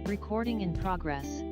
Recording in progress.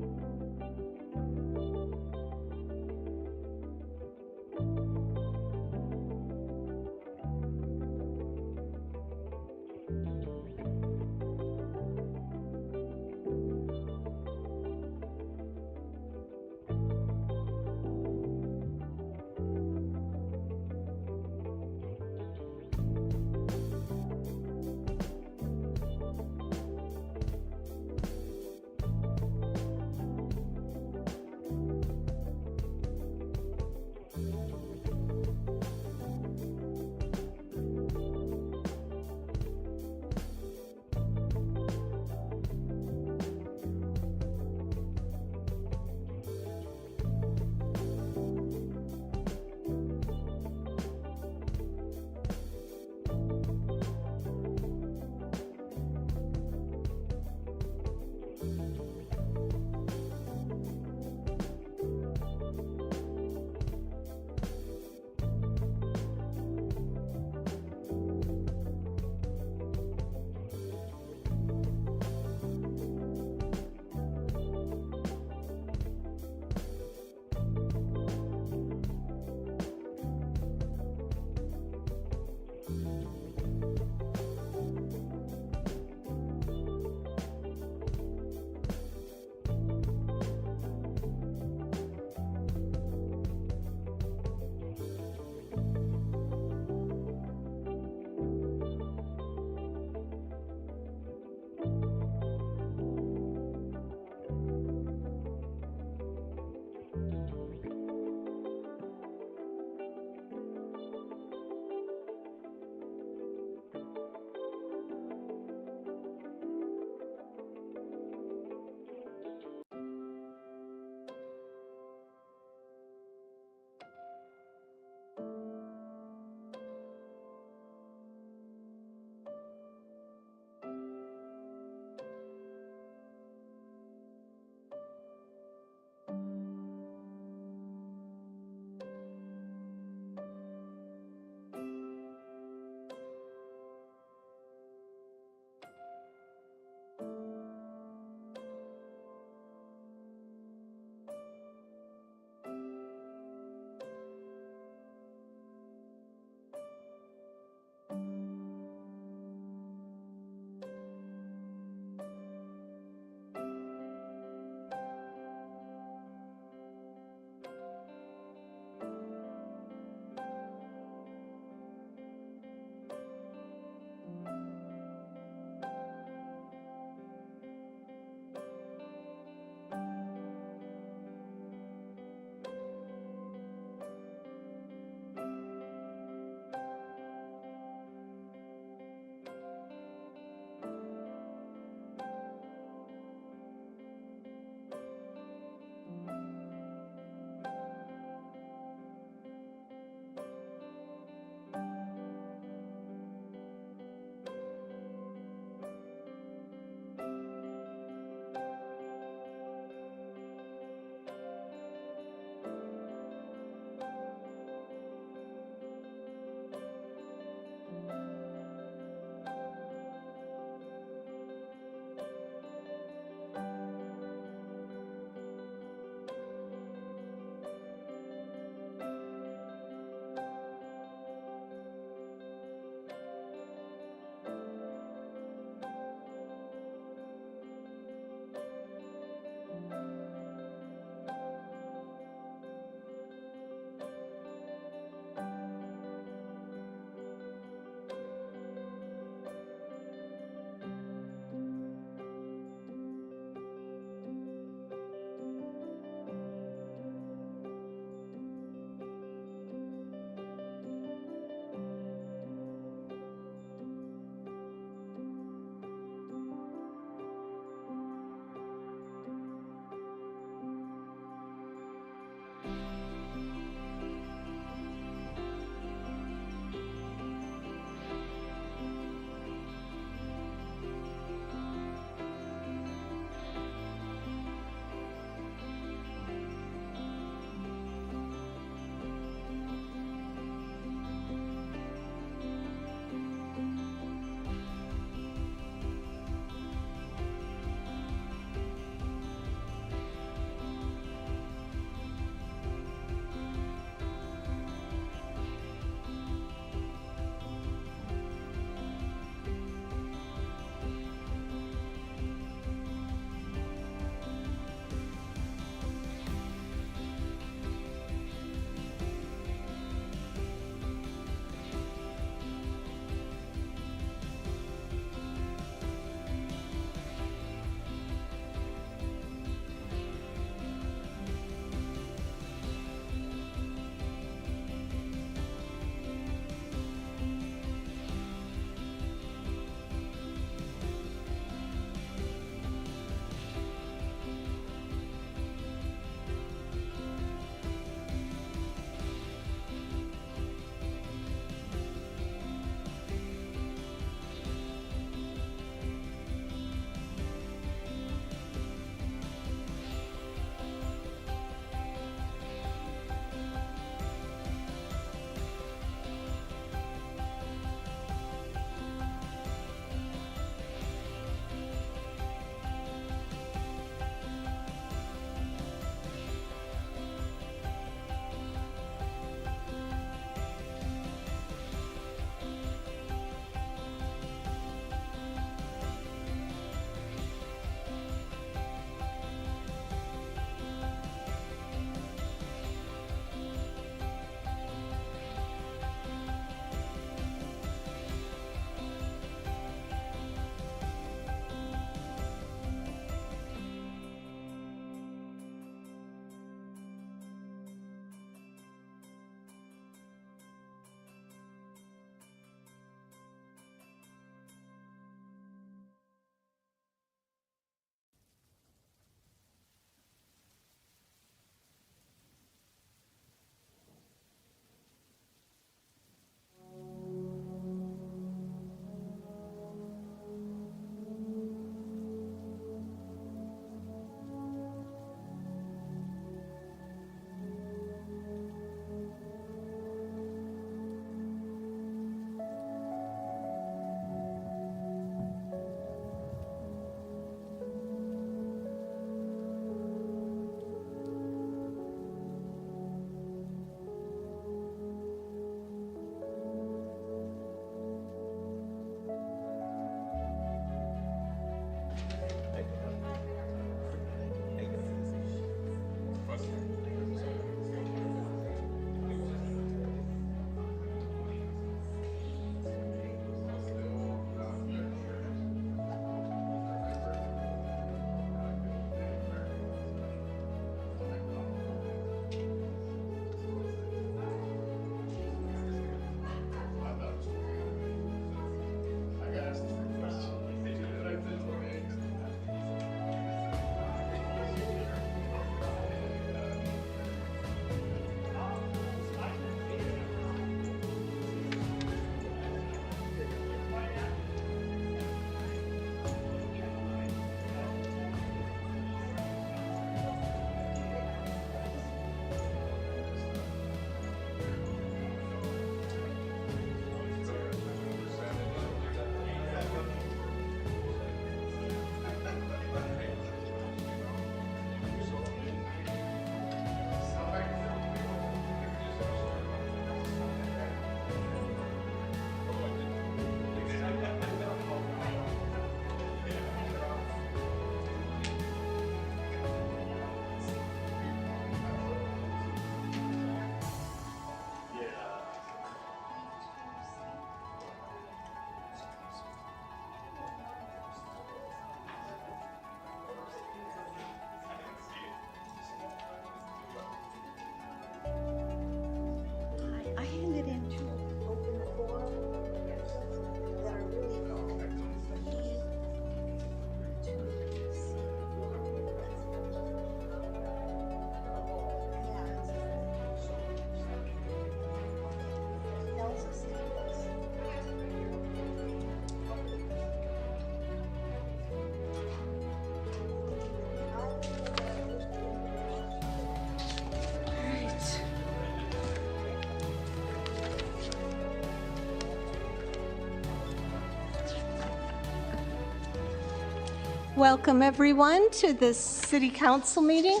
Welcome everyone to this City Council meeting.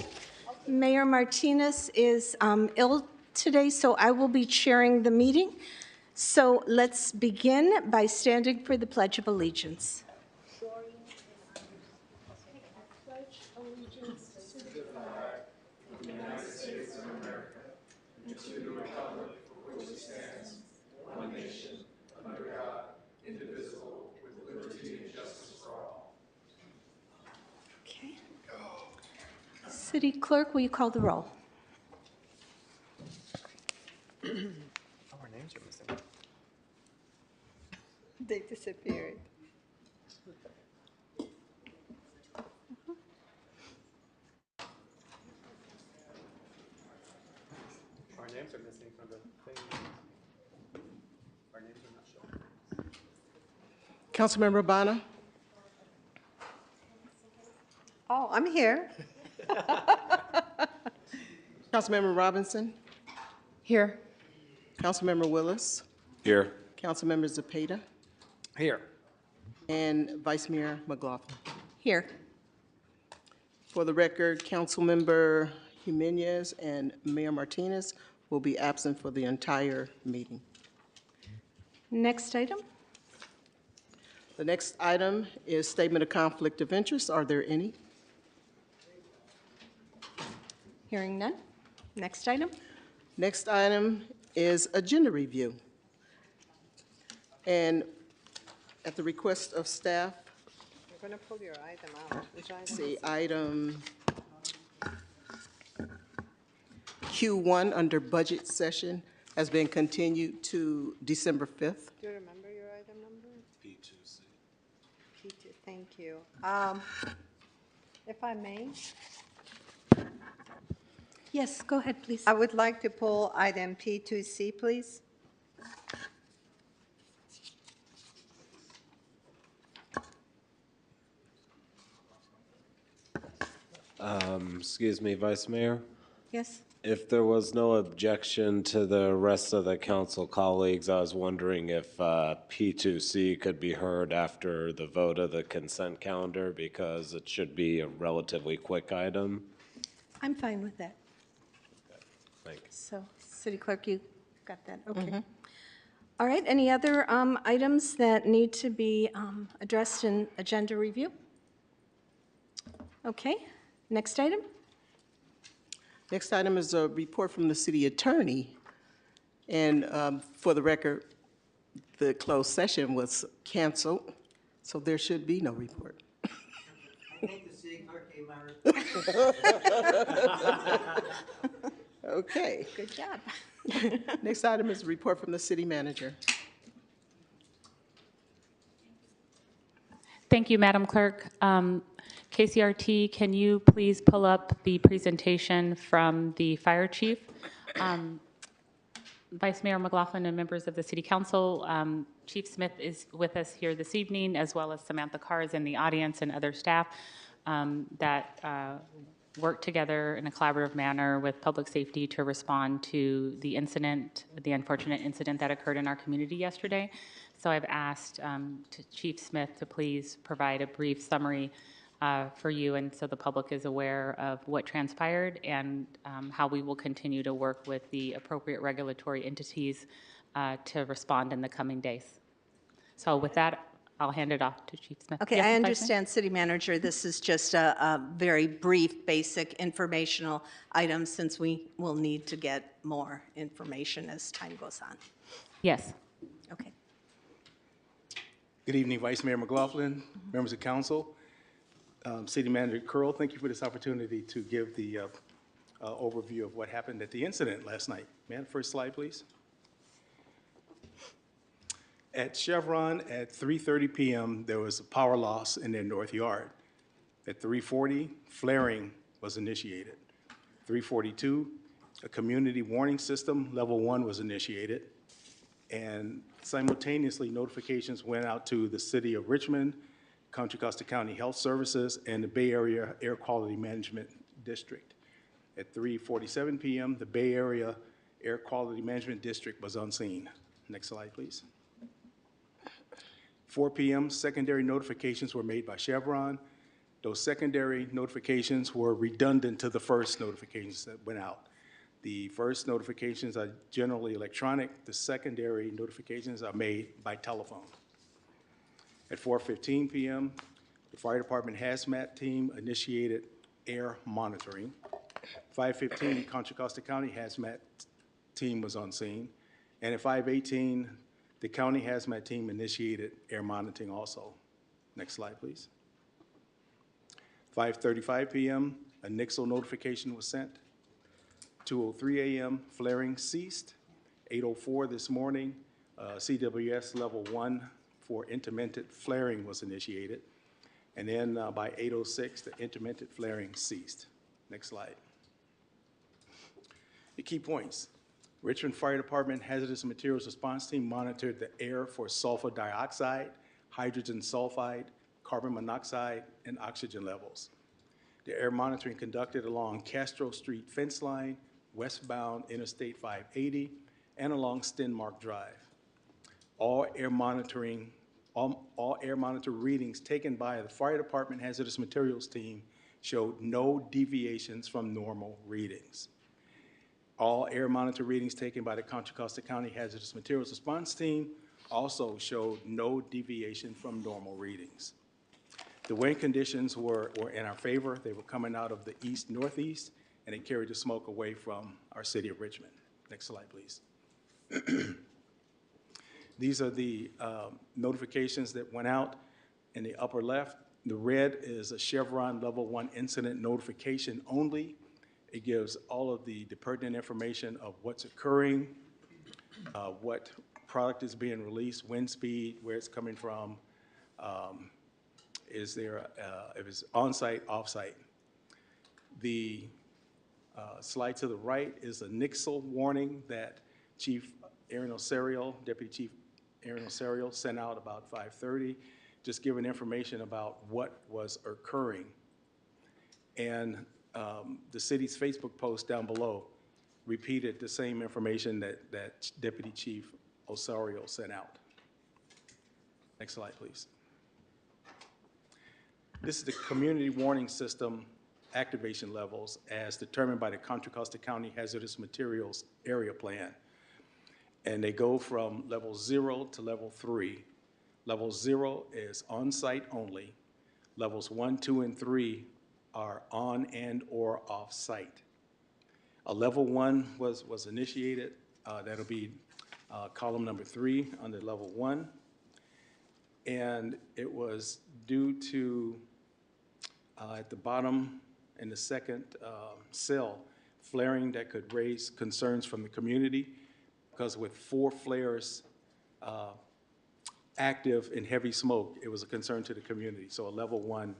Mayor Martinez is ill today, so I will be chairing the meeting. So let's begin by standing for the Pledge of Allegiance. Okay. City Clerk, will you call the roll? Our names are missing. They disappeared. Our names are missing from the thing. Our names are not showing. Councilmember Bonner, Oh, I'm here. Councilmember Robinson, Here. Councilmember Willis, Here. Councilmember Zepeda, Here. and Vice Mayor McLaughlin. Here. For the record, Councilmember Jimenez and Mayor Martinez will be absent for the entire meeting. Next item. The next item is Statement of Conflict of Interest. Are there any? Hearing none. Next item. Next item is Agenda Review. And at the request of staff, You're going to pull your item out. Which item? see item Q1 under budget session has been continued to December 5th. Do you remember your item number? P2C. P2, thank you. If I may, Yes, go ahead, please. I would like to pull item P2C, please. Excuse me, Vice Mayor. Yes. If there was no objection to the rest of the council colleagues, I was wondering if P2C could be heard after the vote of the consent calendar, because it should be a relatively quick item. I'm fine with that. Thank you. So, City Clerk, you got that? Okay. All right, any other items that need to be addressed in agenda review? Okay, next item. Next item is a report from the city attorney. And for the record, the closed session was canceled, so there should be no report. I think the city clerk gave my report. Okay. Good job. Next item is a report from the city manager. Thank you, Madam Clerk. KCRT, can you please pull up the presentation from the fire chief? Vice Mayor McLaughlin and members of the City Council, Chief Smith is with us here this evening, as well as Samantha Carr is in the audience and other staff that work together in a collaborative manner with public safety to respond to the incident, the unfortunate incident that occurred in our community yesterday. So I've asked to Chief Smith to please provide a brief summary for you, and so the public is aware of what transpired and how we will continue to work with the appropriate regulatory entities to respond in the coming days. So with that, I'll hand it off to Chief Smith. Okay, Yes, I Vice Mayor? understand, City Manager, this is just a very brief, basic informational item, since we will need to get more information as time goes on. Yes. Okay. Good evening, Vice Mayor McLaughlin, members of council. City Manager Curl, thank you for this opportunity to give the overview of what happened at the incident last night. Man, first slide, please. At Chevron at 3:30 p.m., there was a power loss in their north yard. At 3:40, flaring was initiated. 3:42, a community warning system, level 1, was initiated. And simultaneously, notifications went out to the city of Richmond, Contra Costa County Health Services, and the Bay Area Air Quality Management District. At 3:47 p.m., the Bay Area Air Quality Management District was on scene. Next slide, please. 4 p.m., secondary notifications were made by Chevron, Those secondary notifications were redundant to the first notifications that went out. The first notifications are generally electronic. The secondary notifications are made by telephone. At 4:15 p.m., the fire department hazmat team initiated air monitoring. 5:15, Contra Costa County hazmat team was on scene. And at 5:18, the county hazmat team initiated air monitoring also. Next slide, please. 5:35 p.m., a Nixle notification was sent. 2:03 a.m., flaring ceased. 8:04 this morning, CWS level 1 for intermittent flaring was initiated. And then by 8:06, the intermittent flaring ceased. Next slide. The key points. Richmond Fire Department Hazardous Materials Response Team monitored the air for sulfur dioxide, hydrogen sulfide, carbon monoxide, and oxygen levels. The air monitoring conducted along Castro Street fence line, westbound Interstate 580, and along Stenmark Drive. All air monitor readings taken by the Fire Department Hazardous Materials Team showed no deviations from normal readings. All air monitor readings taken by the Contra Costa County Hazardous Materials Response Team also showed no deviation from normal readings. The wind conditions were in our favor. They were coming out of the east-northeast, and it carried the smoke away from our city of Richmond. Next slide, please. These are the notifications that went out in the upper left. The red is a Chevron level 1 incident notification only. It gives all of the pertinent information of what's occurring, what product is being released, wind speed, where it's coming from, is there, if it's on-site, off-site. The slide to the right is a Nixle warning that Chief Aaron Osorio, Deputy Chief Aaron Osorio sent out about 5:30, just giving information about what was occurring. And the city's Facebook post down below repeated the same information that Deputy Chief Osorio sent out. Next slide, please. This is the community warning system activation levels as determined by the Contra Costa County Hazardous Materials Area Plan. And they go from level 0 to level 3. Level 0 is on-site only. Levels 1, 2, and 3 are on and or off-site. A level 1 was initiated. That'll be column number 3 under level 1. And it was due to, at the bottom in the second cell, flaring that could raise concerns from the community, because with 4 flares active in heavy smoke, it was a concern to the community. So a level 1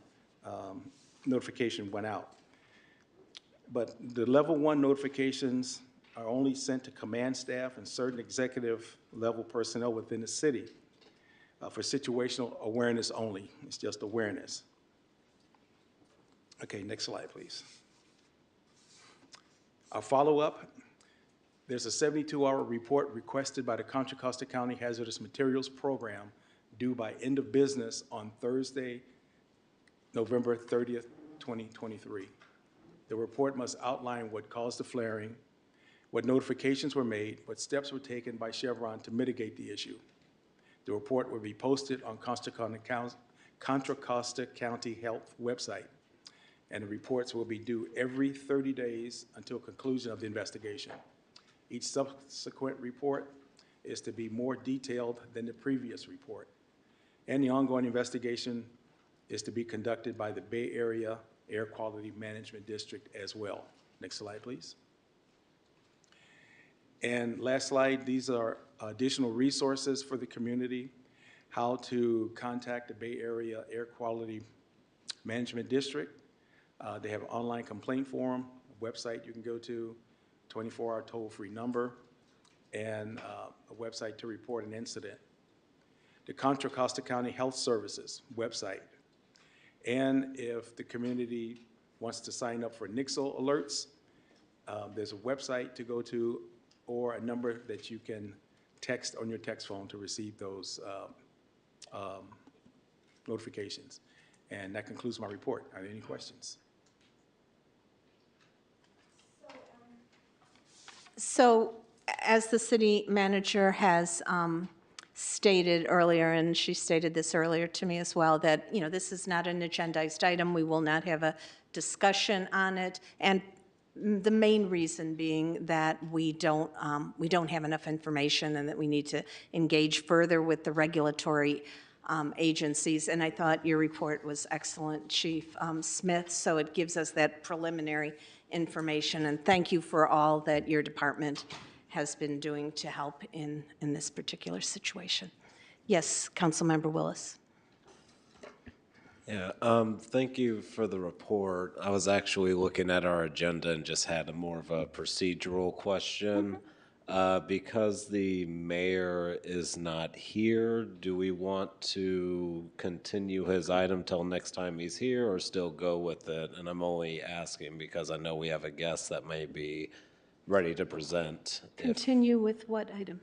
notification went out. But the level 1 notifications are only sent to command staff and certain executive level personnel within the city for situational awareness only. It's just awareness. Okay, next slide, please. Our follow-up, there's a 72-hour report requested by the Contra Costa County Hazardous Materials Program due by end of business on Thursday, November 30th, 2023. The report must outline what caused the flaring, what notifications were made, what steps were taken by Chevron to mitigate the issue. The report will be posted on Contra Costa County Health website, and the reports will be due every 30 days until conclusion of the investigation. Each subsequent report is to be more detailed than the previous report, and the ongoing investigation is to be conducted by the Bay Area Air Quality Management District as well. Next slide, please. And last slide, these are additional resources for the community, how to contact the Bay Area Air Quality Management District. They have an online complaint form, a website you can go to, 24-hour toll-free number, and a website to report an incident. The Contra Costa County Health Services website. And if the community wants to sign up for Nixle alerts, there's a website to go to or a number that you can text on your text phone to receive those notifications. And that concludes my report. Are there any questions? So as the city manager has stated earlier, and she stated this earlier to me as well, that, you know, this is not an agendized item. We will not have a discussion on it. And the main reason being that we don't have enough information and that we need to engage further with the regulatory agencies. And I thought your report was excellent, Chief Smith, so it gives us that preliminary information. And thank you for all that your department has been doing to help in this particular situation. Yes, Councilmember Willis. Yeah, thank you for the report. I was actually looking at our agenda and just had more of a procedural question. Because the mayor is not here, do we want to continue his item till next time he's here or still go with it? And I'm only asking because I know we have a guest that may be ready to present. Continue with what item?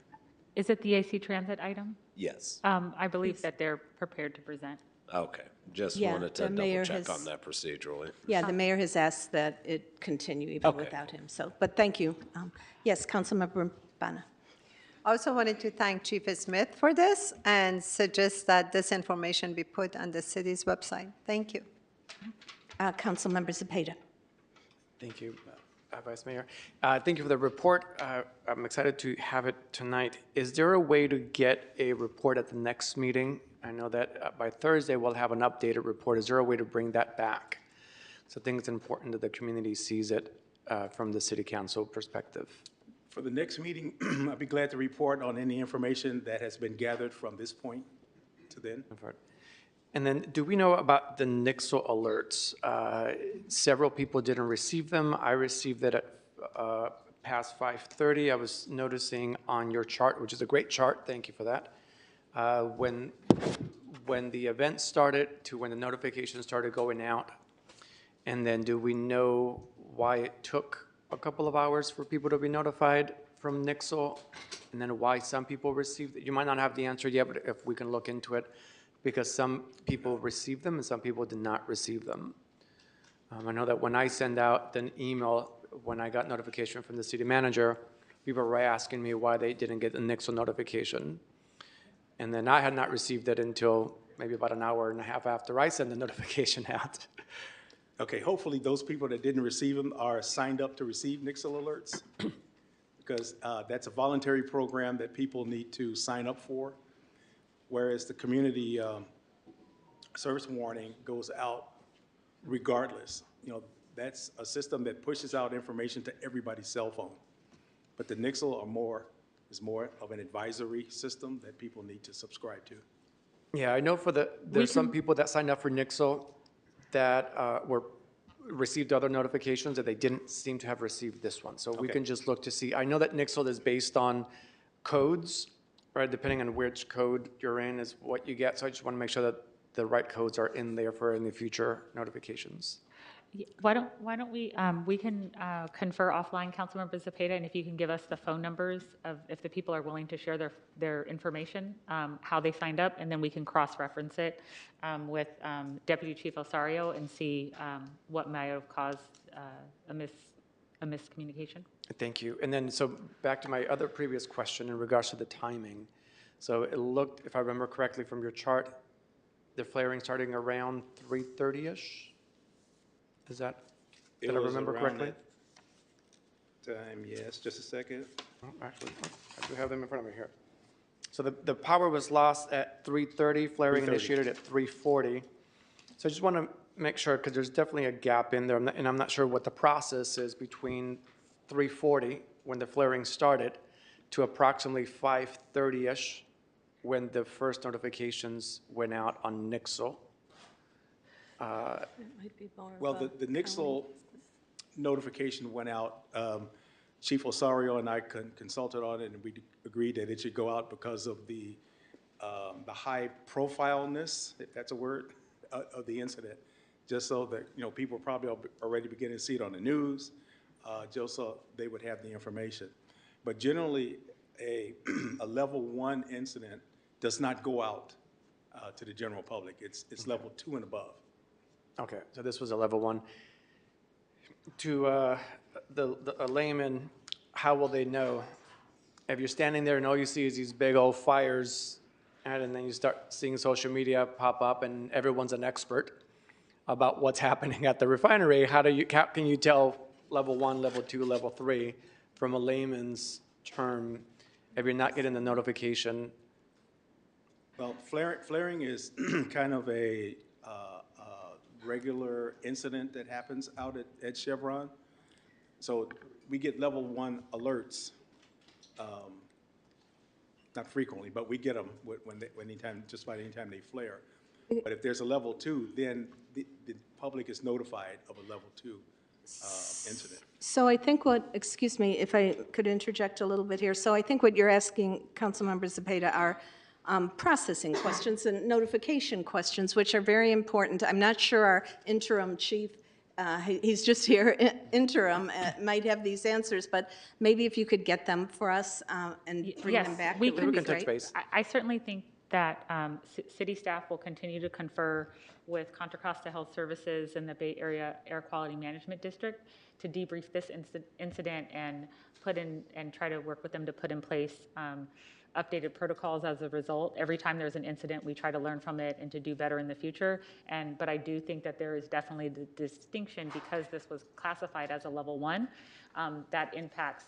Is it the AC Transit item? Yes, I believe that they're prepared to present. okay. Just Yeah, wanted to the mayor double check has- on that procedurally. Yeah, the mayor has asked that it continue even Okay. without him, so, but thank you. Yes, Councilmember Bana. I also wanted to thank Chief Smith for this and suggest that this information be put on the city's website. Thank you. Councilmember Zepeda. Thank you, Vice Mayor. Thank you for the report. I'm excited to have it tonight. Is there a way to get a report at the next meeting? I know that by Thursday, we'll have an updated report. Is there a way to bring that back? So I think it's important that the community sees it from the city council perspective. For the next meeting, I'd be glad to report on any information that has been gathered from this point to then. And then, do we know about the Nixle alerts? Several people didn't receive them. I received it at past 5:30. I was noticing on your chart, which is a great chart, thank you for that, when the event started to when the notifications started going out. And then do we know why it took a couple of hours for people to be notified from Nixle? And then why some people received it? You might not have the answer yet, but if we can look into it, because some people received them and some people did not receive them. I know that when I send out an email, when I got notification from the city manager, people were asking me why they didn't get the Nixle notification. And then I had not received it until maybe about an hour and a half after I sent the notification out. Okay, hopefully those people that didn't receive them are signed up to receive Nixle alerts, because that's a voluntary program that people need to sign up for, whereas the community service warning goes out regardless. You know, that's a system that pushes out information to everybody's cell phone. But the Nixle is more of an advisory system that people need to subscribe to. Yeah, I know there's some people that signed up for Nixle that received other notifications that they didn't seem to have received this one. So we Okay. can just look to see. I know that Nixle is based on codes, right? Depending on which code you're in is what you get. So I just want to make sure that the right codes are in there for any future notifications. Why don't we can confer offline, Councilmember Zepeda, and if you can give us the phone numbers of if the people are willing to share their information, how they signed up, and then we can cross-reference it with Deputy Chief Osario and see what might have caused a miscommunication. Thank you. And then, so back to my other previous question in regards to the timing. So it looked, if I remember correctly from your chart, the flaring starting around 3:30-ish? Is that, did I remember correctly? Time, yes, just a second. Actually, I do have them in front of me here. So the power was lost at 3:30, flaring 3:30. initiated at 3:40. So I just want to make sure, because there's definitely a gap in there, and I'm not sure what the process is between 3:40, when the flaring started, to approximately 5:30-ish, when the first notifications went out on Nixle. Well, the Nixle notification went out. Chief Osario and I consulted on it, and we agreed that it should go out because of the high profileness, if that's a word, of the incident, just so that, you know, people probably are already beginning to see it on the news, just so they would have the information. But generally, a level 1 incident does not go out to the general public. It's level 2 and above. Okay, so this was a level 1. To a layman, how will they know? If you're standing there and all you see is these big old fires, and then you start seeing social media pop up and everyone's an expert about what's happening at the refinery, how can you tell level 1, level 2, level 3 from a layman's term if you're not getting the notification? Well, flaring is kind of a regular incident that happens out at Chevron. So we get level 1 alerts, not frequently, but we get them just about anytime they flare. But if there's a level 2, then the public is notified of a level 2 incident. So I think excuse me, if I could interject a little bit here. So I think what you're asking, Councilmember Zepeda, are processing questions and notification questions, which are very important. I'm not sure our interim chief, he's just here, interim, might have these answers, but maybe if you could get them for us and bring them back, it would be We can touch great. base. I certainly think that city staff will continue to confer with Contra Costa Health Services and the Bay Area Air Quality Management District to debrief this incident and try to work with them to put in place updated protocols as a result. Every time there's an incident, we try to learn from it and to do better in the future. But I do think that there is definitely the distinction, because this was classified as a level 1, that impacts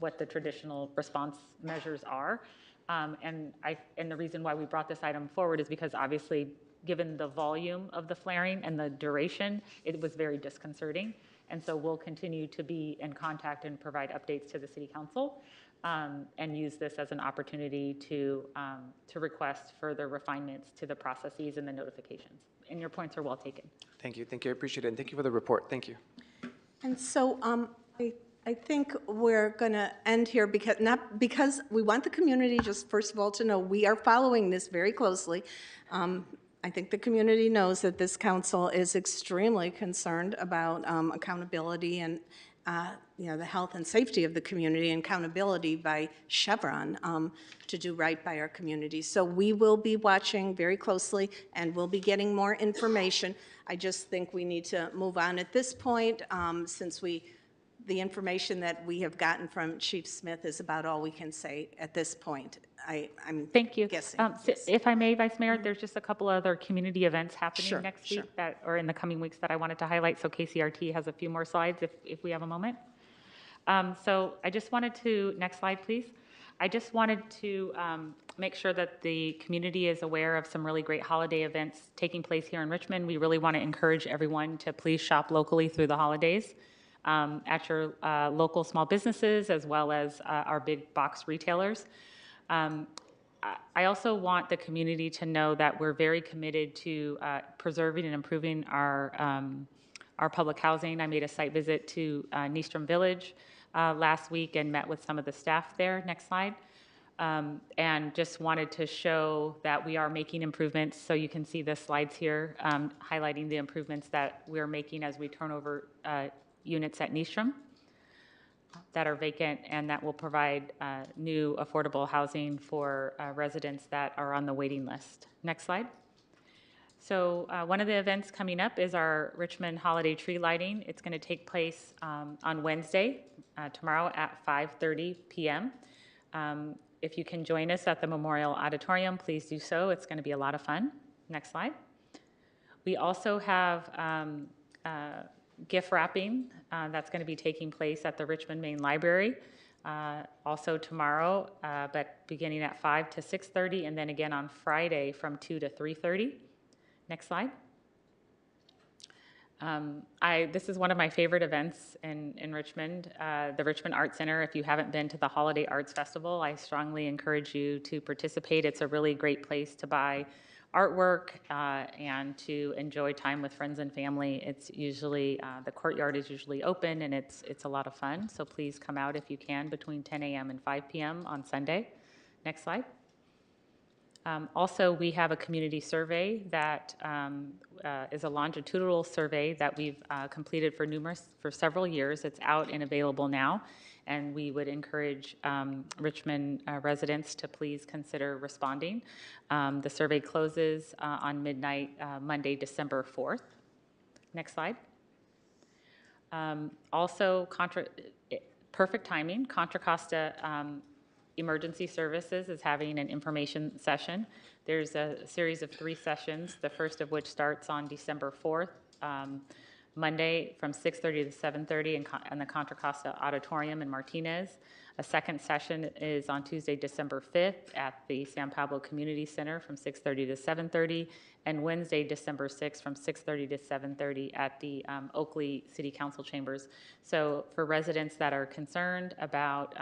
what the traditional response measures are. And the reason why we brought this item forward is because, obviously, given the volume of the flaring and the duration, it was very disconcerting. And so we'll continue to be in contact and provide updates to the City Council, and use this as an opportunity to request further refinements to the processes and the notifications. And your points are well taken. Thank you, I appreciate it, and thank you for the report, thank you. And so I think we're going to end here because we want the community, just first of all, to know we are following this very closely. I think the community knows that this council is extremely concerned about accountability and the health and safety of the community, and accountability by Chevron to do right by our community. So we will be watching very closely, and we'll be getting more information. I just think we need to move on at this point, since the information that we have gotten from Chief Smith is about all we can say at this point. I'm Thank you. guessing. Yes. If I may, Vice Mayor, there's just a couple other community events happening next week or in the coming weeks that I wanted to highlight. So KCRT has a few more slides if we have a moment. So I just wanted to, next slide, please. I just wanted to make sure that the community is aware of some really great holiday events taking place here in Richmond. We really want to encourage everyone to please shop locally through the holidays at your local small businesses, as well as our big box retailers. I also want the community to know that we're very committed to preserving and improving our public housing. I made a site visit to Nystrom Village last week and met with some of the staff there. Next slide. And just wanted to show that we are making improvements. So you can see the slides here highlighting the improvements that we're making as we turn over units at Nystrom that are vacant, and that will provide new affordable housing for residents that are on the waiting list. Next slide. So one of the events coming up is our Richmond holiday tree lighting. It's going to take place on Wednesday, tomorrow at 5:30 p.m. If you can join us at the Memorial Auditorium, please do so. It's going to be a lot of fun. Next slide. We also have gift wrapping that's going to be taking place at the Richmond Main Library also tomorrow, but beginning at 5 to 6:30, and then again on Friday from 2 to 3:30. Next slide. This is one of my favorite events in Richmond, the Richmond Art Center. If you haven't been to the Holiday Arts Festival, I strongly encourage you to participate. It's a really great place to buy artwork and to enjoy time with friends and family. It's usually, the courtyard is usually open, and it's a lot of fun. So please come out if you can between 10 a.m. and 5 p.m. on Sunday. Next slide. Also, we have a community survey that is a longitudinal survey that we've completed for several years. It's out and available now, and we would encourage Richmond residents to please consider responding. The survey closes on midnight, Monday, December 4th. Next slide. Also, perfect timing, Contra Costa Emergency Services is having an information session. There's a series of 3 sessions, the first of which starts on December 4th, Monday from 6:30 to 7:30 in the Contra Costa Auditorium in Martinez. A second session is on Tuesday, December 5th at the San Pablo Community Center from 6:30 to 7:30, and Wednesday, December 6th from 6:30 to 7:30 at the Oakley City Council Chambers. So for residents that are concerned about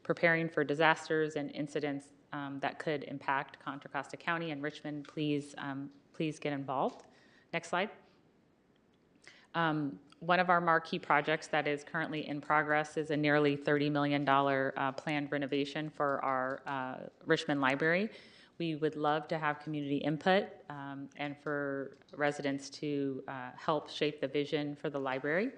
preparing for disasters and incidents that could impact Contra Costa County and Richmond, please get involved. Next slide. One of our marquee projects that is currently in progress is a nearly $30 million planned renovation for our Richmond Library. We would love to have community input and for residents to help shape the vision for the library.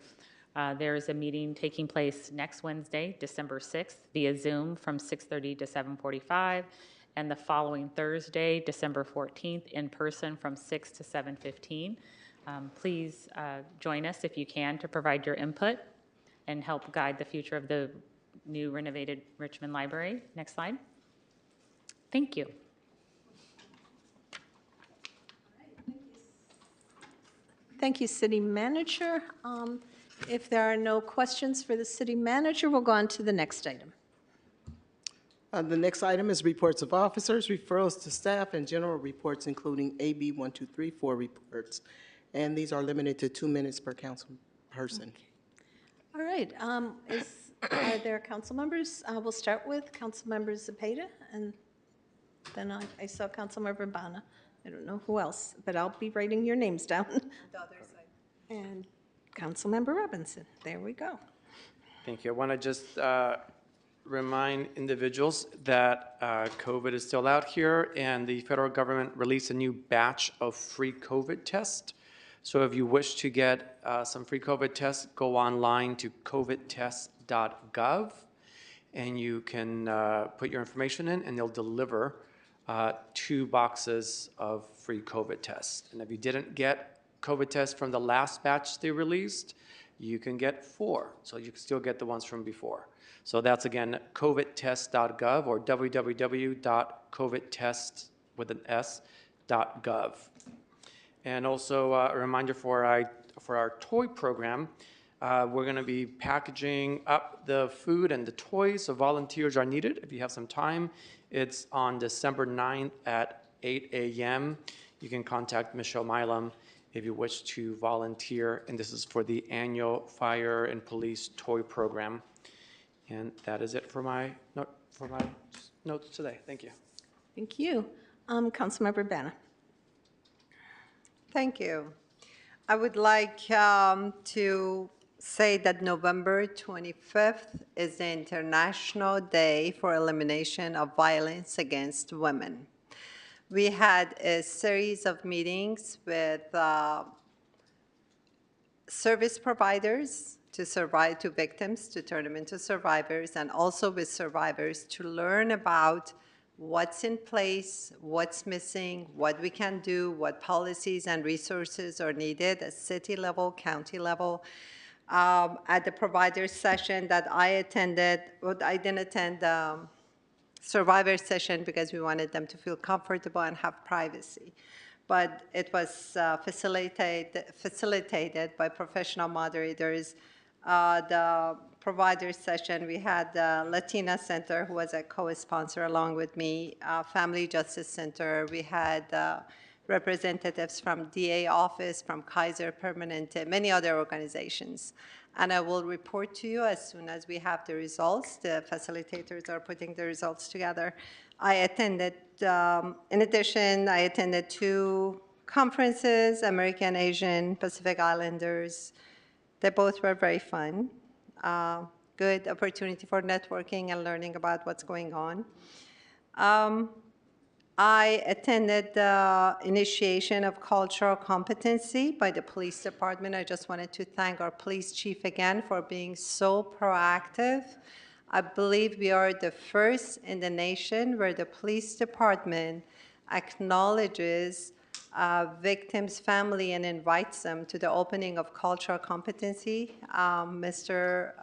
There is a meeting taking place next Wednesday, December 6th, via Zoom from 6:30 to 7:45, and the following Thursday, December 14th, in person from 6 to 7:15. Please join us if you can to provide your input and help guide the future of the new renovated Richmond Library. Next slide. Thank you. Thank you, City Manager. If there are no questions for the City Manager, we'll go on to the next item. The next item is reports of officers, referrals to staff, and general reports, including AB 1234 reports. And these are limited to 2 minutes per council person. All right, are there council members? We'll start with Council Member Zepeda, and then I saw Council Member Bana. I don't know who else, but I'll be writing your names down. The other side. And Council Member Robinson, there we go. Thank you. I want to just remind individuals that COVID is still out here, and the federal government released a new batch of free COVID tests. So if you wish to get some free COVID tests, go online to covidtest.gov, and you can put your information in, and they'll deliver 2 boxes of free COVID tests. And if you didn't get COVID tests from the last batch they released, you can get 4. So you can still get the ones from before. So that's, again, covidtest.gov or www.covidtest.gov. And also a reminder for our toy program, we're going to be packaging up the food and the toys, so volunteers are needed. If you have some time, it's on December 9th at 8 a.m. You can contact Michelle Milam if you wish to volunteer, and this is for the annual Fire and Police Toy Program. And that is it for my notes today. Thank you. Thank you. Councilmember Bana. Thank you. I would like to say that November 25th is the International Day for Elimination of Violence Against Women. We had a series of meetings with service providers to victims, to turn them into survivors, and also with survivors to learn about what's in place, what's missing, what we can do, what policies and resources are needed at city level, county level. At the provider session that I attended, well, I didn't attend the survivor session because we wanted them to feel comfortable and have privacy. But it was facilitated by professional moderators. The provider session, we had the Latina Center, who was a co-sponsor along with me, Family Justice Center. We had representatives from DA office, from Kaiser Permanente, many other organizations. And I will report to you as soon as we have the results. The facilitators are putting the results together. I attended, in addition, I attended 2 conferences, American, Asian, Pacific Islanders. They both were very fun. Good opportunity for networking and learning about what's going on. I attended the initiation of cultural competency by the police department. I just wanted to thank our police chief again for being so proactive. I believe we are the first in the nation where the police department acknowledges victims' family and invites them to the opening of cultural competency. Mr.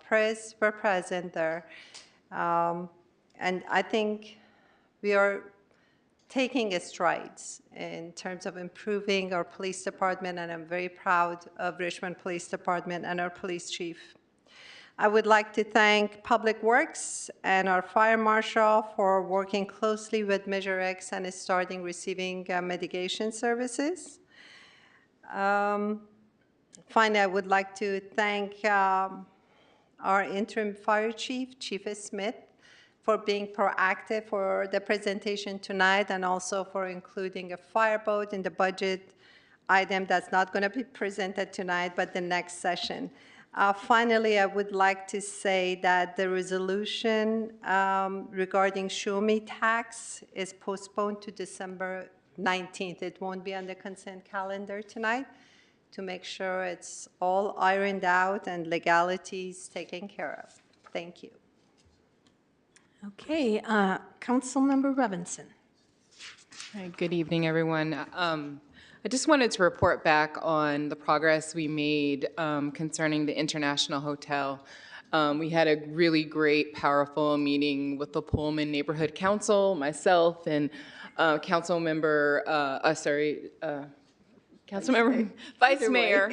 Press were present there. And I think we are taking strides in terms of improving our police department, and I'm very proud of Richmond Police Department and our police chief. I would like to thank Public Works and our fire marshal for working closely with Measure X and starting receiving mitigation services. Finally, I would like to thank our interim fire chief, Chief Smith, for being proactive for the presentation tonight and also for including a fireboat in the budget item that's not going to be presented tonight, but the next session. Finally, I would like to say that the resolution regarding Show Me tax is postponed to December 19th. It won't be on the consent calendar tonight, to make sure it's all ironed out and legalities taken care of. Thank you. Okay, Councilmember Robinson. Hi, good evening, everyone. I just wanted to report back on the progress we made concerning the International Hotel. We had a really great, powerful meeting with the Pullman Neighborhood Council, myself, and Councilmember Vice Mayor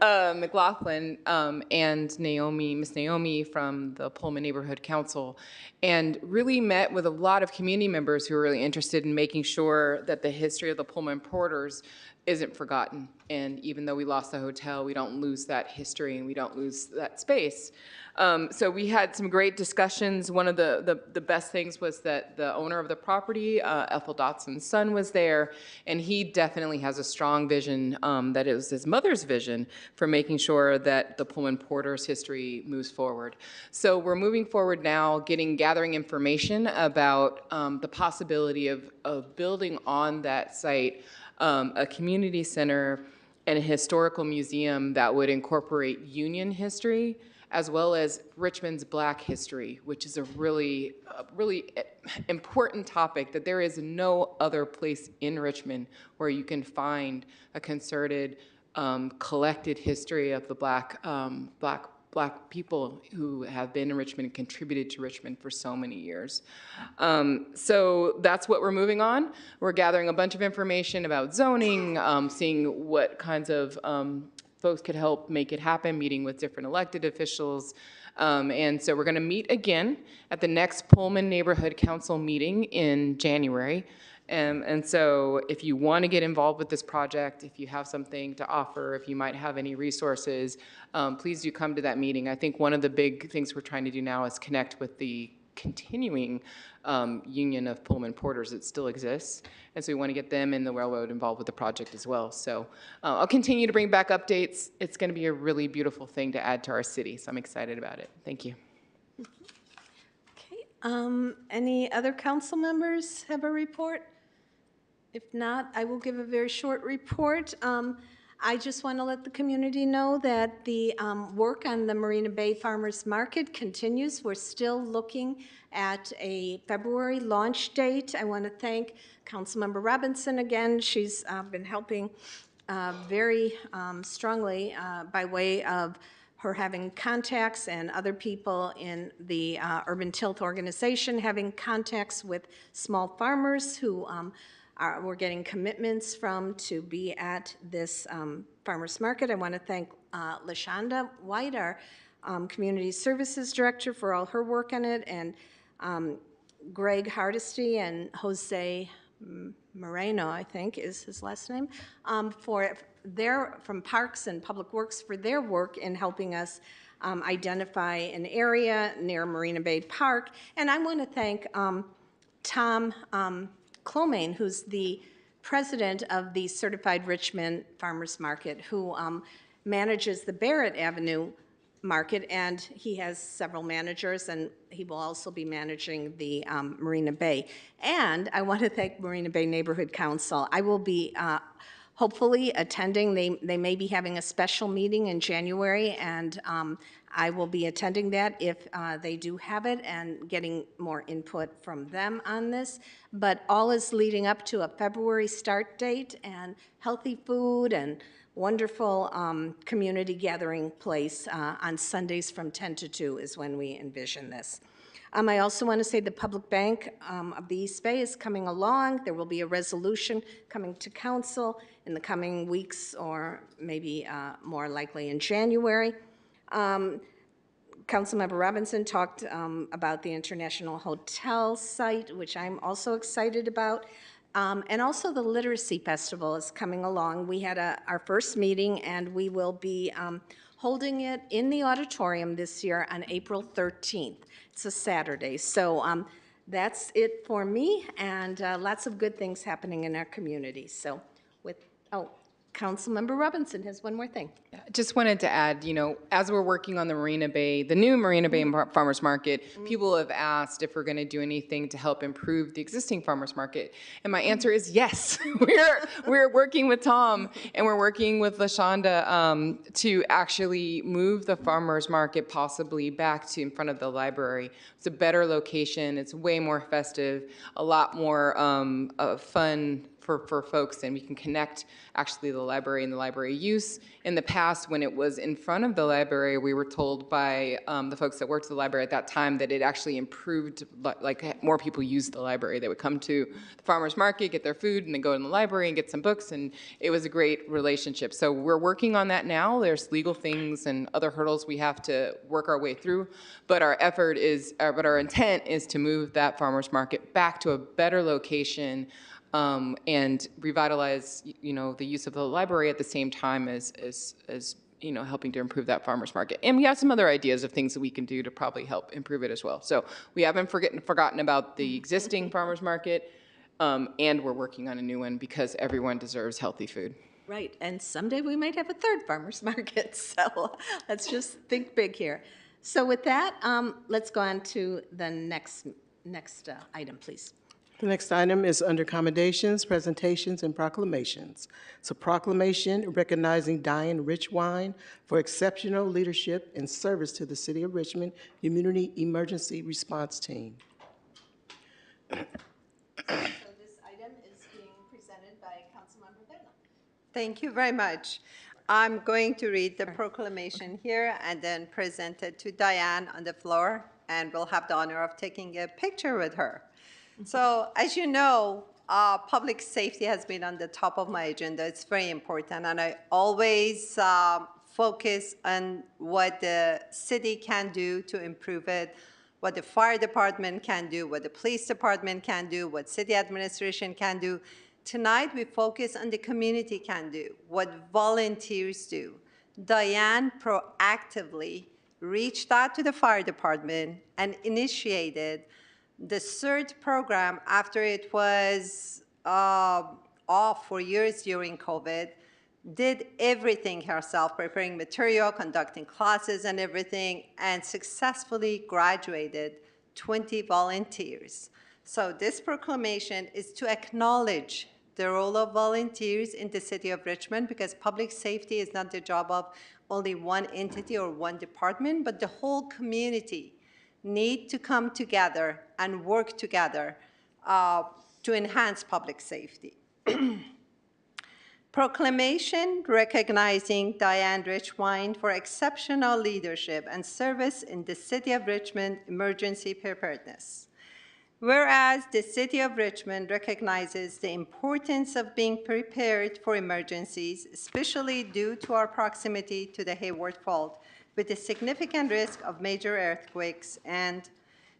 McLaughlin, and Miss Naomi from the Pullman Neighborhood Council, and really met with a lot of community members who are really interested in making sure that the history of the Pullman Porters isn't forgotten. And even though we lost the hotel, we don't lose that history and we don't lose that space. So we had some great discussions. One of the best things was that the owner of the property, Ethel Dotson's son, was there, and he definitely has a strong vision that it was his mother's vision for making sure that the Pullman Porters history moves forward. So we're moving forward now, gathering information about the possibility of building on that site a community center and a historical museum that would incorporate Union history as well as Richmond's Black history, which is a really important topic that there is no other place in Richmond where you can find a concerted, collected history of the Black people who have been in Richmond and contributed to Richmond for so many years. So that's what we're moving on. We're gathering a bunch of information about zoning, seeing what kinds of folks could help make it happen, meeting with different elected officials. And so we're gonna meet again at the next Pullman Neighborhood Council meeting in January. And so if you want to get involved with this project, if you have something to offer, if you might have any resources, please do come to that meeting. I think one of the big things we're trying to do now is connect with the continuing union of Pullman Porters that still exists. And so we want to get them and the railroad involved with the project as well. So I'll continue to bring back updates. It's going to be a really beautiful thing to add to our city. So I'm excited about it. Thank you. Okay, any other council members have a report? If not, I will give a very short report. I just want to let the community know that the work on the Marina Bay Farmers Market continues. We're still looking at a February launch date. I want to thank Councilmember Robinson again. She's been helping very strongly by way of her having contacts and other people in the Urban Tilt organization having contacts with small farmers who we're getting commitments from to be at this farmers market. I want to thank LaShonda White, our Community Services Director, for all her work on it, and Greg Hardesty and Jose Moreno, I think is his last name, from Parks and Public Works for their work in helping us identify an area near Marina Bay Park. And I want to thank Tom Clomane, who's the president of the Certified Richmond Farmers Market, who manages the Barrett Avenue Market, and he has several managers, and he will also be managing the Marina Bay. And I want to thank Marina Bay Neighborhood Council. I will be hopefully attending. They may be having a special meeting in January, and I will be attending that if they do have it and getting more input from them on this. But all is leading up to a February start date, and healthy food and wonderful community gathering place on Sundays from 10 to 2 is when we envision this. I also want to say the Public Bank of the East Bay is coming along. There will be a resolution coming to council in the coming weeks, or maybe more likely in January. Councilmember Robinson talked about the International Hotel site, which I'm also excited about. And also the Literacy Festival is coming along. We had our first meeting, and we will be holding it in the auditorium this year on April 13th. It's a Saturday. So that's it for me, and lots of good things happening in our community. So Councilmember Robinson has one more thing. Just wanted to add, as we're working on the new Marina Bay Farmers Market, people have asked if we're going to do anything to help improve the existing farmers market. And my answer is yes. We're working with Tom and we're working with LaShonda to actually move the farmers market possibly back to in front of the library. It's a better location. It's way more festive, a lot more fun for folks, and we can connect actually the library and the library use. In the past, when it was in front of the library, we were told by the folks that worked at the library at that time that it actually improved, like more people used the library. They would come to the farmer's market, get their food, and then go in the library and get some books, and it was a great relationship. So we're working on that now. There's legal things and other hurdles we have to work our way through, but our intent is to move that farmer's market back to a better location, and revitalize, the use of the library at the same time as helping to improve that farmers market. And we have some other ideas of things that we can do to probably help improve it as well. So we haven't forgotten about the existing farmers market, and we're working on a new one because everyone deserves healthy food. Right, and someday we might have a third farmer's market, so let's just think big here. So with that, let's go on to the next item, please. The next item is under commendations, presentations, and proclamations. It's a proclamation recognizing Diane Richwine for exceptional leadership and service to the City of Richmond Community Emergency Response Team. So this item is being presented by Councilmember Vela. Thank you very much. I'm going to read the proclamation here and then present it to Diane on the floor, and we'll have the honor of taking a picture with her. So, as you know, public safety has been on the top of my agenda. It's very important, and I always focus on what the city can do to improve it, what the fire department can do, what the police department can do, what city administration can do. Tonight, we focus on the community can do, what volunteers do. Diane proactively reached out to the fire department and initiated the CERT program after it was off for years during COVID, did everything herself, preparing material, conducting classes and everything, and successfully graduated 20 volunteers. So this proclamation is to acknowledge the role of volunteers in the City of Richmond, because public safety is not the job of only one entity or one department, but the whole community need to come together and work together to enhance public safety. Proclamation recognizing Diane Richwine for exceptional leadership and service in the City of Richmond emergency preparedness. Whereas the City of Richmond recognizes the importance of being prepared for emergencies, especially due to our proximity to the Hayward Fault, with a significant risk of major earthquakes, and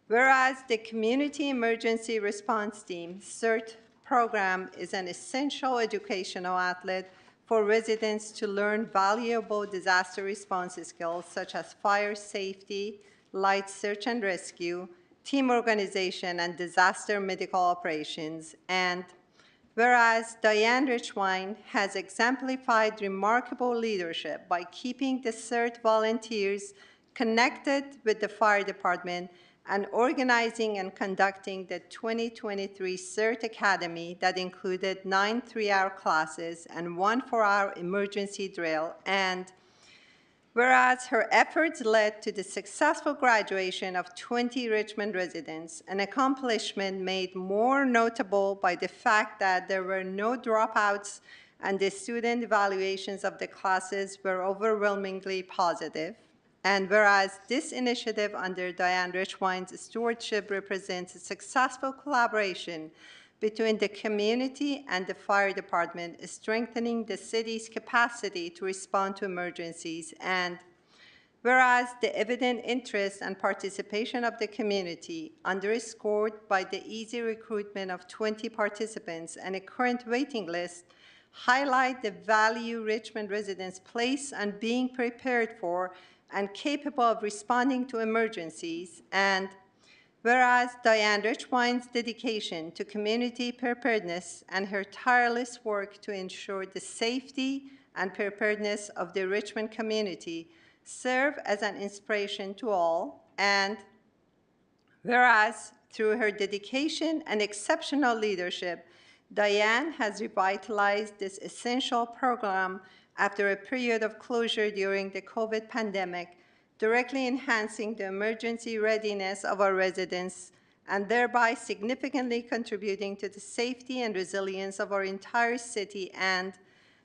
whereas the Community Emergency Response Team CERT program is an essential educational outlet for residents to learn valuable disaster response skills such as fire safety, light search and rescue, team organization, and disaster medical operations, and whereas Diane Richwine has exemplified remarkable leadership by keeping the CERT volunteers connected with the fire department and organizing and conducting the 2023 CERT Academy that included 9 3-hour classes and 1 4-hour emergency drill, and Whereas her efforts led to the successful graduation of 20 Richmond residents, an accomplishment made more notable by the fact that there were no dropouts and the student evaluations of the classes were overwhelmingly positive. And whereas this initiative under Diane Richwine's stewardship represents a successful collaboration between the community and the fire department, strengthening the city's capacity to respond to emergencies. And whereas the evident interest and participation of the community, underscored by the easy recruitment of 20 participants and a current waiting list, highlight the value Richmond residents place on being prepared for and capable of responding to emergencies. And whereas Diane Richwine's dedication to community preparedness and her tireless work to ensure the safety and preparedness of the Richmond community serve as an inspiration to all. And whereas through her dedication and exceptional leadership, Diane has revitalized this essential program after a period of closure during the COVID pandemic, directly enhancing the emergency readiness of our residents and thereby significantly contributing to the safety and resilience of our entire city. And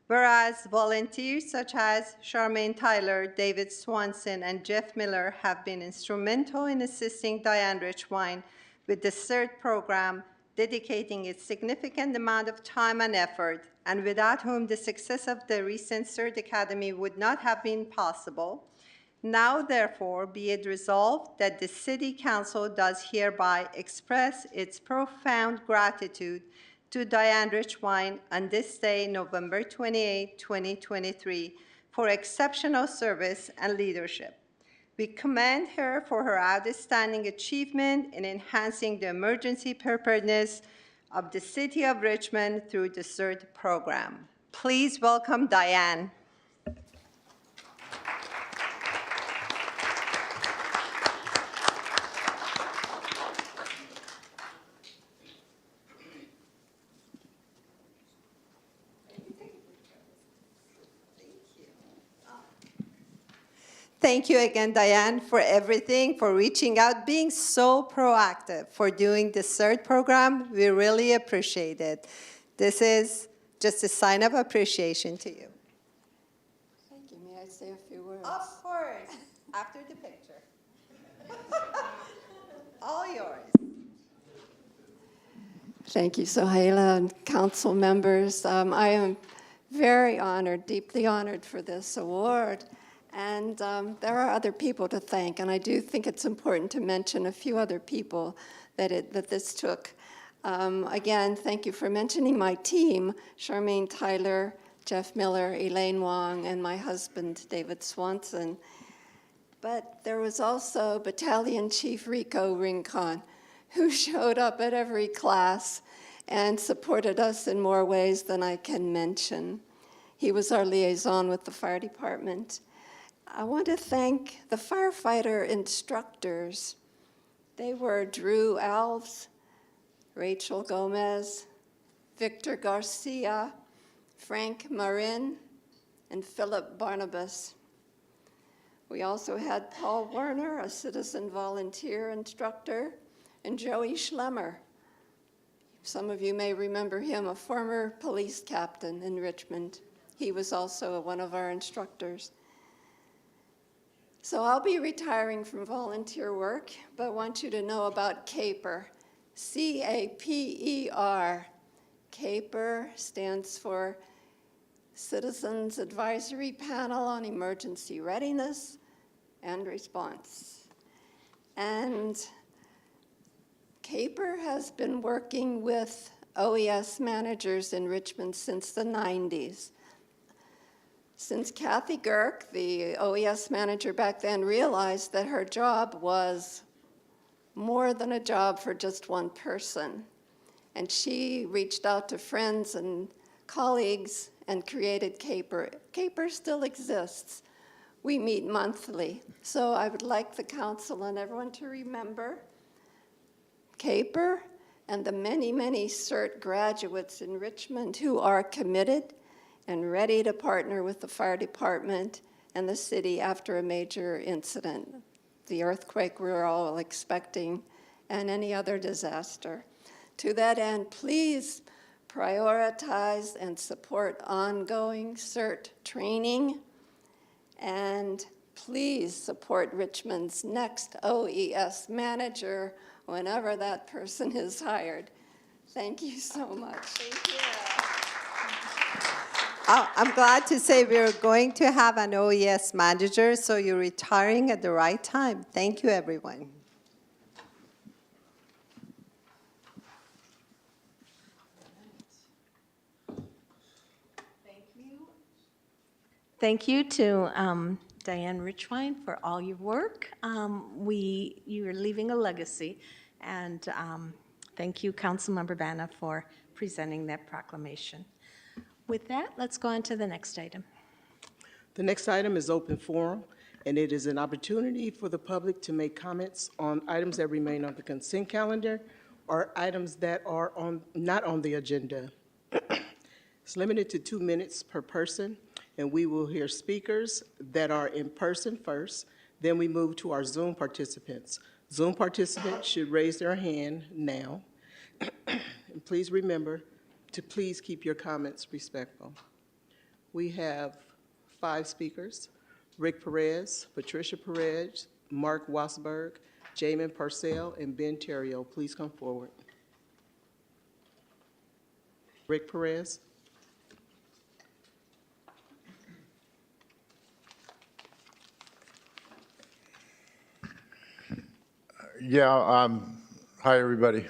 whereas volunteers such as Charmaine Tyler, David Swanson, and Jeff Miller have been instrumental in assisting Diane Richwine with the CERT program, dedicating its significant amount of time and effort, and without whom the success of the recent CERT Academy would not have been possible. Now, therefore, be it resolved that the City Council does hereby express its profound gratitude to Diane Richwine on this day, November 28, 2023, for exceptional service and leadership. We commend her for her outstanding achievement in enhancing the emergency preparedness of the City of Richmond through the CERT program. Please welcome Diane. Thank you again, Diane, for everything, for reaching out, being so proactive, for doing the CERT program. We really appreciate it. This is just a sign of appreciation to you. Thank you. May I say a few words? Of course, after the picture. All yours. Thank you, Sohaila, and council members. I am very honored, deeply honored for this award. And there are other people to thank, and I do think it's important to mention a few other people that this took. Again, thank you for mentioning my team, Charmaine Tyler, Jeff Miller, Elaine Wong, and my husband, David Swanson. But there was also Battalion Chief Rico Rincon, who showed up at every class and supported us in more ways than I can mention. He was our liaison with the fire department. I want to thank the firefighter instructors. They were Drew Alves, Rachel Gomez, Victor Garcia, Frank Marin, and Philip Barnabas. We also had Paul Werner, a citizen volunteer instructor, and Joey Schlemmer. Some of you may remember him, a former police captain in Richmond. He was also one of our instructors. So I'll be retiring from volunteer work, but want you to know about CAPER, C-A-P-E-R. CAPER stands for Citizens Advisory Panel on Emergency Readiness and Response. And CAPER has been working with OES managers in Richmond since the 90s. Since Kathy Girk, the OES manager back then, realized that her job was more than a job for just one person. And she reached out to friends and colleagues and created CAPER. CAPER still exists. We meet monthly. So I would like the council and everyone to remember CAPER and the many, many CERT graduates in Richmond who are committed and ready to partner with the fire department and the city after a major incident, the earthquake we're all expecting, and any other disaster. To that end, please prioritize and support ongoing CERT training, and please support Richmond's next OES manager whenever that person is hired. Thank you so much. I'm glad to say we're going to have an OES manager, so you're retiring at the right time. Thank you, everyone. Thank you to Diane Richwine for all your work. You're leaving a legacy, and thank you, Councilmember Bana, for presenting that proclamation. With that, let's go on to the next item. The next item is open forum, and it is an opportunity for the public to make comments on items that remain on the consent calendar or items that are not on the agenda. It's limited to 2 minutes per person, and we will hear speakers that are in person first. Then we move to our Zoom participants. Zoom participants should raise their hand now. And please remember to please keep your comments respectful. We have 5 speakers: Rick Perez, Patricia Perez, Mark Wasberg, Jamin Purcell, and Ben Terrio. Please come forward. Rick Perez. Yeah, hi, everybody.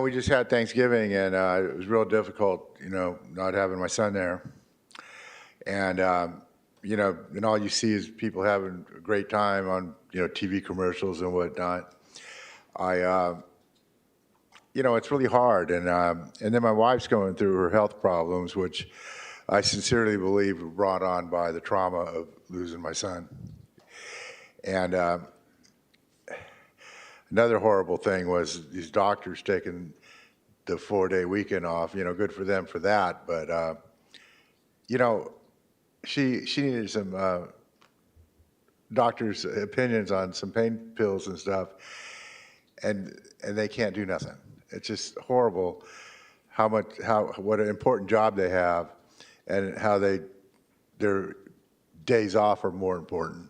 We just had Thanksgiving, and it was real difficult, not having my son there. And, and all you see is people having a great time on, TV commercials and whatnot. It's really hard. And then my wife's going through her health problems, which I sincerely believe were brought on by the trauma of losing my son. And another horrible thing was these doctors taking the 4-day weekend off. Good for them for that. But she needed some doctors' opinions on some pain pills and stuff, and they can't do nothing. It's just horrible what an important job they have, and how their days off are more important.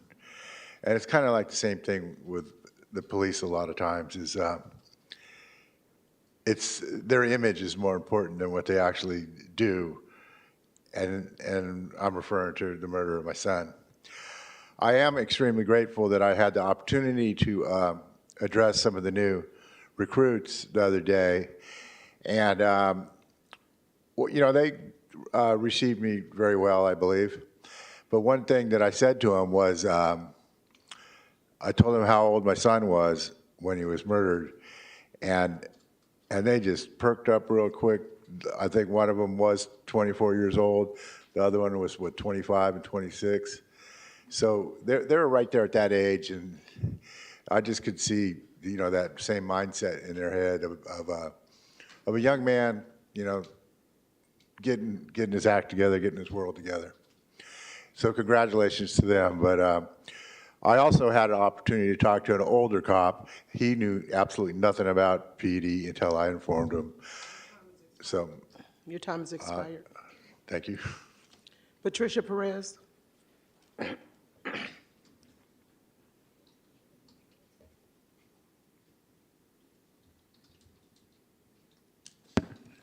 And it's kind of like the same thing with the police a lot of times, is it's their image is more important than what they actually do. And I'm referring to the murder of my son. I am extremely grateful that I had the opportunity to address some of the new recruits the other day. And, they received me very well, I believe. But one thing that I said to them was, I told them how old my son was when he was murdered, and they just perked up real quick. I think one of them was 24 years old. The other one was, 25 and 26. So they were right there at that age, and I just could see, that same mindset in their head of a young man, getting his act together, getting his world together. So congratulations to them. But I also had an opportunity to talk to an older cop. He knew absolutely nothing about PD until I informed him. So. Your time has expired. Thank you. Patricia Perez.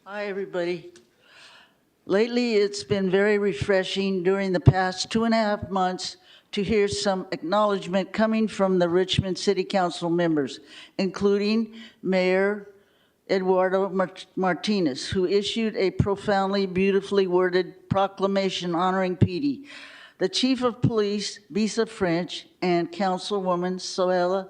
Hi, everybody. Lately, it's been very refreshing during the past 2.5 months to hear some acknowledgement coming from the Richmond City Council members, including Mayor Eduardo Martinez, who issued a profoundly beautifully worded proclamation honoring Petey, the Chief of Police, Bisa French, and Councilwoman Soela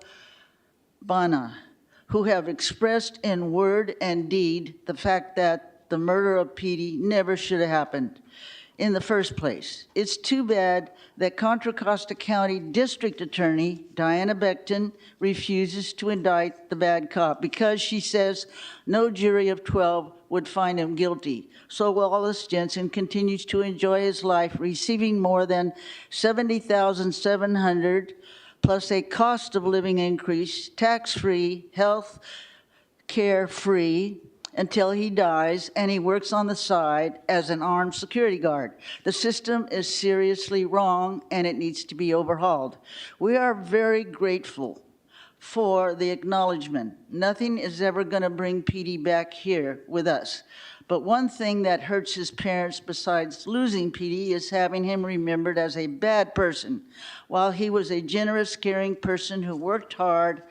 Bana, who have expressed in word and deed the fact that the murder of Petey never should have happened. in the first place. It's too bad that Contra Costa County District Attorney Diana Beckton refuses to indict the bad cop because she says no jury of 12 would find him guilty. So Wallace Jensen continues to enjoy his life, receiving more than $70,700 plus a cost of living increase, tax-free, health care free, until he dies, and he works on the side as an armed security guard. The system is seriously wrong, and it needs to be overhauled. We are very grateful for the acknowledgement. Nothing is ever going to bring PD back here with us. But one thing that hurts his parents besides losing PD is having him remembered as a bad person. While he was a generous, caring person who worked hard,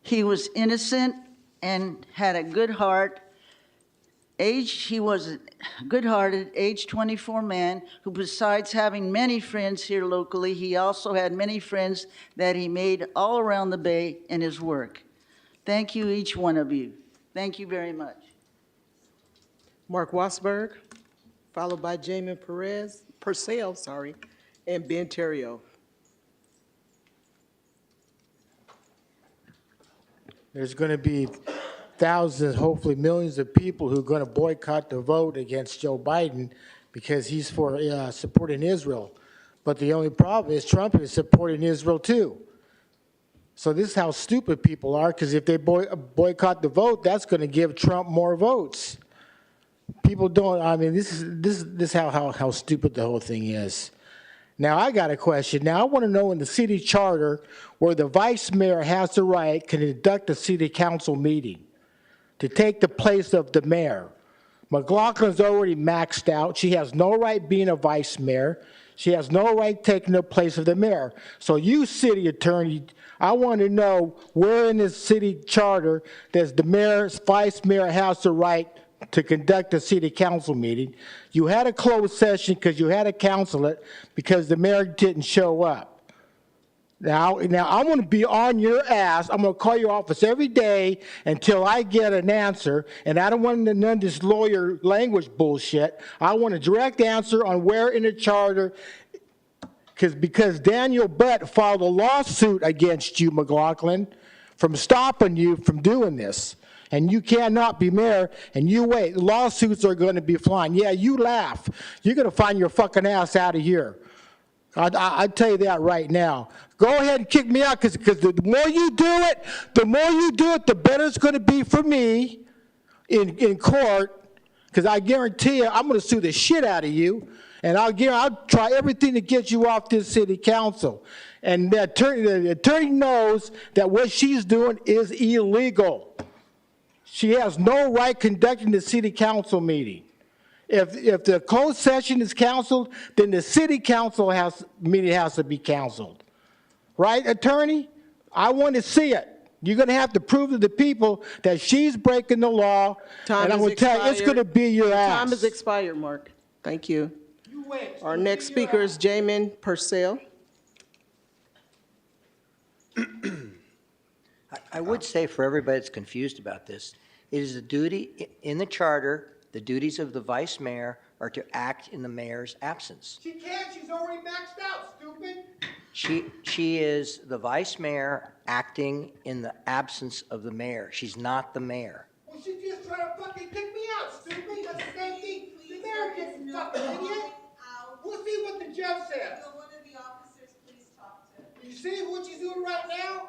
he was innocent and had a good heart. He was a good-hearted, age 24 man who, besides having many friends here locally, he also had many friends that he made all around the Bay in his work. Thank you, each one of you. Thank you very much. Mark Wassberg, followed by Jamin Purcell, and Ben Terrio. There's going to be thousands, hopefully millions of people who are going to boycott the vote against Joe Biden because he's for supporting Israel. But the only problem is Trump is supporting Israel too. So this is how stupid people are, because if they boycott the vote, that's going to give Trump more votes. People don't, I mean, this is how stupid the whole thing is. Now, I got a question. Now, I want to know in the city charter where the vice mayor has the right to conduct a city council meeting to take the place of the mayor. McLaughlin's already maxed out. She has no right being a vice mayor. She has no right taking the place of the mayor. So you, city attorney, I want to know where in the city charter does the vice mayor has the right to conduct a city council meeting. You had a closed session because you had to counsel it because the mayor didn't show up. Now I'm going to be on your ass. I'm going to call your office every day until I get an answer, and I don't want none of this lawyer language bullshit. I want a direct answer on where in the charter, because Daniel Butt filed a lawsuit against you, McLaughlin, from stopping you from doing this. And you cannot be mayor, and you wait. Lawsuits are going to be flying. Yeah, you laugh. You're going to find your fucking ass out of here. I tell you that right now. Go ahead and kick me out, because the more you do it, the better it's going to be for me in court, because I guarantee you I'm going to sue the shit out of you, and I'll try everything to get you off this city council. And the attorney knows that what she's doing is illegal. She has no right conducting the city council meeting. If the closed session is canceled, then the city council meeting has to be canceled. Right, attorney? I want to see it. You're going to have to prove to the people that she's breaking the law, and I'm going to tell you, it's going to be your ass. Time has expired, Mark. Thank you. Our next speaker is Jamin Purcell. I would say for everybody that's confused about this, it is the duty in the charter, the duties of the vice mayor are to act in the mayor's absence. She can't, she's already maxed out, stupid. She is the vice mayor acting in the absence of the mayor. She's not the mayor. Well, she's just trying to fucking kick me out, stupid. That's the same thing the mayor did, you fucking idiot. We'll see what the judge says. Will one of the officers please talk to? You see what she's doing right now?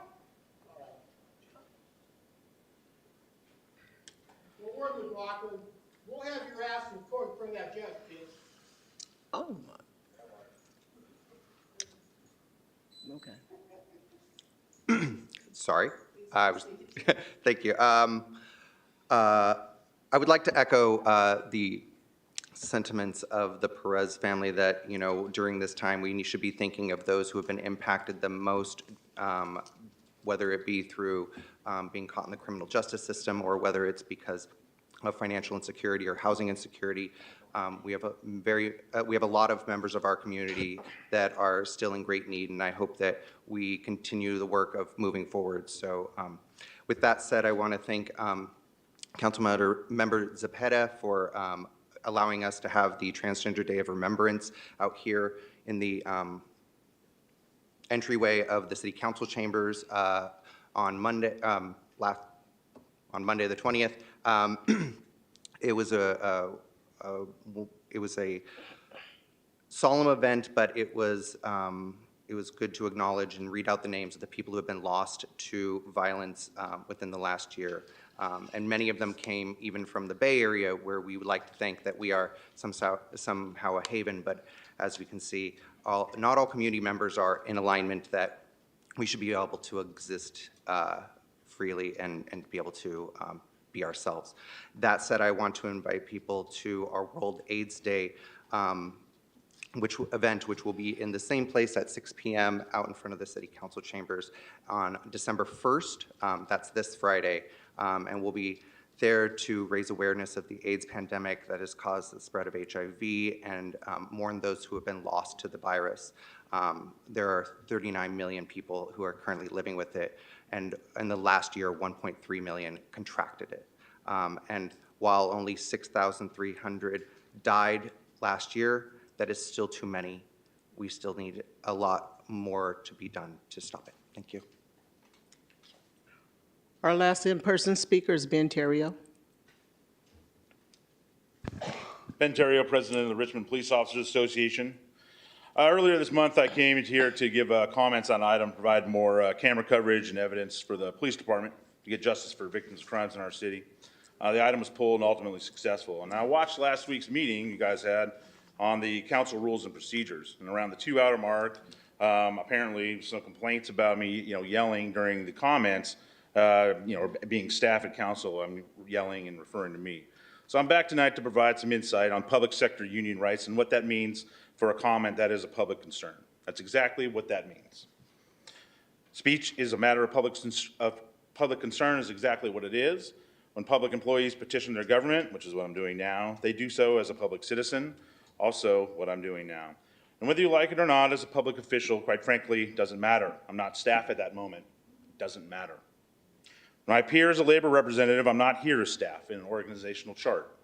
Well, we're McLaughlin. We'll have your ass in court in front of that judge, bitch. Oh, my. Okay. Sorry, thank you. I would like to echo the sentiments of the Perez family that, you know, during this time, we should be thinking of those who have been impacted the most, whether it be through being caught in the criminal justice system or whether it's because of financial insecurity or housing insecurity. We have a lot of members of our community that are still in great need, and I hope that we continue the work of moving forward. So with that said, I want to thank Councilmember Zepeda for allowing us to have the Transgender Day of Remembrance out here in the entryway of the City Council chambers on Monday, on Monday the 20th. It was a solemn event, but it was good to acknowledge and read out the names of the people who have been lost to violence within the last year. And many of them came even from the Bay Area, where we would like to think that we are somehow a haven, but as we can see, not all community members are in alignment that we should be able to exist freely and be able to be ourselves. That said, I want to invite people to our World AIDS Day which will be in the same place at 6 p.m. out in front of the City Council chambers on December 1st. That's this Friday. And we'll be there to raise awareness of the AIDS pandemic that has caused the spread of HIV and mourn those who have been lost to the virus. There are 39 million people who are currently living with it, and in the last year, 1.3 million contracted it. And while only 6,300 died last year, that is still too many. We still need a lot more to be done to stop it. Thank you. Our last in-person speaker is Ben Terrio. Ben Terrio, President of the Richmond Police Officers Association. Earlier this month, I came here to give comments on an item, provide more camera coverage and evidence for the police department to get justice for victims of crimes in our city. The item was pulled and ultimately successful. And I watched last week's meeting you guys had on the council rules and procedures. And around the 2-hour mark, apparently some complaints about me, yelling during the comments, or being staff at council, I'm yelling and referring to me. So I'm back tonight to provide some insight on public sector union rights and what that means for a comment that is a public concern. That's exactly what that means. Speech is a matter of public concern is exactly what it is. When public employees petition their government, which is what I'm doing now, they do so as a public citizen, also what I'm doing now. And whether you like it or not as a public official, quite frankly, doesn't matter. I'm not staff at that moment. It doesn't matter. When I appear as a labor representative, I'm not here as staff in an organizational chart.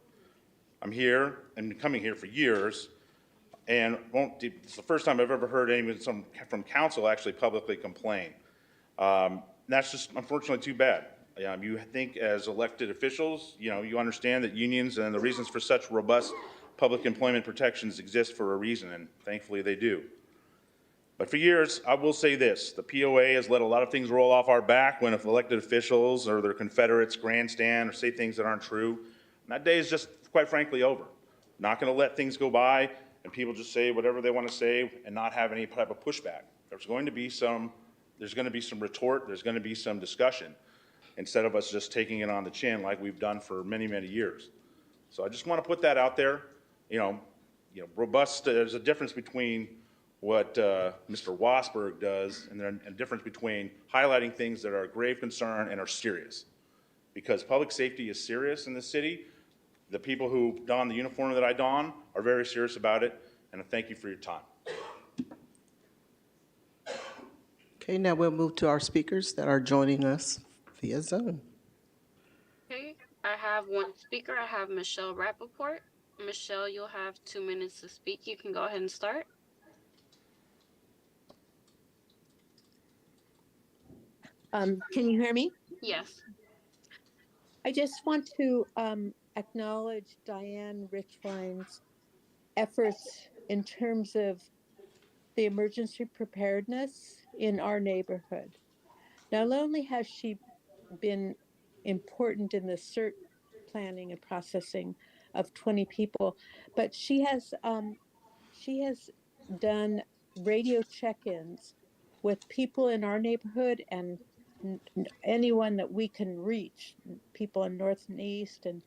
I'm here and coming here for years, and it's the first time I've ever heard anyone from council actually publicly complain. That's just unfortunately too bad. You think as elected officials, you understand that unions and the reasons for such robust public employment protections exist for a reason, and thankfully they do. But for years, I will say this, the POA has let a lot of things roll off our back when elected officials or their confederates grandstand or say things that aren't true. And that day is just, quite frankly, over. Not gonna let things go by and people just say whatever they want to say and not have any type of pushback. There's going to be some retort, there's gonna be some discussion, instead of us just taking it on the chin like we've done for many, many years. So I just want to put that out there. Robust, there's a difference between what Mr. Wasberg does and a difference between highlighting things that are a grave concern and are serious. Because public safety is serious in this city. The people who don the uniform that I don are very serious about it, and I thank you for your time. Okay, now we'll move to our speakers that are joining us via Zoom. Okay, I have one speaker. I have Michelle Rappaport. Michelle, you'll have 2 minutes to speak. You can go ahead and start. Can you hear me? Yes. I just want to acknowledge Diane Richwine's efforts in terms of the emergency preparedness in our neighborhood. Not only has she been important in the CERT planning and processing of 20 people, but she has done radio check-ins with people in our neighborhood and anyone that we can reach, people in North and East and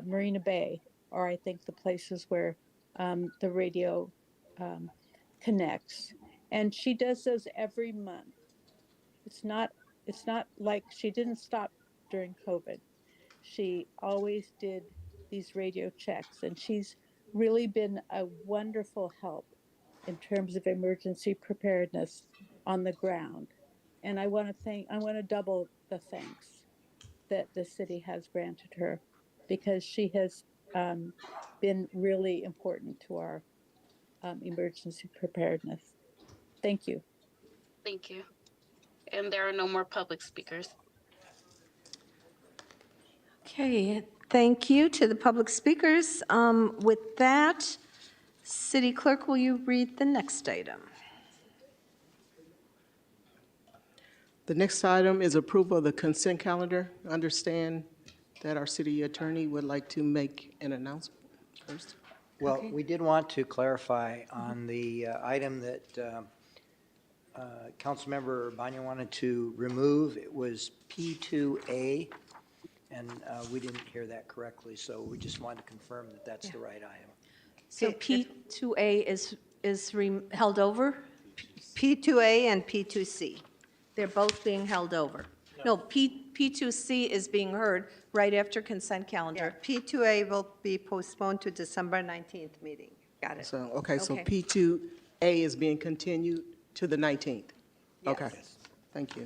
Marina Bay, are I think the places where the radio connects. And she does those every month. It's not like she didn't stop during COVID. She always did these radio checks, and she's really been a wonderful help in terms of emergency preparedness on the ground. And I want to double the thanks that the city has granted her, because she has been really important to our emergency preparedness. Thank you. Thank you. And there are no more public speakers. Okay, thank you to the public speakers. With that, City Clerk, will you read the next item? The next item is approval of the consent calendar. I understand that our city attorney would like to make an announcement first. Well, Okay. we did want to clarify on the item that Councilmember Banya wanted to remove. It was P2A, and we didn't hear that correctly, so we just wanted to confirm that that's the right item. So P2A is held over? P2A and P2C. They're both being held over? No, P2C is being heard right after consent calendar. P2A will be postponed to December 19th meeting. Got it. So, okay, so Okay. P2A is being continued to the 19th? Okay, Yes. thank you.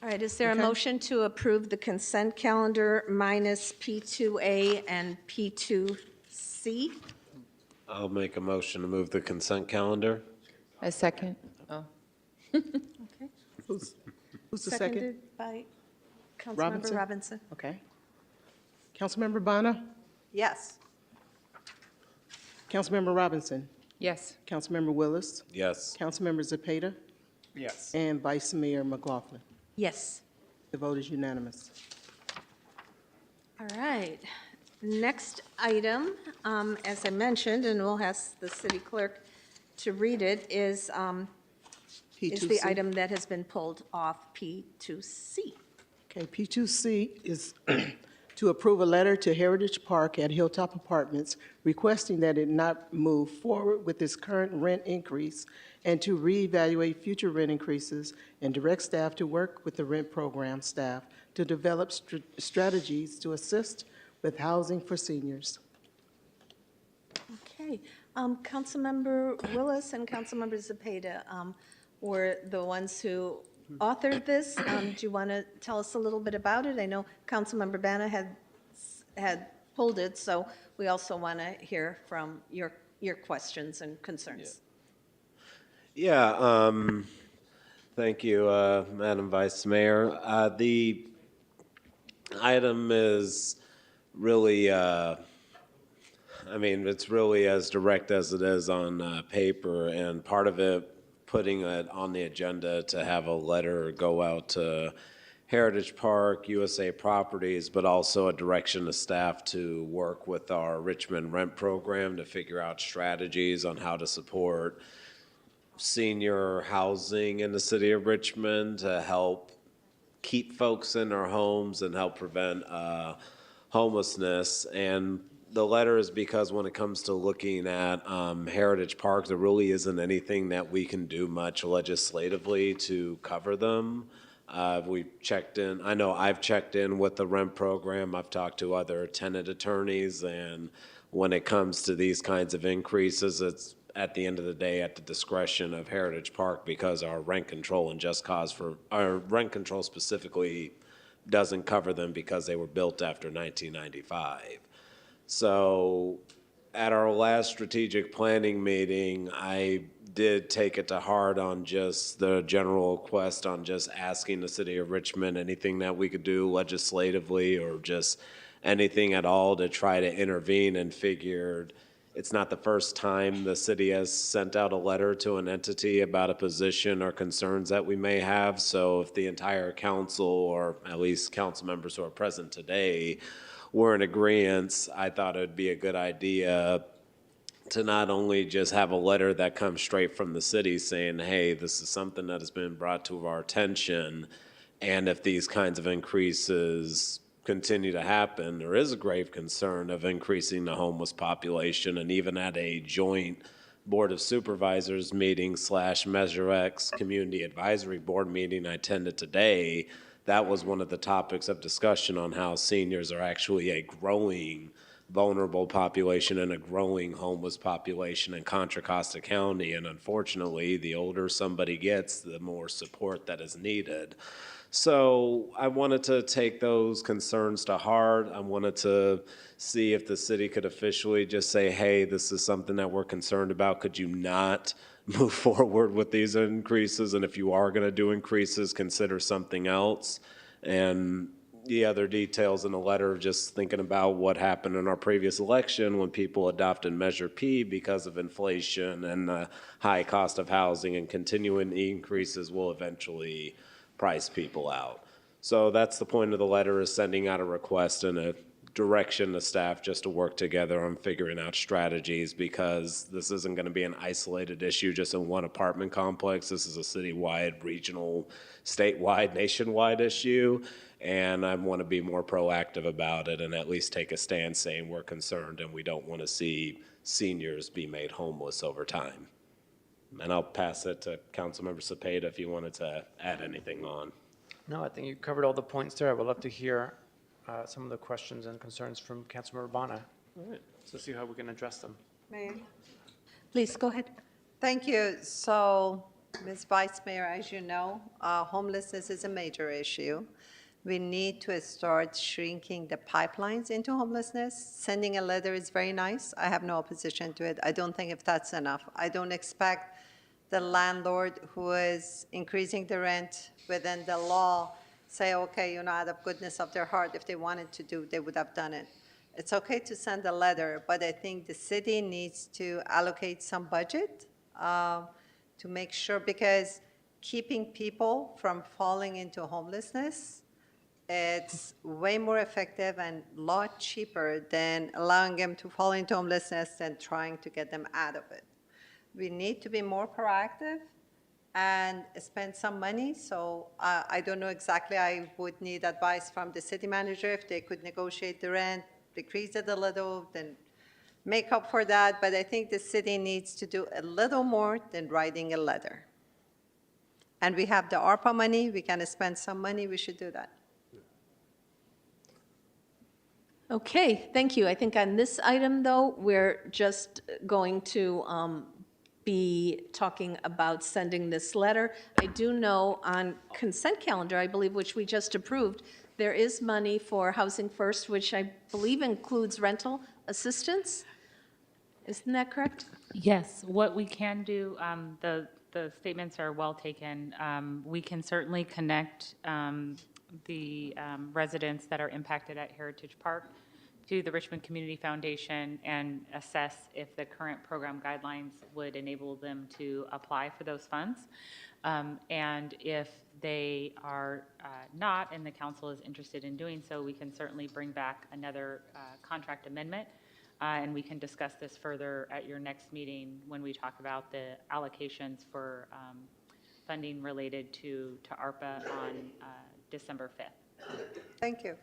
All right, is there a Okay. motion to approve the consent calendar minus P2A and P2C? I'll make a motion to move the consent calendar. A second. Oh. Okay. Who's the second? Seconded by Councilmember Robinson? Robinson. Okay. Councilmember Bonner? Yes. Councilmember Robinson? Yes. Councilmember Willis? Yes. Councilmember Zepeda? Yes. And Vice Mayor McLaughlin? Yes. The vote is unanimous. All right. Next item, as I mentioned, and we'll ask the city clerk to read it, is the P2C. item that has been pulled off, P2C. Okay, P2C is to approve a letter to Heritage Park at Hilltop Apartments requesting that it not move forward with its current rent increase and to reevaluate future rent increases and direct staff to work with the rent program staff to develop strategies to assist with housing for seniors. Okay. Councilmember Willis and Councilmember Zepeda were the ones who authored this. Do you want to tell us a little bit about it? I know Councilmember Bana had pulled it, so we also want to hear from your questions and concerns. Yeah, thank you, Madam Vice Mayor. The item is really, it's really as direct as it is on paper, and part of it, putting it on the agenda to have a letter go out to Heritage Park, USA Properties, but also a direction to staff to work with our Richmond rent program to figure out strategies on how to support senior housing in the city of Richmond to help keep folks in their homes and help prevent homelessness. And the letter is because when it comes to looking at Heritage Park, there really isn't anything that we can do much legislatively to cover them. We've checked in, I know I've checked in with the rent program, I've talked to other tenant attorneys, and when it comes to these kinds of increases, it's at the end of the day at the discretion of Heritage Park because our rent control and just cause for, our rent control specifically doesn't cover them because they were built after 1995. So at our last strategic planning meeting, I did take it to heart on just the general request on just asking the city of Richmond anything that we could do legislatively or just anything at all to try to intervene, and figured it's not the first time the city has sent out a letter to an entity about a position or concerns that we may have. So if the entire council, or at least council members who are present today, were in agreement, I thought it would be a good idea to not only just have a letter that comes straight from the city saying, hey, this is something that has been brought to our attention, and if these kinds of increases continue to happen, there is a grave concern of increasing the homeless population. And even at a joint Board of Supervisors meeting / Measure X Community Advisory Board meeting I attended today, that was one of the topics of discussion on how seniors are actually a growing vulnerable population and a growing homeless population in Contra Costa County. And unfortunately, the older somebody gets, the more support that is needed. So I wanted to take those concerns to heart. I wanted to see if the city could officially just say, hey, this is something that we're concerned about. Could you not move forward with these increases? And if you are going to do increases, consider something else. And the other details in the letter, just thinking about what happened in our previous election when people adopted Measure P because of inflation and the high cost of housing, and continuing increases will eventually price people out. So that's the point of the letter, is sending out a request and a direction to staff just to work together on figuring out strategies, because this isn't going to be an isolated issue just in one apartment complex. This is a citywide, regional, statewide, nationwide issue, and I want to be more proactive about it and at least take a stand saying we're concerned and we don't want to see seniors be made homeless over time. And I'll pass it to Councilmember Cepeda if you wanted to add anything on. No, I think you covered all the points there. I would love to hear some of the questions and concerns from Councilmember Urbana. All right, so see how we can address them. Mayor? Please, go ahead. Thank you. So, Ms. Vice Mayor, as you know, homelessness is a major issue. We need to start shrinking the pipelines into homelessness. Sending a letter is very nice. I have no opposition to it. I don't think if that's enough. I don't expect the landlord who is increasing the rent within the law say, okay, out of goodness of their heart, if they wanted to do, they would have done it. It's okay to send a letter, but I think the city needs to allocate some budget to make sure, because keeping people from falling into homelessness, it's way more effective and a lot cheaper than allowing them to fall into homelessness and trying to get them out of it. We need to be more proactive and spend some money. So I don't know exactly. I would need advice from the city manager if they could negotiate the rent, decrease it a little, then make up for that. But I think the city needs to do a little more than writing a letter. And we have the ARPA money. We can spend some money. We should do that. Okay, thank you. I think on this item, though, we're just going to be talking about sending this letter. I do know on consent calendar, I believe, which we just approved, there is money for Housing First, which I believe includes rental assistance. Isn't that correct? Yes, what we can do, the statements are well taken. We can certainly connect the residents that are impacted at Heritage Park to the Richmond Community Foundation and assess if the current program guidelines would enable them to apply for those funds. And if they are not, and the council is interested in doing so, we can certainly bring back another contract amendment, and we can discuss this further at your next meeting when we talk about the allocations for funding related to ARPA on December 5th. Thank you.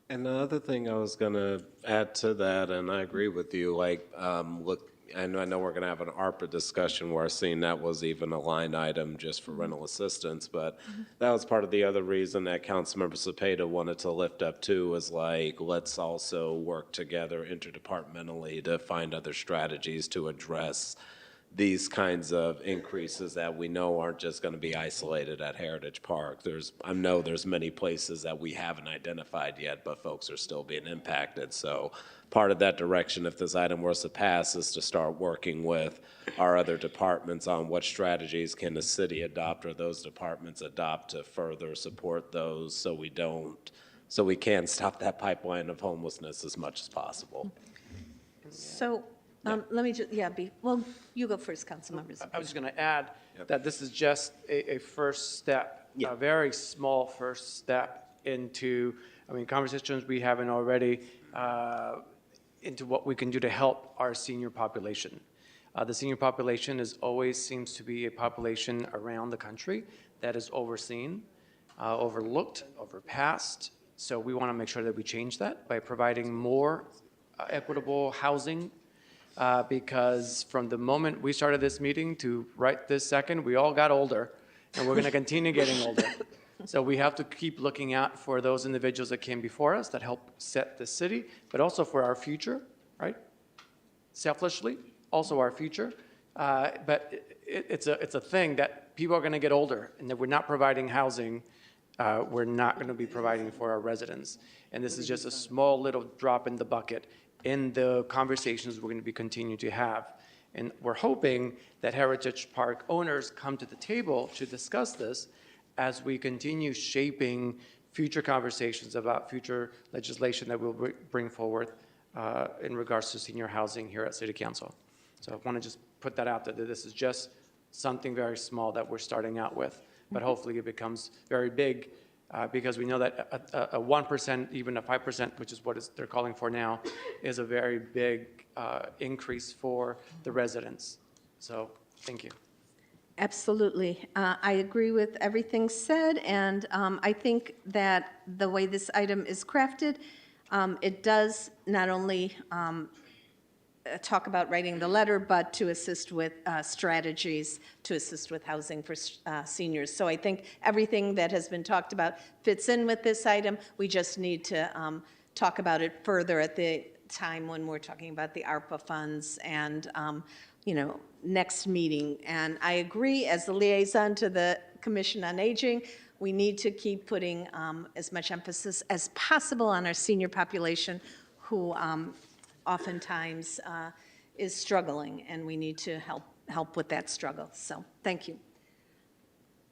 And the other thing I was going to add to that, and I agree with you, like, look, I know we're going to have an ARPA discussion where I've seen that was even a line item just for rental assistance, but that was part of the other reason that Councilmember Cepeda wanted to lift up too, was like, let's also work together interdepartmentally to find other strategies to address these kinds of increases that we know aren't just going to be isolated at Heritage Park. I know there's many places that we haven't identified yet, but folks are still being impacted. So part of that direction, if this item was to pass, is to start working with our other departments on what strategies can the city adopt or those departments adopt to further support those, so we can stop that pipeline of homelessness as much as possible. So let me just, well, you go first, Councilmember. I was just going to add that this is just a first step, a very small first step into, conversations we haven't already, into what we can do to help our senior population. The senior population always seems to be a population around the country that is overseen, overlooked, overpassed. So we want to make sure that we change that by providing more equitable housing, because from the moment we started this meeting to right this second, we all got older, and we're going to continue getting older. So we have to keep looking out for those individuals that came before us that help set the city, but also for our future, right? Selfishly, also our future. But it's a thing that people are going to get older, and if we're not providing housing, we're not going to be providing for our residents. And this is just a small little drop in the bucket in the conversations we're going to be continuing to have. And we're hoping that Heritage Park owners come to the table to discuss this as we continue shaping future conversations about future legislation that we'll bring forward in regards to senior housing here at City Council. So I want to just put that out there, that this is just something very small that we're starting out with, but hopefully it becomes very big because we know that a 1%, even a 5%, which is what they're calling for now, is a very big increase for the residents. So thank you. Absolutely. I agree with everything said, and I think that the way this item is crafted, it does not only talk about writing the letter, but to assist with strategies to assist with housing for seniors. So I think everything that has been talked about fits in with this item. We just need to talk about it further at the time when we're talking about the ARPA funds and, next meeting. And I agree, as the liaison to the Commission on Aging, we need to keep putting as much emphasis as possible on our senior population who oftentimes is struggling, and we need to help with that struggle. So thank you.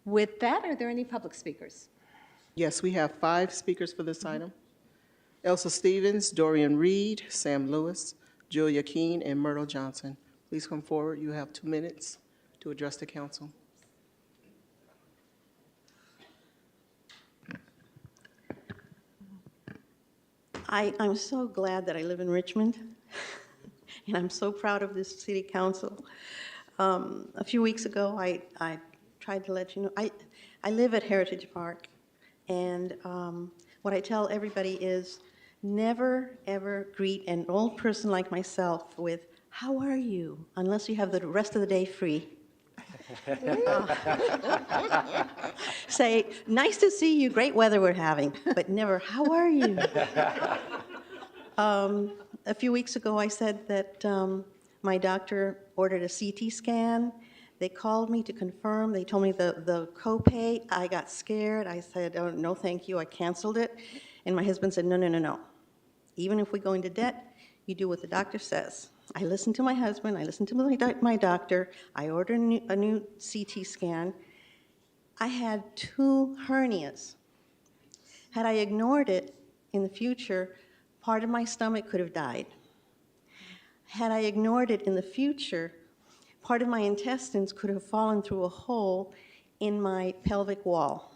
With that, are there any public speakers? Yes, we have 5 speakers for this item. Elsa Stevens, Dorian Reed, Sam Lewis, Julia Keene, and Myrtle Johnson. Please come forward. You have 2 minutes to address the council. I'm so glad that I live in Richmond, and I'm so proud of this city council. A few weeks ago, I tried to let you know, I live at Heritage Park, and what I tell everybody is never, ever greet an old person like myself with, "How are you?" unless you have the rest of the day free. Say, "Nice to see you, great weather we're having," but never, "How are you?" A few weeks ago, I said that my doctor ordered a CT scan. They called me to confirm. They told me the copay. I got scared. I said, "Oh, no, thank you." I canceled it. And my husband said, "No, no, no, no. Even if we go into debt, you do what the doctor says." I listened to my husband. I listened to my doctor. I ordered a new CT scan. I had 2 hernias. Had I ignored it in the future, part of my stomach could have died. Had I ignored it in the future, part of my intestines could have fallen through a hole in my pelvic wall.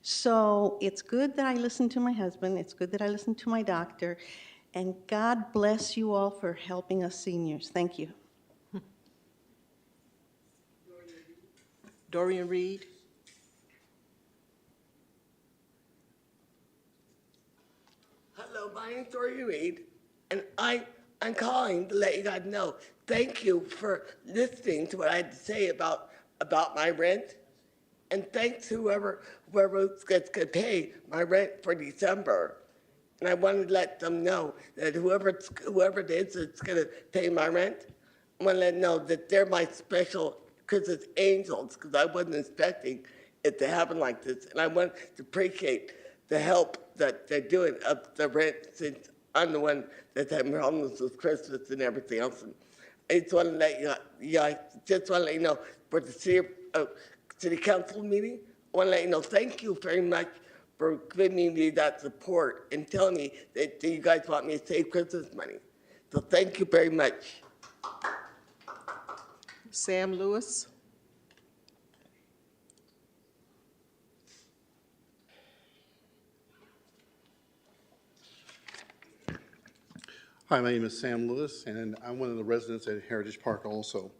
So it's good that I listened to my husband. It's good that I listened to my doctor. And God bless you all for helping us seniors. Thank you. Dorian Reed. Hello, my name's Dorian Reed, and I'm calling to let you guys know, thank you for listening to what I had to say about my rent, and thanks to whoever's going to pay my rent for December. And I wanted to let them know that whoever it is that's going to pay my rent, I want to let them know that they're my special Christmas angels, because I wasn't expecting it to happen like this. And I want to appreciate the help that they're doing of the rent, since I'm the one that's having problems with Christmas and everything else. And I just want to let you know, for the city council meeting, I want to let you know, thank you very much for giving me that support and telling me that you guys want me to save Christmas money. So thank you very much. Sam Lewis. Hi, my name is Sam Lewis, and I'm one of the residents at Heritage Park also.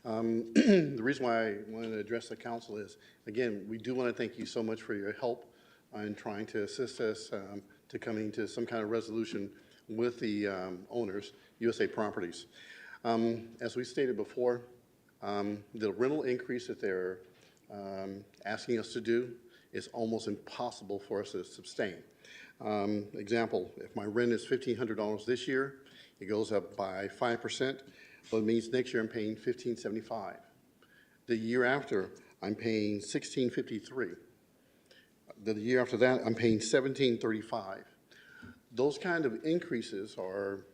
The reason why I wanted to address the council is, again, we do want to thank you so much for your help in trying to assist us to coming to some kind of resolution with the owners, USA Properties. As we stated before, the rental increase that they're asking us to do it's almost impossible for us to sustain. Example, if my rent is $1,500 this year, it goes up by 5%, well, it means next year I'm paying $1,575. The year after, I'm paying $1,653. The year after that, I'm paying $1,735. Those kind of increases are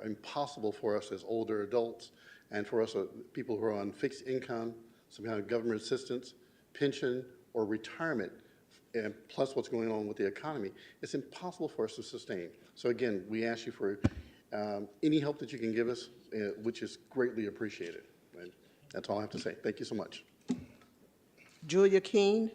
impossible for us as older adults and for us people who are on fixed income, some kind of government assistance, pension, or retirement, and plus what's going on with the economy. It's impossible for us to sustain. So again, we ask you for any help that you can give us, which is greatly appreciated. And that's all I have to say. Thank you so much. Julia Keene.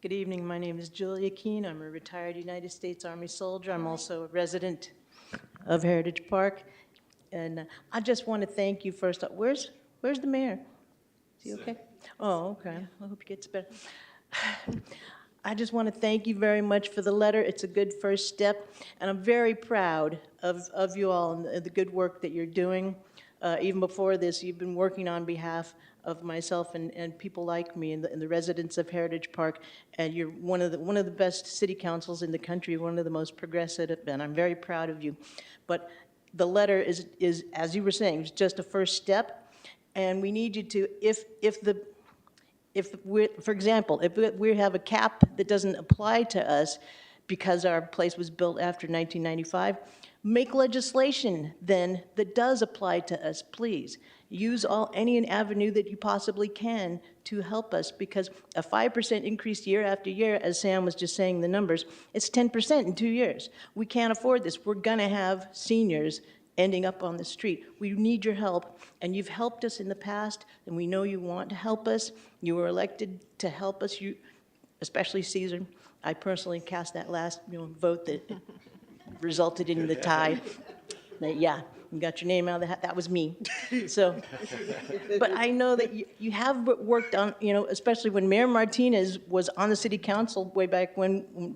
Good evening. My name is Julia Keene. I'm a retired United States Army soldier. I'm also a resident of Heritage Park. And I just want to thank you first. Where's the mayor? Is he okay? Oh, okay. I hope he gets better. I just want to thank you very much for the letter. It's a good first step. And I'm very proud of you all and the good work that you're doing. Even before this, you've been working on behalf of myself and people like me and the residents of Heritage Park, and you're one of the best city councils in the country, one of the most progressive, and I'm very proud of you. But the letter is as you were saying, it's just a first step, and we need you to, for example, if we have a cap that doesn't apply to us because our place was built after 1995, make legislation then that does apply to us, please. Use any avenue that you possibly can to help us, because a 5% increase year after year, as Sam was just saying the numbers, it's 10% in 2 years. We can't afford this. We're gonna have seniors ending up on the street. We need your help, and you've helped us in the past, and we know you want to help us. You were elected to help us, especially Caesar. I personally cast that last vote that resulted in the tie. Yeah, you got your name out of the hat. That was me. So, but I know that you have worked on, especially when Mayor Martinez was on the city council way back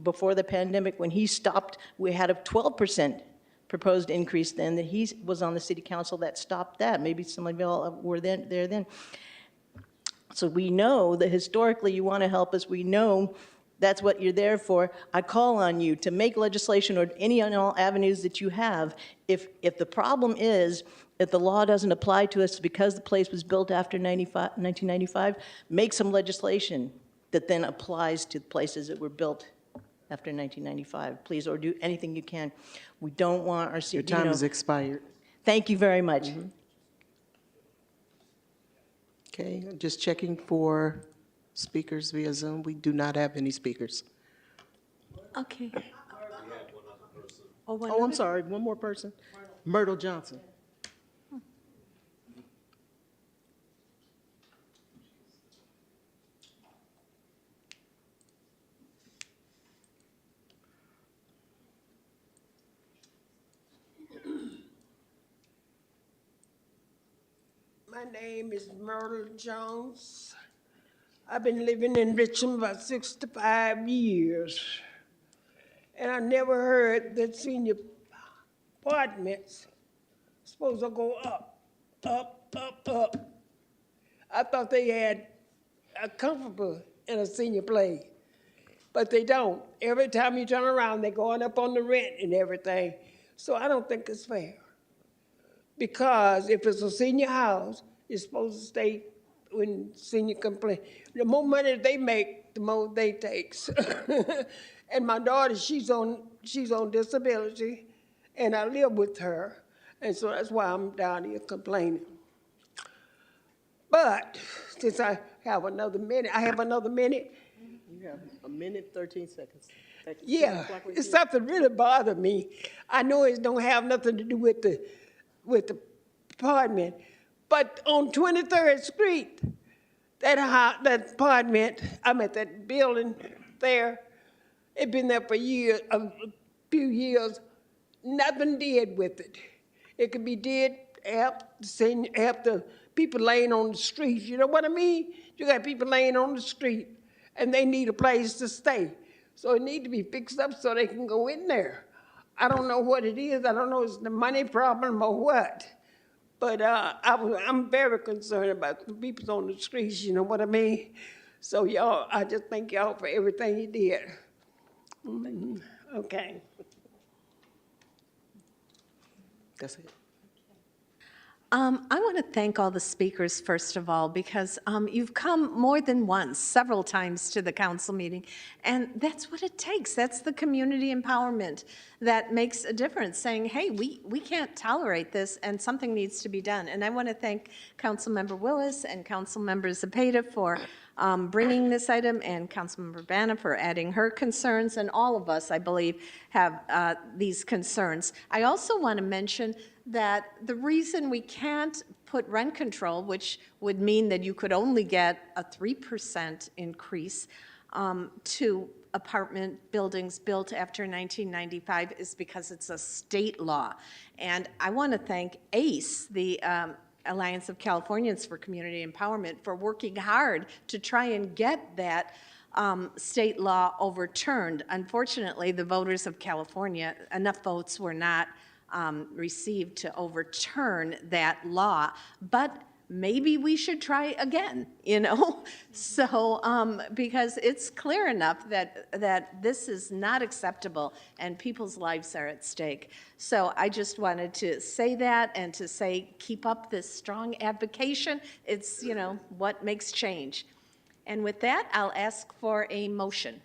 before the pandemic, when he stopped, we had a 12% proposed increase then, that he was on the city council that stopped that. Maybe some of y'all were there then. So we know that historically you want to help us. We know that's what you're there for. I call on you to make legislation or any and all avenues that you have. If the problem is that the law doesn't apply to us because the place was built after 1995, make some legislation that then applies to places that were built after 1995, please, or do anything you can. We don't want our city. Your time has expired. Thank you very much. Mm-hmm. Okay, just checking for speakers via Zoom. We do not have any speakers. Okay. Oh, I'm sorry, one more person. Myrtle Johnson. My name is Myrtle Jones. I've been living in Richmond about 65 years. And I never heard that senior apartments supposed to go up, up, up, up. I thought they had a comfortable in a senior place, but they don't. Every time you turn around, they're going up on the rent and everything. So I don't think it's fair. Because if it's a senior house, it's supposed to stay when senior complain. The more money they make, the more they takes. And my daughter, she's on disability, and I live with her, and so that's why I'm down here complaining. But since I have another minute, You have a minute, 13 seconds. Yeah, it's something really bothered me. I know it don't have nothing to do with the apartment, but on 23rd Street, that apartment, I'm at that building there, it's been there for years, a few years, nothing did with it. It could be did, help the people laying on the street, you know what I mean? You got people laying on the street, and they need a place to stay. So it need to be fixed up so they can go in there. I don't know what it is. I don't know if it's the money problem or what. But I'm very concerned about the people on the streets, you know what I mean? So y'all, I just thank y'all for everything you did. Okay. That's it. I want to thank all the speakers, first of all, because you've come more than once, several times to the council meeting, and that's what it takes. That's the community empowerment that makes a difference, saying, hey, we can't tolerate this, and something needs to be done. And I want to thank Councilmember Willis and Councilmember Zepeda for bringing this item, and Councilmember Banna for adding her concerns, and all of us, I believe, have these concerns. I also want to mention that the reason we can't put rent control, which would mean that you could only get a 3% increase to apartment buildings built after 1995, is because it's a state law. And I want to thank ACE, the Alliance of Californians for Community Empowerment, for working hard to try and get that state law overturned. Unfortunately, the voters of California, enough votes were not received to overturn that law, but maybe we should try again, you know? So, because it's clear enough that this is not acceptable and people's lives are at stake. So I just wanted to say that, and to say, keep up this strong advocation. It's, you know, what makes change. And with that, I'll ask for a motion.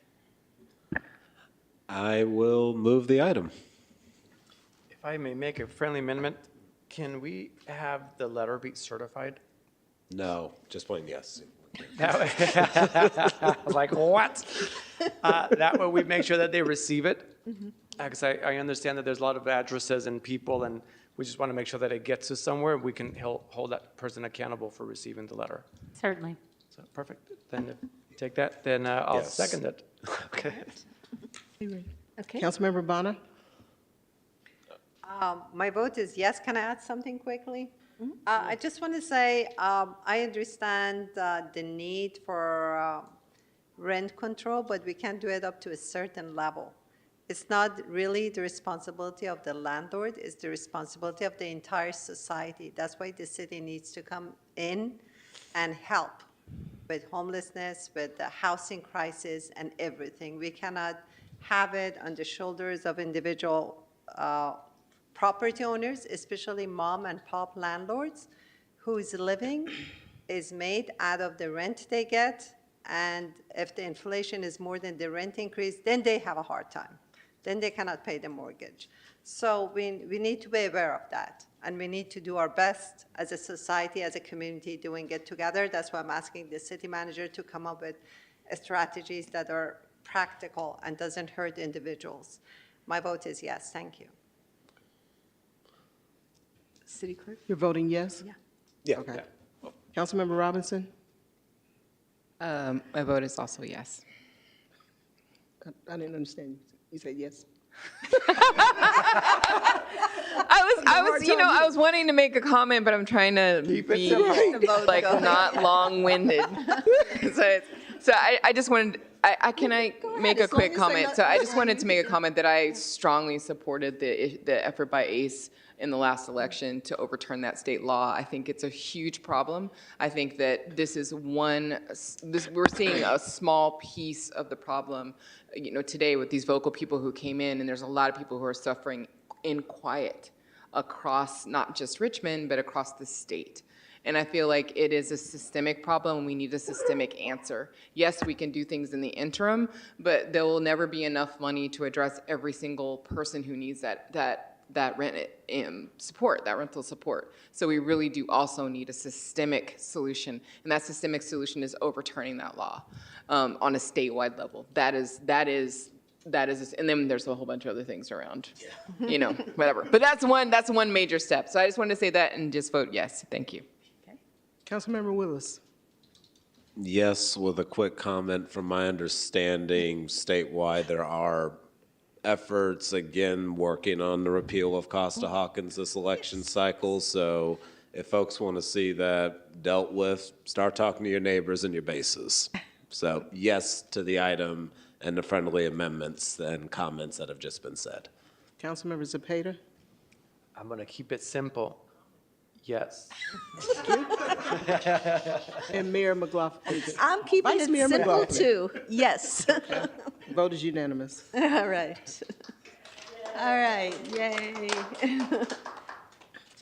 I will move the item. If I may make a friendly amendment, can we have the letter be certified? No, just plain yes. I was like, what? That way we make sure that they receive it. Because I understand that there's a lot of addresses and people, and we just want to make sure that it gets to somewhere. We can hold that person accountable for receiving the letter. Certainly. So, perfect. Then if you take that, then I'll Yes. second it. Okay. Okay. Councilmember Bonner? My vote is yes. Can I add something quickly? I just want to say, I understand the need for rent control, but we can't do it up to a certain level. It's not really the responsibility of the landlord, it's the responsibility of the entire society. That's why the city needs to come in and help with homelessness, with the housing crisis and everything. We cannot have it on the shoulders of individual property owners, especially mom and pop landlords, whose living is made out of the rent they get, and if the inflation is more than the rent increase, then they have a hard time. Then they cannot pay the mortgage. So we need to be aware of that, and we need to do our best as a society, as a community, doing it together. That's why I'm asking the city manager to come up with strategies that are practical and doesn't hurt individuals. My vote is yes. Thank you. City Clerk? You're voting yes? Yeah. Yeah. Okay. Councilmember Robinson? My vote is also yes. I didn't understand you. You said yes? I was wanting to make a comment, but I'm trying to be like not long-winded. So I just wanted, can I make a quick comment? So I just wanted to make a comment that I strongly supported the effort by ACE in the last election to overturn that state law. I think it's a huge problem. I think that this is we're seeing a small piece of the problem, you know, today with these vocal people who came in, and there's a lot of people who are suffering in quiet across not just Richmond, but across the state. And I feel like it is a systemic problem, and we need a systemic answer. Yes, we can do things in the interim, but there will never be enough money to address every single person who needs that rental support. So we really do also need a systemic solution, and that systemic solution is overturning that law on a statewide level. That is, and then there's a whole bunch of other things around, you know, whatever. But that's one major step. So I just wanted to say that and just vote yes. Thank you. Councilmember Willis? Yes, with a quick comment. From my understanding, statewide, there are efforts, again, working on the repeal of Costa-Hawkins this election cycle. So if folks want to see that dealt with, start talking to your neighbors and your bases. So yes to the item and the friendly amendments and comments that have just been said. Councilmember Zepeda? I'm going to keep it simple. Yes. And Mayor McLaughlin. I'm keeping Vice it Mayor simple McLaughlin. too. Yes. Vote is unanimous. All right. All right, yay.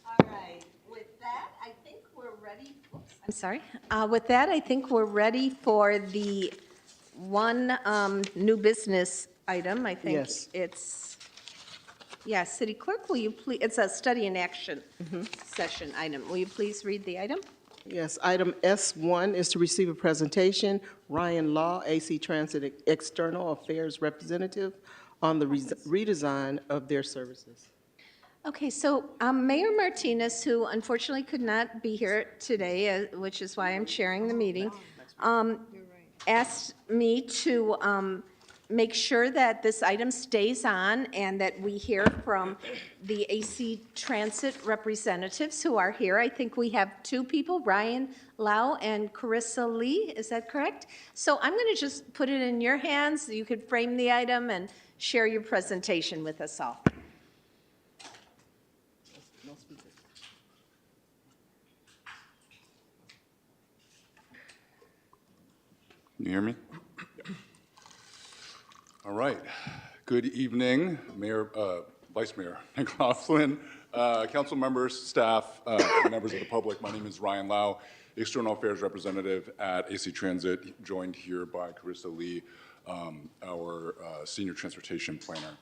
All right, with that, I think we're ready, oops, I'm sorry. With that, I think we're ready for the one new business item. I think Yes. it's, yeah, City Clerk, will you please, it's a study in action session item. Will you please read the item? Yes, item S1 is to receive a presentation, Ryan Law, AC Transit External Affairs Representative, on the redesign of their services. Okay, so Mayor Martinez, who unfortunately could not be here today, which is why I'm chairing the meeting, asked me to make sure that this item stays on and that we hear from the AC Transit representatives who are here. I think we have two people, Ryan Lau and Carissa Lee, is that correct? So I'm going to just put it in your hands. You could frame the item and share your presentation with us all. Can you hear me? All right. Good evening, Mayor, Vice Mayor McLaughlin, council members, staff, and members of the public. My name is Ryan Lau, External Affairs Representative at AC Transit, joined here by Carissa Lee, our Senior Transportation Planner.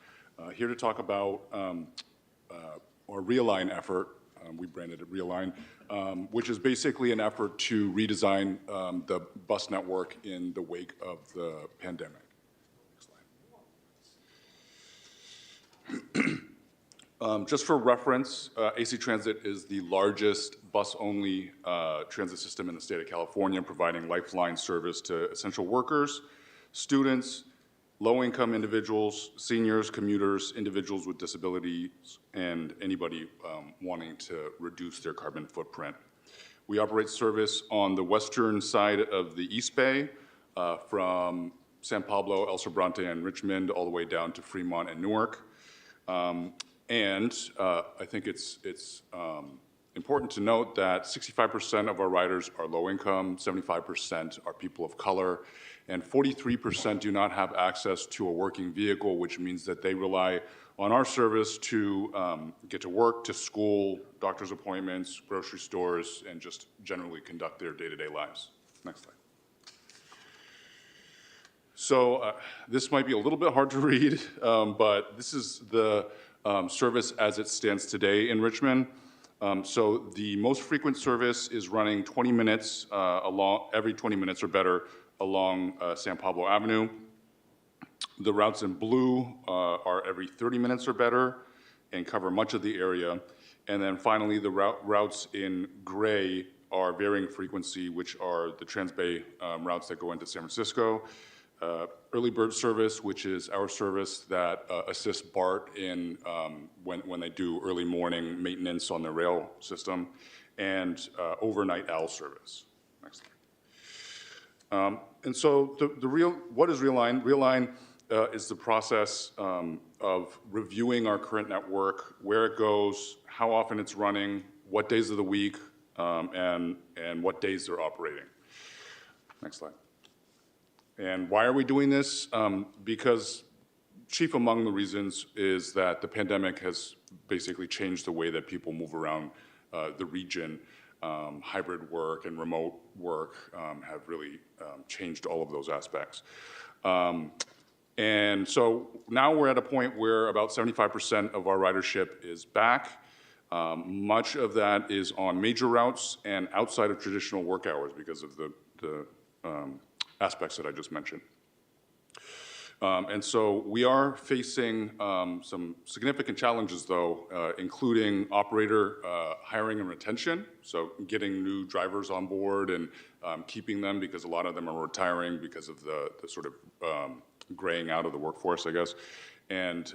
Here to talk about our Realign effort. We branded it Realign, which is basically an effort to redesign the bus network in the wake of the pandemic. Just for reference, AC Transit is the largest bus-only transit system in the state of California, providing lifeline service to essential workers, students, low-income individuals, seniors, commuters, individuals with disabilities, and anybody wanting to reduce their carbon footprint. We operate service on the western side of the East Bay, from San Pablo, El Sobrante, and Richmond, all the way down to Fremont and Newark. I think it's important to note that 65% of our riders are low income, 75% are people of color, and 43% do not have access to a working vehicle, which means that they rely on our service to get to work, to school, doctor's appointments, grocery stores, and just generally conduct their day-to-day lives. Next slide. So this might be a little bit hard to read, but this is the service as it stands today in Richmond. So the most frequent service is running 20 minutes every 20 minutes or better along San Pablo Avenue. The routes in blue are every 30 minutes or better and cover much of the area. And then finally, the routes in gray are varying frequency, which are the Transbay routes that go into San Francisco. Early bird service, which is our service that assists BART in when they do early morning maintenance on the rail system, and overnight OWL service. Next slide. And so what is Realign? Realign is the process of reviewing our current network, where it goes, how often it's running, what days of the week, and what days they're operating. Next slide. And why are we doing this? Because chief among the reasons is that the pandemic has basically changed the way that people move around the region. Hybrid work and remote work have really changed all of those aspects. And so now we're at a point where about 75% of our ridership is back. Much of that is on major routes and outside of traditional work hours because of the aspects that I just mentioned. And so we are facing some significant challenges, though, including operator hiring and retention, so getting new drivers on board and keeping them, because a lot of them are retiring because of the sort of graying out of the workforce, I guess. And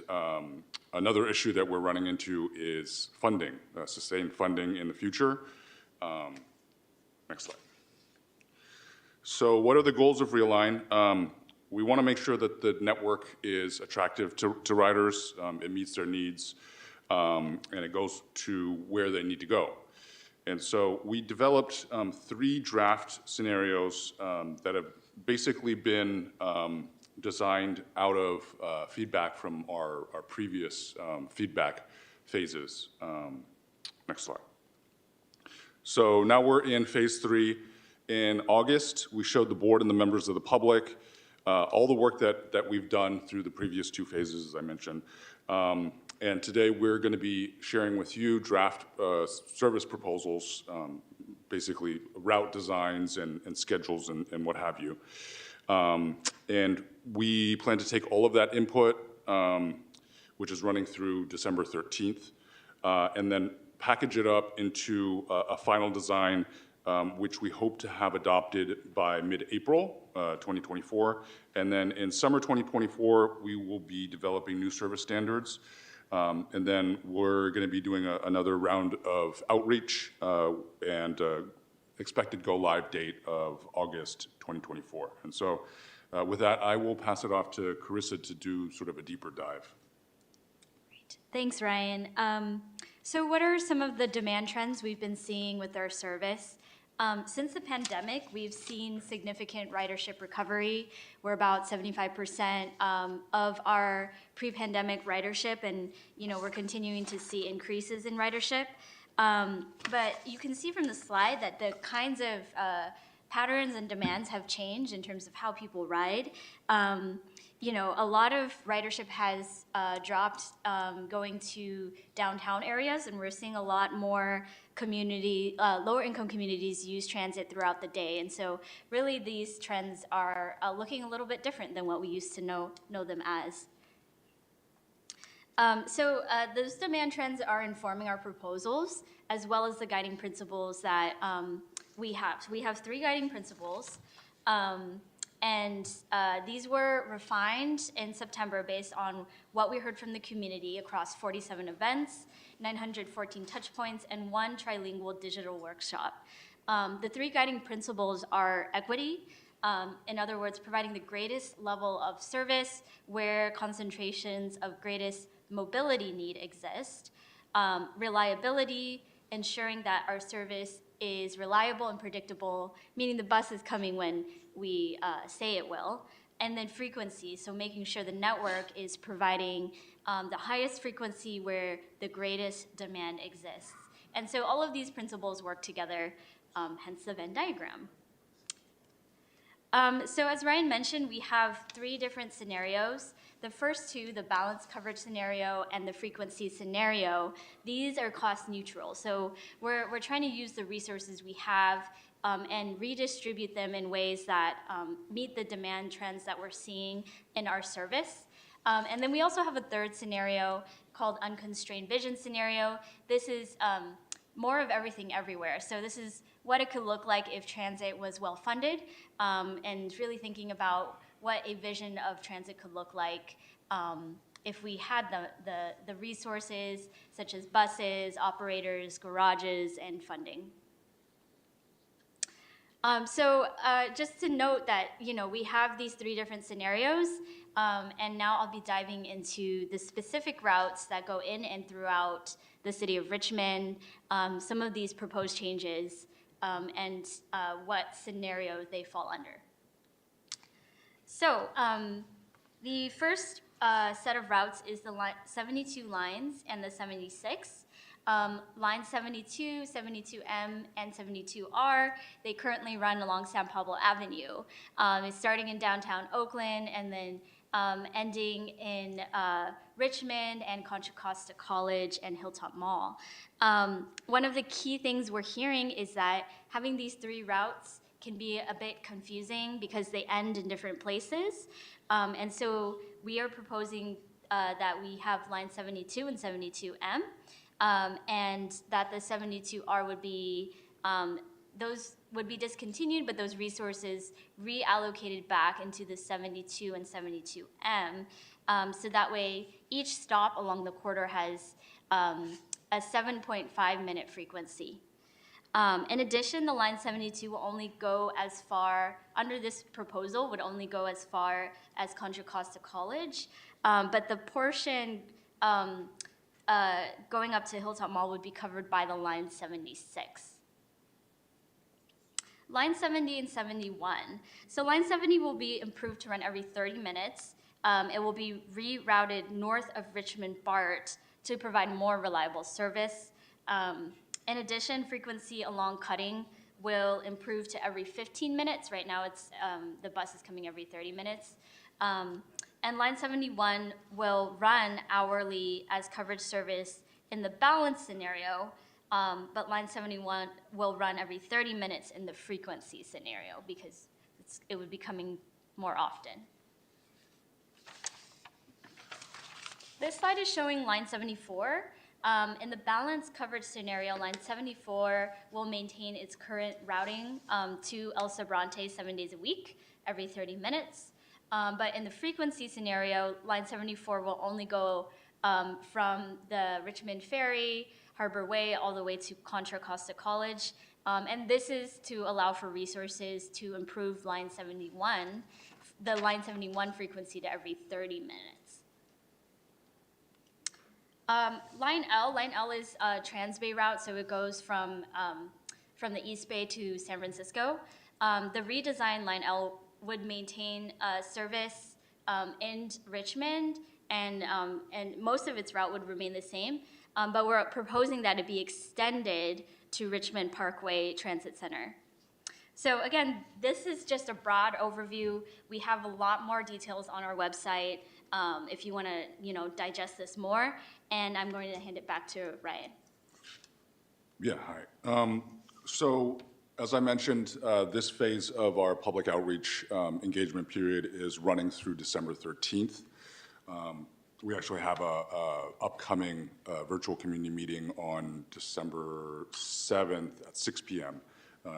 another issue that we're running into is funding, sustained funding in the future. Next slide. So what are the goals of Realign? We want to make sure that the network is attractive to riders, it meets their needs, and it goes to where they need to go. And so we developed 3 draft scenarios that have basically been designed out of feedback from our previous feedback phases. Next slide. So now we're in phase 3. In August, we showed the board and the members of the public all the work that we've done through the previous 2 phases, as I mentioned. And today we're going to be sharing with you draft service proposals, basically route designs and schedules and what have you. And we plan to take all of that input, which is running through December 13th, and then package it up into a final design, which we hope to have adopted by mid-April 2024. And then in summer 2024, we will be developing new service standards. And then we're going to be doing another round of outreach and expected go-live date of August 2024. And so with that, I will pass it off to Carissa to do sort of a deeper dive. Thanks, Ryan. So what are some of the demand trends we've been seeing with our service? Since the pandemic, we've seen significant ridership recovery. We're about 75% of our pre-pandemic ridership, and we're continuing to see increases in ridership. But you can see from the slide that the kinds of patterns and demands have changed in terms of how people ride. A lot of ridership has dropped going to downtown areas, and we're seeing a lot more lower income communities use transit throughout the day. And so really these trends are looking a little bit different than what we used to know them as. So those demand trends are informing our proposals, as well as the guiding principles that we have. So we have 3 guiding principles. And these were refined in September based on what we heard from the community across 47 events, 914 touch points, and 1 trilingual digital workshop. The 3 guiding principles are equity, in other words, providing the greatest level of service where concentrations of greatest mobility need exist, reliability, ensuring that our service is reliable and predictable, meaning the bus is coming when we say it will, and then frequency, so making sure the network is providing the highest frequency where the greatest demand exists. And so all of these principles work together, hence the Venn diagram. So as Ryan mentioned, we have 3 different scenarios. The first 2, the balanced coverage scenario and the frequency scenario, these are cost neutral. So we're trying to use the resources we have and redistribute them in ways that meet the demand trends that we're seeing in our service. And then we also have a 3rd scenario called unconstrained vision scenario. This is more of everything everywhere. So this is what it could look like if transit was well funded, and really thinking about what a vision of transit could look like if we had the resources such as buses, operators, garages, and funding. So just to note that, we have these 3 different scenarios, and now I'll be diving into the specific routes that go in and throughout the city of Richmond, some of these proposed changes, and what scenario they fall under. So the first set of routes is the 72 lines and the 76. Line 72, 72M, and 72R, they currently run along San Pablo Avenue. It's starting in downtown Oakland and then ending in Richmond and Contra Costa College and Hilltop Mall. One of the key things we're hearing is that having these 3 routes can be a bit confusing because they end in different places. And so we are proposing that we have line 72 and 72M. And that the 72R would be, those would be discontinued, but those resources reallocated back into the 72 and 72M. So that way, each stop along the corridor has a 7.5 minute frequency. In addition, the line 72 will only go as far, under this proposal, would only go as far as Contra Costa College, but the portion going up to Hilltop Mall would be covered by the line 76. Line 70 and 71. So line 70 will be improved to run every 30 minutes. It will be rerouted north of Richmond BART to provide more reliable service. In addition, frequency along Cutting will improve to every 15 minutes. Right now, it's the bus is coming every 30 minutes. And line 71 will run hourly as coverage service in the balance scenario, but line 71 will run every 30 minutes in the frequency scenario because it would be coming more often. This slide is showing line 74. In the balance coverage scenario, line 74 will maintain its current routing to El Sobrante 7 days a week, every 30 minutes. But in the frequency scenario, line 74 will only go from the Richmond Ferry, Harbor Way, all the way to Contra Costa College. And this is to allow for resources to improve line 71, the line 71 frequency to every 30 minutes. Line L is a Transbay route, so it goes from the East Bay to San Francisco. The redesigned Line L would maintain service in Richmond, and most of its route would remain the same, but we're proposing that it be extended to Richmond Parkway Transit Center. So again, this is just a broad overview. We have a lot more details on our website if you want to, digest this more. And I'm going to hand it back to Ryan. Yeah, hi. So as I mentioned, this phase of our public outreach engagement period is running through December 13th. We actually have a upcoming virtual community meeting on December 7th at 6 p.m.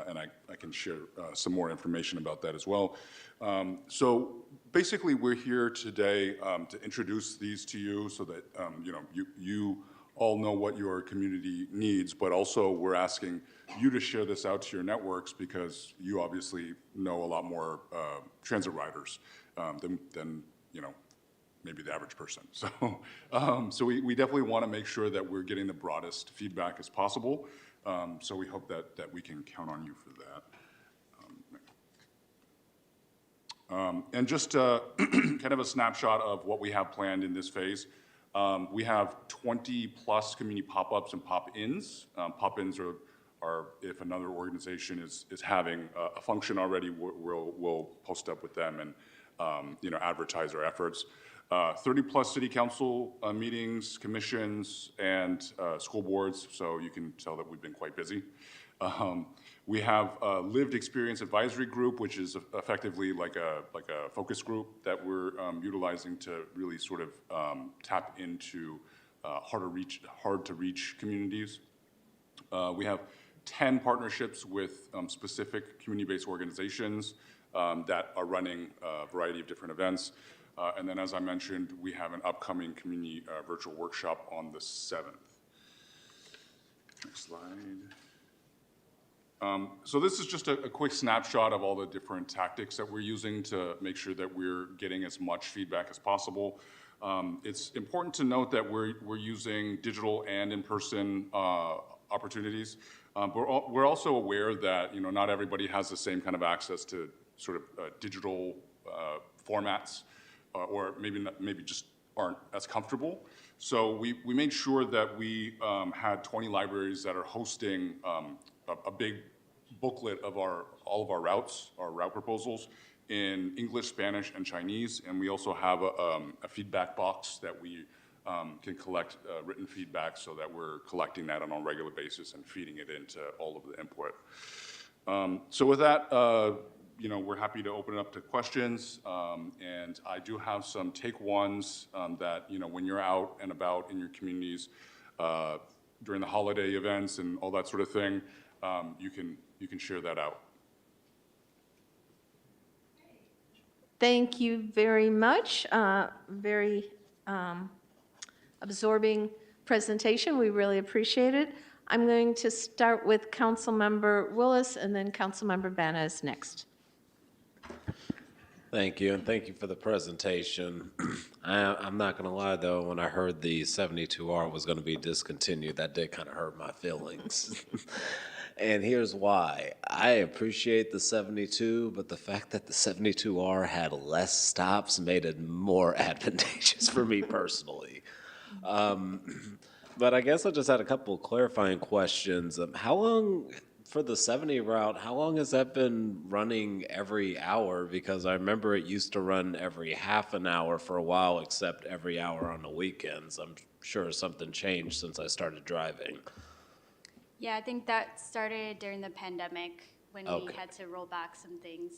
And I can share some more information about that as well. So basically, we're here today to introduce these to you so that you all know what your community needs, but also we're asking you to share this out to your networks because you obviously know a lot more transit riders than maybe the average person. So we definitely want to make sure that we're getting the broadest feedback as possible. So we hope that we can count on you for that. And just kind of a snapshot of what we have planned in this phase. We have 20 plus community pop-ups and pop-ins. Pop-ins are if another organization is having a function already, we'll post up with them and advertise our efforts. 30 plus city council meetings, commissions, and school boards, so you can tell that we've been quite busy. We have a lived experience advisory group, which is effectively like a focus group that we're utilizing to really sort of tap into hard to reach communities. We have 10 partnerships with specific community-based organizations that are running a variety of different events. And then, as I mentioned, we have an upcoming community virtual workshop on the 7th. Next slide. So this is just a quick snapshot of all the different tactics that we're using to make sure that we're getting as much feedback as possible. It's important to note that we're using digital and in-person opportunities. But we're also aware that not everybody has the same kind of access to sort of digital formats. Or maybe just aren't as comfortable. So we made sure that we had 20 libraries that are hosting a big booklet of all of our routes, our route proposals in English, Spanish, and Chinese. And we also have a feedback box that we can collect written feedback so that we're collecting that on a regular basis and feeding it into all of the input. So with that, we're happy to open it up to questions, and I do have some take ones that, when you're out and about in your communities during the holiday events and all that sort of thing, you can share that out. Thank you very much. Very absorbing presentation. We really appreciate it. I'm going to start with Councilmember Willis, and then Councilmember Banna is next. Thank you, and thank you for the presentation. I'm not going to lie, though, when I heard the 72R was going to be discontinued, that did kind of hurt my feelings. And here's why. I appreciate the 72, but the fact that the 72R had less stops made it more advantageous for me personally. But I guess I just had a couple of clarifying questions. How long, for the 70 route, how long has that been running every hour? Because I remember it used to run every half an hour for a while, except every hour on the weekends. I'm sure something changed since I started driving. Yeah, I think that started during the pandemic when we Okay. had to roll back some things.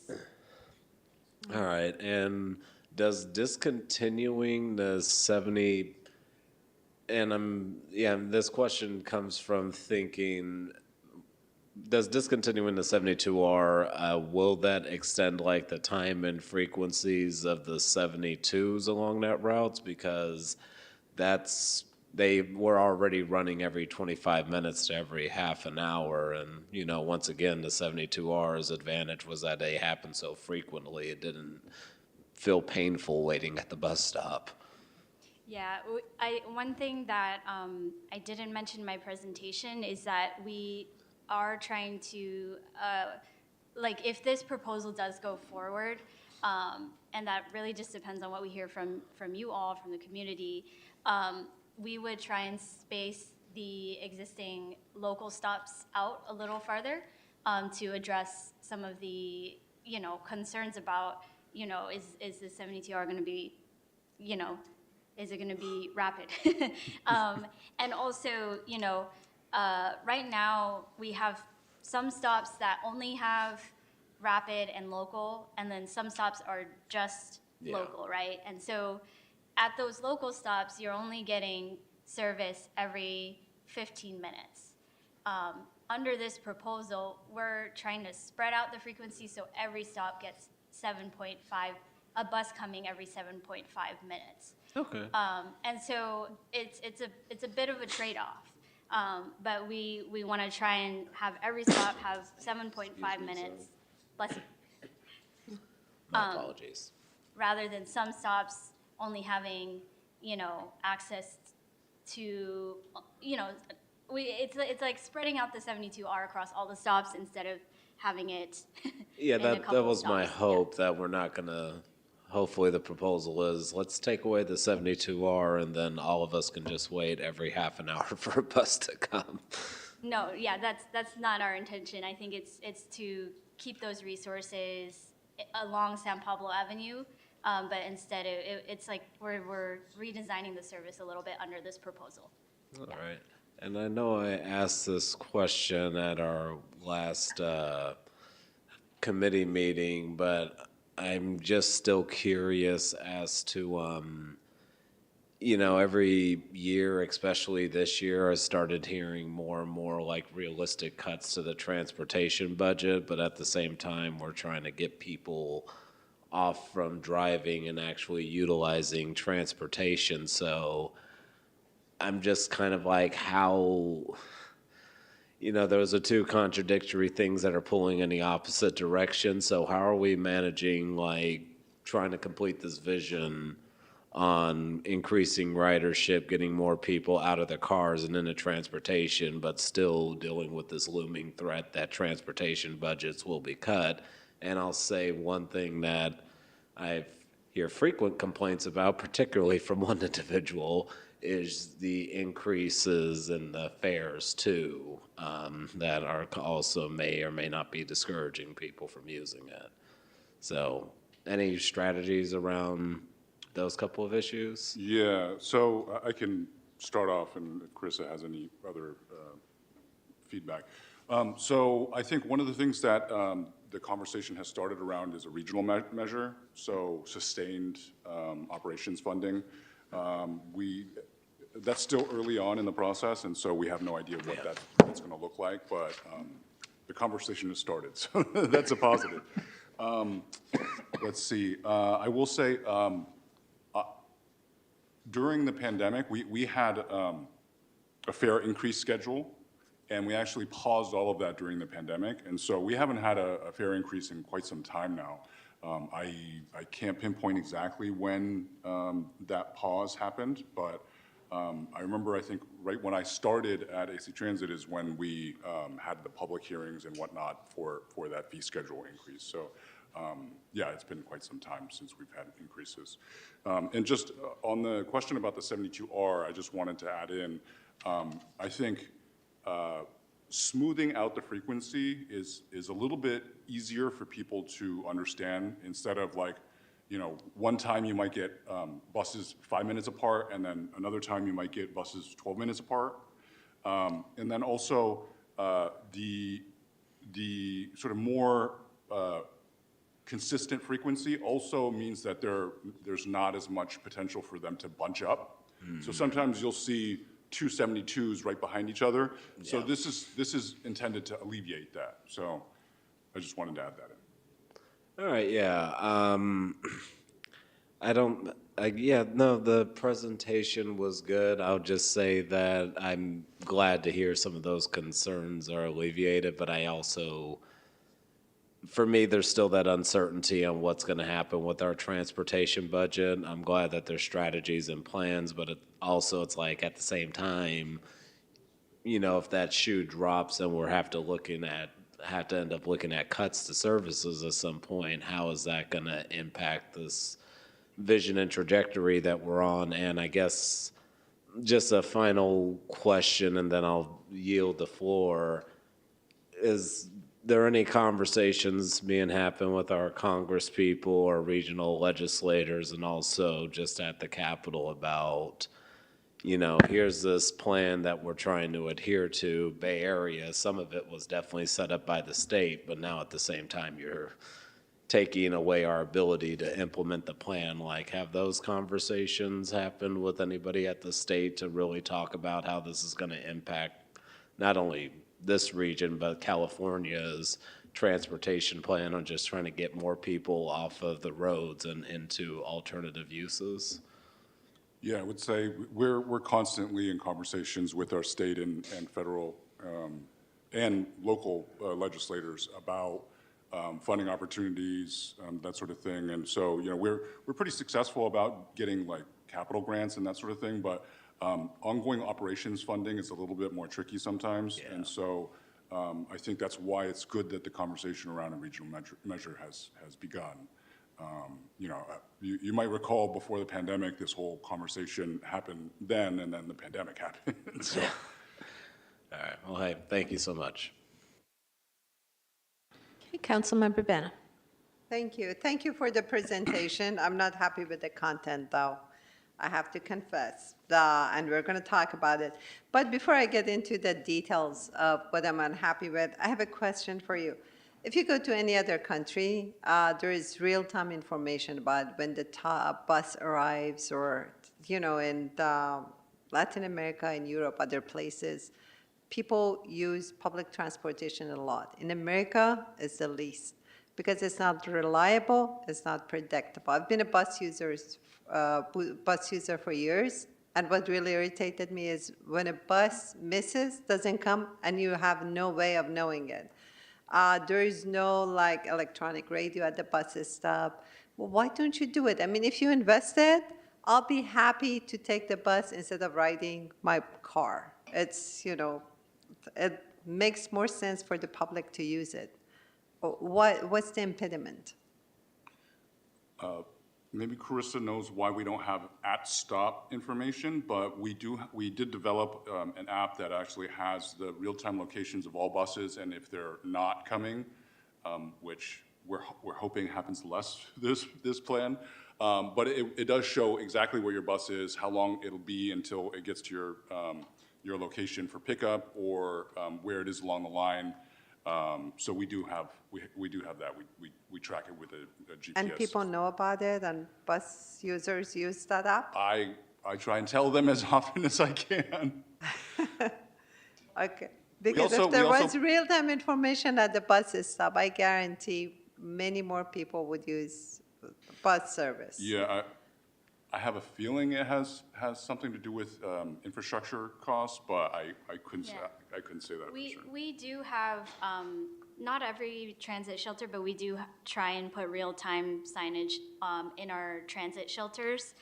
All right, and does discontinuing the 70, and this question comes from thinking, does discontinuing the 72R, will that extend like the time and frequencies of the 72s along that routes? Because they were already running every 25 minutes to every half an hour. And, once again, the 72R's advantage was that they happened so frequently, it didn't feel painful waiting at the bus stop. Yeah, one thing that I didn't mention in my presentation is that we are trying to, if this proposal does go forward, and that really just depends on what we hear from you all, from the community, we would try and space the existing local stops out a little farther to address some of the, concerns about, is the 72R going to be, is it going to be rapid? And also, right now we have some stops that only have rapid and local, and then some stops are just local, right? And so at those local stops, you're only getting service every 15 minutes. Under this proposal, we're trying to spread out the frequency so every stop gets 7.5, a bus coming every 7.5 minutes. Okay. And so it's a bit of a trade-off. But we want to try and have every stop have 7.5 minutes. Bless you. My apologies. Rather than some stops only having, access to, it's like spreading out the 72R across all the stops instead of having it Yeah, in a that couple was my stops. hope, that we're not gonna, hopefully the proposal is, let's take away the 72R and then all of us can just wait every half an hour for a bus to come. No, yeah, that's not our intention. I think it's to keep those resources along San Pablo Avenue, but instead it's like we're redesigning the service a little bit under this proposal. All right. And I know I asked this question at our last committee meeting, but I'm just still curious as to, every year, especially this year, I started hearing more and more like realistic cuts to the transportation budget, but at the same time, we're trying to get people off from driving and actually utilizing transportation. So I'm just kind of like, how, those are two contradictory things that are pulling in the opposite direction. So how are we managing, like, trying to complete this vision on increasing ridership, getting more people out of their cars and into transportation, but still dealing with this looming threat that transportation budgets will be cut? And I'll say one thing that I hear frequent complaints about, particularly from one individual, is the increases in the fares too, that are also may or may not be discouraging people from using it. So any strategies around those couple of issues? Yeah, so I can start off, and if Carissa has any other feedback. So I think one of the things that the conversation has started around is a regional measure, so sustained operations funding. That's still early on in the process, and so we have no idea what that's going to look like, but the conversation has started, so that's a positive. Let's see. I will say, during the pandemic, we had a fare increase schedule, and we actually paused all of that during the pandemic, and so we haven't had a fare increase in quite some time now. I can't pinpoint exactly when that pause happened, but I remember, I think, right when I started at AC Transit is when we had the public hearings and whatnot for that fee schedule increase. So, yeah, it's been quite some time since we've had increases. And just on the question about the 72R, I just wanted to add in, I think smoothing out the frequency is a little bit easier for people to understand instead of like, you know, one time you might get buses 5 minutes apart, and then another time you might get buses 12 minutes apart. And then also the sort of more consistent frequency also means that there's not as much potential for them to bunch up. So sometimes you'll see two 72s right behind each other. So Yeah. this is intended to alleviate that. So I just wanted to add that in. All right, yeah. No, the presentation was good. I'll just say that I'm glad to hear some of those concerns are alleviated, but I also, for me, there's still that uncertainty on what's going to happen with our transportation budget. I'm glad that there's strategies and plans, but it's like at the same time, you know, if that shoe drops and we're have to end up looking at cuts to services at some point, how is that going to impact this vision and trajectory that we're on? And I guess just a final question, and then I'll yield the floor. Is there any conversations being happen with our Congress people or regional legislators and also just at the Capitol about, you know, here's this plan that we're trying to adhere to, Bay Area, some of it was definitely set up by the state, but now at the same time, you're taking away our ability to implement the plan. Like, have those conversations happened with anybody at the state to really talk about how this is gonna impact not only this region, but California's transportation plan on just trying to get more people off of the roads and into alternative uses? Yeah, I would say we're constantly in conversations with our state and federal and local legislators about funding opportunities, that sort of thing. And so, you know, we're pretty successful about getting like capital grants and that sort of thing, but ongoing operations funding is a little bit more tricky sometimes. Yeah. And so I think that's why it's good that the conversation around a regional measure has begun. You know, you might recall before the pandemic, this whole conversation happened then, and then the pandemic happened. So. All right, well, hey, thank you so much. Okay, Councilmember Bennett. Thank you. Thank you for the presentation. I'm not happy with the content, though. I have to confess, and we're going to talk about it. But before I get into the details of what I'm unhappy with, I have a question for you. If you go to any other country, there is real-time information about when the bus arrives, or, you know, in Latin America and Europe, other places, people use public transportation a lot. In America, it's the least, because it's not reliable, it's not predictable. I've been a bus user for years, and what really irritated me is when a bus misses, doesn't come, and you have no way of knowing it. There is no like electronic radio at the bus stop. Well, why don't you do it? I mean, if you invested, I'll be happy to take the bus instead of riding my car. It's, you know, it makes more sense for the public to use it. What's the impediment? Maybe Carissa knows why we don't have at-stop information, but we did develop an app that actually has the real-time locations of all buses, and if they're not coming, which we're hoping happens less this plan, but it does show exactly where your bus is, how long it'll be until it gets to your location for pickup, or where it is along the line. So we do have that. We track it with a GPS. And people know about it, and bus users use that app? I try and tell them as often as I can. Okay. Because if there was real-time information at the bus stop, I guarantee many more people would use bus service. Yeah, I have a feeling it has something to do with infrastructure costs, but I couldn't say that for sure. We do have, not every transit shelter, but we do try and put real-time signage in our transit shelters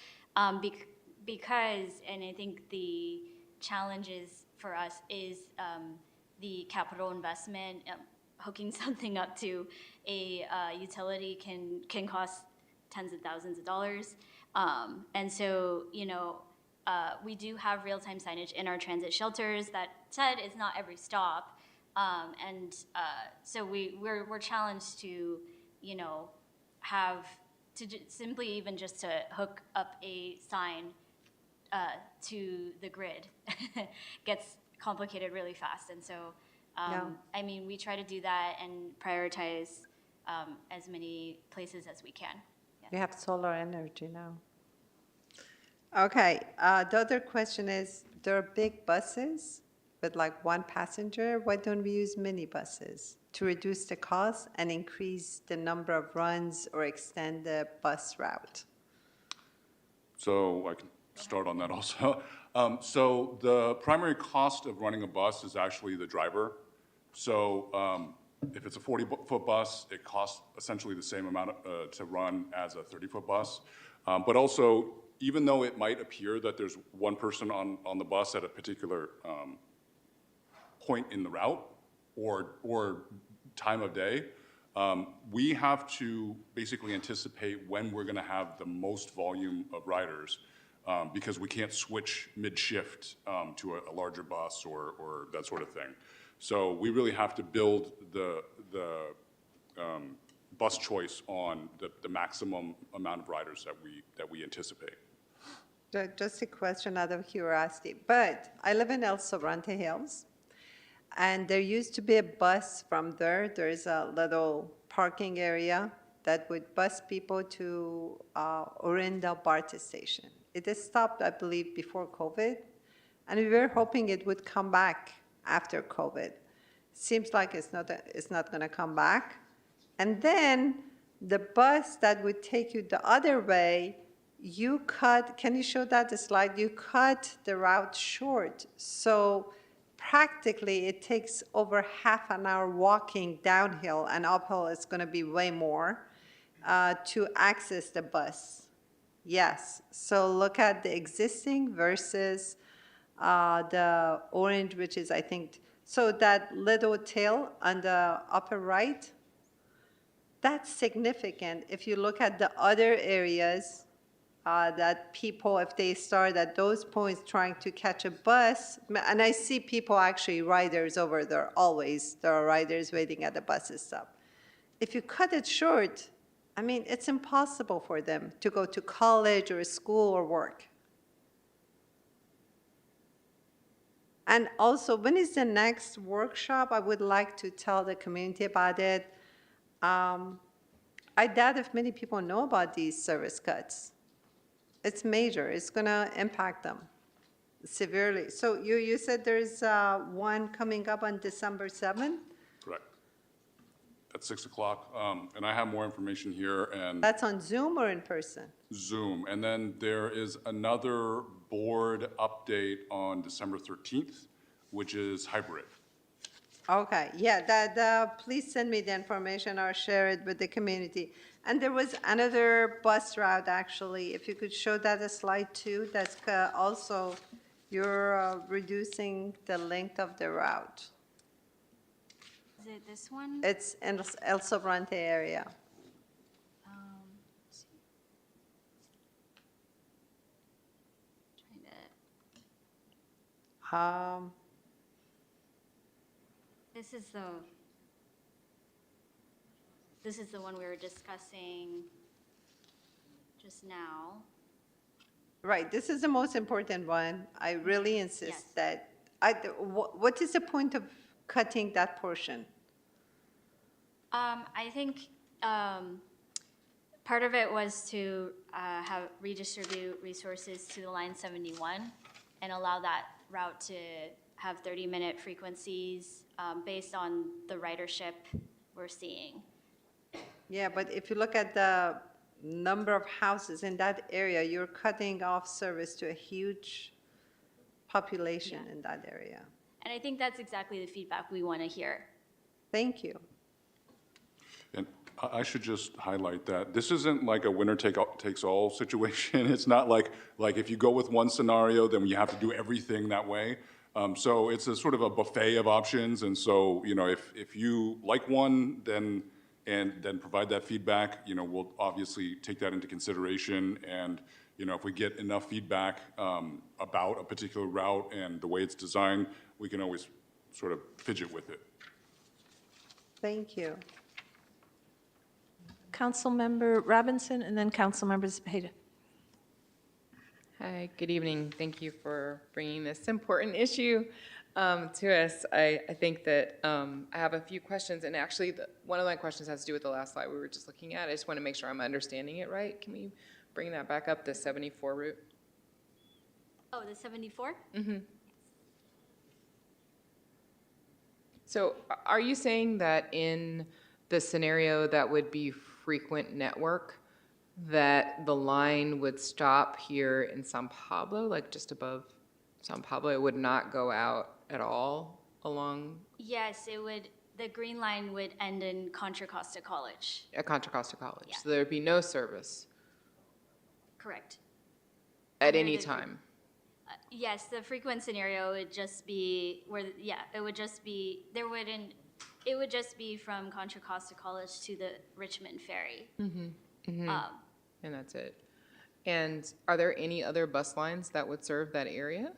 because, and I think the challenges for us is the capital investment. Hooking something up to a utility can cost tens of thousands of dollars. And so, we do have real-time signage in our transit shelters. That said, it's not every stop. So we're challenged to, have to simply even just to hook up a sign to the grid gets complicated really fast. And so, I mean, we try to do that and prioritize as many places as we can. We have solar energy now. Okay, the other question is, there are big buses with like one passenger. Why don't we use minibuses to reduce the cost and increase the number of runs or extend the bus route? So I can start on that also. So the primary cost of running a bus is actually the driver. So if it's a 40-foot bus, it costs essentially the same amount to run as a 30-foot bus. But also, even though it might appear that there's one person on the bus at a particular point in the route or time of day, we have to basically anticipate when we're going to have the most volume of riders because we can't switch mid-shift to a larger bus or that sort of thing. So we really have to build the bus choice on the maximum amount of riders that we anticipate. Just a question out of curiosity, but I live in El Sobrante Hills, and there used to be a bus from there. There is a little parking area that would bus people to Orinda BART station. It has stopped, I believe, before COVID, and we were hoping it would come back after COVID. Seems like it's not going to come back. And then the bus that would take you the other way, can you show that slide? You cut the route short. So practically it takes over half an hour walking downhill, and uphill is going to be way more to access the bus. Yes, so look at the existing versus the orange, which is, I think, so that little tail on the upper right, that's significant. If you look at the other areas that people, if they start at those points trying to catch a bus, and I see people actually, riders over there always, there are riders waiting at the bus stop. If you cut it short, I mean, it's impossible for them to go to college or school or work. And also, when is the next workshop? I would like to tell the community about it. I doubt if many people know about these service cuts. It's major. It's going to impact them severely. So you said there's one coming up on December 7th? Correct. At 6 o'clock. And I have more information here. And That's on Zoom or in person? Zoom. And then there is another board update on December 13th, which is hybrid. Okay, yeah, please send me the information or share it with the community. And there was another bus route, actually, if you could show that a slide too, that's also, you're reducing the length of the route. Is it this one? It's in El Sobrante area. Let's see. Trying to. This is the one we were discussing just now. Right, this is the most important one. I really insist that, what is the point of cutting that portion? I think part of it was to redistribute resources to the Line 71 and allow that route to have 30-minute frequencies based on the ridership we're seeing. Yeah, but if you look at the number of houses in that area, you're cutting off service to a huge population in that area. And I think that's exactly the feedback we want to hear. Thank you. And I should just highlight that this isn't like a winner takes all situation. It's not like if you go with one scenario, then you have to do everything that way. So it's a sort of a buffet of options. And so, you know, if you like one, then provide that feedback, you know, we'll obviously take that into consideration. And, you know, if we get enough feedback about a particular route and the way it's designed, we can always sort of fidget with it. Thank you. Councilmember Robinson and then Councilmember Zepeda. Hi, good evening. Thank you for bringing this important issue to us. I think that I have a few questions, and actually one of my questions has to do with the last slide we were just looking at. I just want to make sure I'm understanding it right. Can we bring that back up, the 74 route? Oh, the 74? Mm-hmm. So are you saying that in the scenario that would be frequent network, that the line would stop here in San Pablo, like just above San Pablo? It would not go out at all along? Yes, it would. The green line would end in Contra Costa College. At Contra Costa College. Yeah. So there'd be no service Correct. at any time? Yes, the frequent scenario would just be where, yeah, it would just be, it would just be from Contra Costa College to the Richmond ferry. Mm-hmm. Mm-hmm. And that's it. And are there any other bus lines that would serve that area?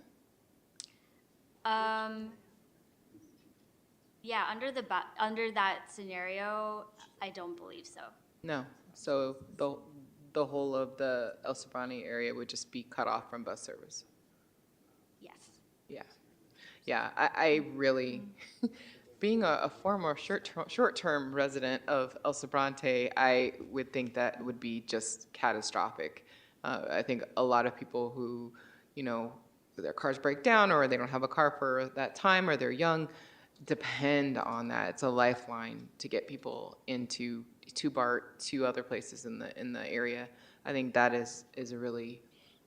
Yeah, under that scenario, I don't believe so. No. So the whole of the El Sobrante area would just be cut off from bus service? Yes. Yeah. Yeah, I really, being a former short-term resident of El Sobrante, I would think that would be just catastrophic. I think a lot of people who, you know, their cars break down or they don't have a car for that time or they're young, depend on that. It's a lifeline to get people into BART, to other places in the area. I think that is a really,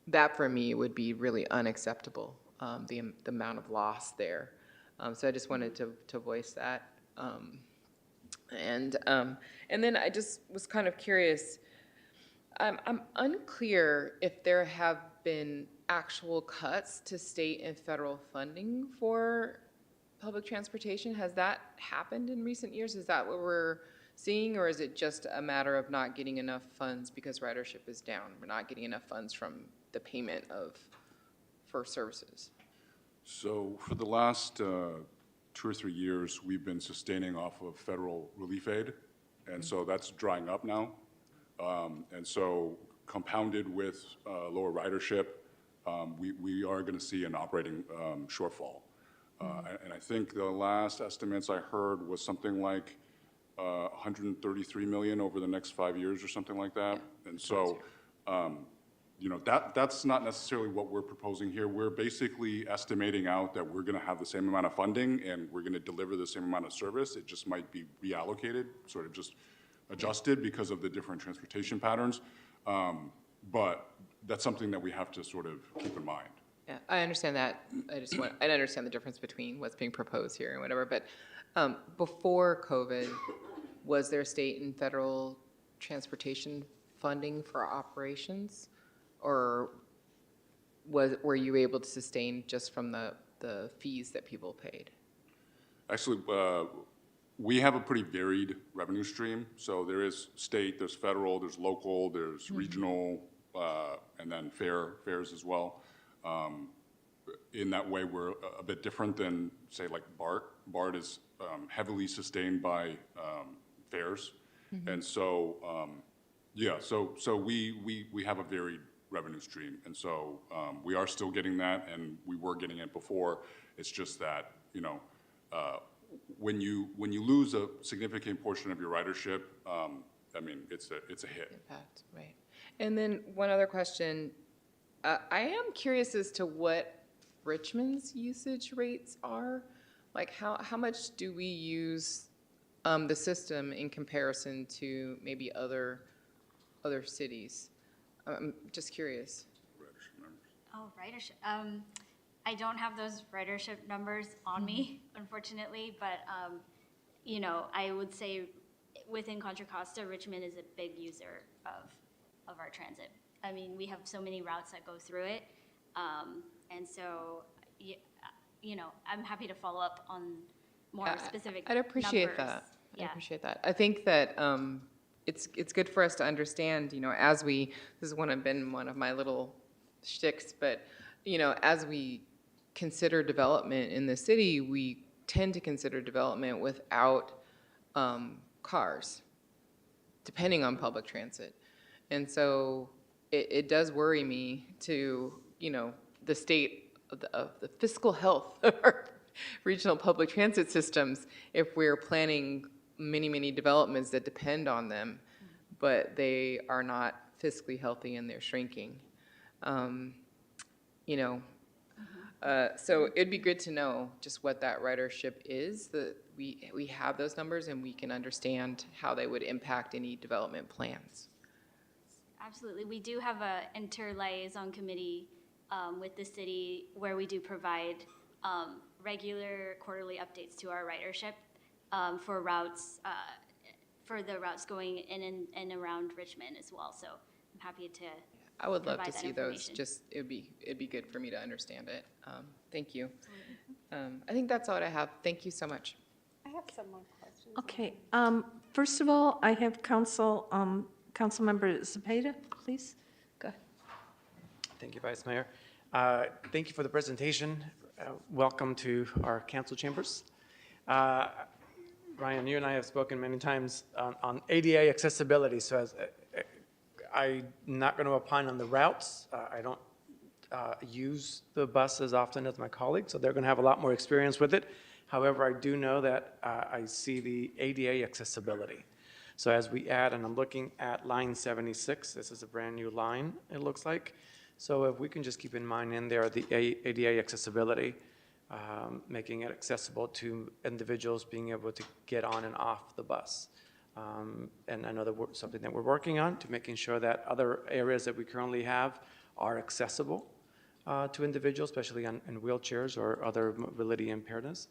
that for me would be really unacceptable, the amount of loss there. So I just wanted to voice that. And then I just was kind of curious. I'm unclear if there have been actual cuts to state and federal funding for public transportation. Has that happened in recent years? Is that what we're seeing, or is it just a matter of not getting enough funds because ridership is down? We're not getting enough funds from the payment for services. So for the last 2 or 3 years, we've been sustaining off of federal relief aid, and so that's drying up now. And so compounded with lower ridership, we are going to see an operating shortfall. And I think the last estimates I heard was something like 133 million over the next 5 years or something like that. And so, you know, that's not necessarily what we're proposing here. We're basically estimating out that we're going to have the same amount of funding and we're going to deliver the same amount of service. It just might be reallocated, sort of just adjusted because of the different transportation patterns. But that's something that we have to sort of keep in mind. Yeah, I understand that. I understand the difference between what's being proposed here and whatever. But before COVID, was there state and federal transportation funding for operations, or were you able to sustain just from the fees that people paid? Actually, we have a pretty varied revenue stream. So there is state, there's federal, there's local, there's regional, and then fares as well. In that way, we're a bit different than, say, like BART. BART is heavily sustained by fares. And so, yeah, so we have a varied revenue stream. And so we are still getting that, and we were getting it before. It's just that, you know, when you lose a significant portion of your ridership, I mean, it's a hit. Impact, right. And then one other question. I am curious as to what Richmond's usage rates are. Like how much do we use the system in comparison to maybe other cities? I'm just curious. Oh, ridership. I don't have those ridership numbers on me, unfortunately, but you know, I would say within Contra Costa, Richmond is a big user of our transit. I mean, we have so many routes that go through it. And so, you know, I'm happy to follow up on more specific I'd appreciate numbers. that. Yeah. I appreciate that. I think that it's good for us to understand, you know, as we, this has been one of my little shticks, but, you know, as we consider development in the city, we tend to consider development without cars, depending on public transit. And so it does worry me to, you know, the state of the fiscal health of our regional public transit systems if we're planning many developments that depend on them, but they are not fiscally healthy and they're shrinking. You know, so it'd be good to know just what that ridership is, that we have those numbers and we can understand how they would impact any development plans. Absolutely. We do have a inter-liaison committee with the city where we do provide regular quarterly updates to our ridership for routes, for the routes going in and around Richmond as well. So I'm happy to I would love to provide that see those. information. Just it'd be good for me to understand it. Thank you. I think that's all I have. Thank you so much. I have some more questions. Okay, first of all, I have Councilmember Zepeda, please. Go ahead. Thank you, Vice Mayor. Thank you for the presentation. Welcome to our council chambers. Ryan, you and I have spoken many times on ADA accessibility. So as I'm not going to opine on the routes. I don't use the bus as often as my colleagues, so they're going to have a lot more experience with it. However, I do know that I see the ADA accessibility. So as we add, and I'm looking at line 76, this is a brand new line, it looks like. So if we can just keep in mind in there the ADA accessibility, making it accessible to individuals being able to get on and off the bus. And I know that something that we're working on to making sure that other areas that we currently have are accessible to individuals, especially in wheelchairs or other mobility impairments.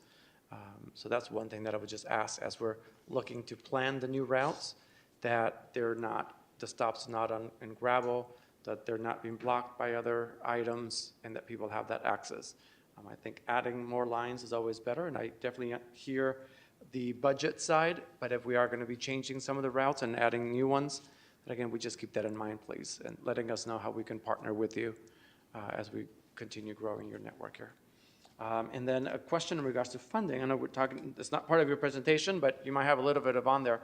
So that's one thing that I would just ask as we're looking to plan the new routes, that they're not, the stops not in gravel, that they're not being blocked by other items, and that people have that access. I think adding more lines is always better, and I definitely hear the budget side, but if we are going to be changing some of the routes and adding new ones, then again, we just keep that in mind, please, and letting us know how we can partner with you as we continue growing your network here. And then a question in regards to funding. I know we're talking, it's not part of your presentation, but you might have a little bit of on there.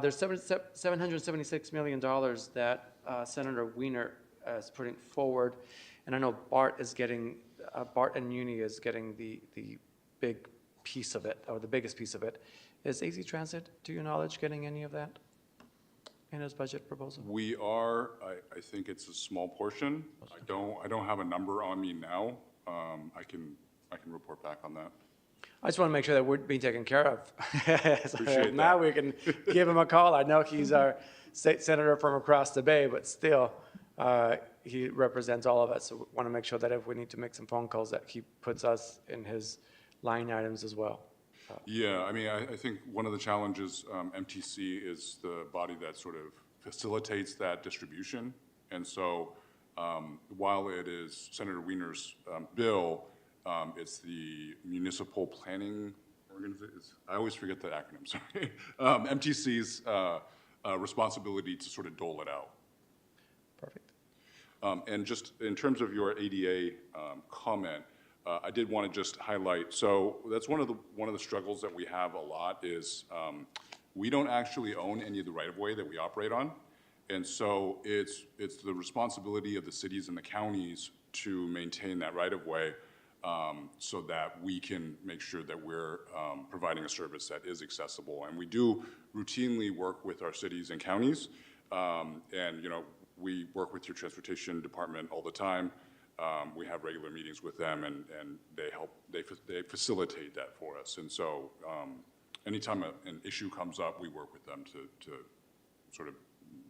There's $776 million that Senator Wiener is putting forward, and I know Bart is getting, Bart and Uni is getting the big piece of it, or the biggest piece of it. Is AZ Transit, to your knowledge, getting any of that in his budget proposal? We are. I think it's a small portion. I don't have a number on me now. I can report back on that. I just want to make sure that we're being taken care of. So Appreciate now that. we can give him a call. I know he's our state senator from across the bay, but still, he represents all of us. So we want to make sure that if we need to make some phone calls, that he puts us in his line items as well. Yeah, I mean, I think one of the challenges, MTC is the body that sort of facilitates that distribution. And so while it is Senator Wiener's bill, it's the Municipal Planning Organization. I always forget the acronym, sorry. MTC's responsibility to sort of dole it out. Perfect. And just in terms of your ADA comment, I did want to just highlight, so that's one of the struggles that we have a lot is we don't actually own any of the right-of-way that we operate on. And so it's the responsibility of the cities and the counties to maintain that right-of-way so that we can make sure that we're providing a service that is accessible. And we do routinely work with our cities and counties. And, you know, we work with your transportation department all the time. We have regular meetings with them, and they facilitate that for us. And so anytime an issue comes up, we work with them to sort of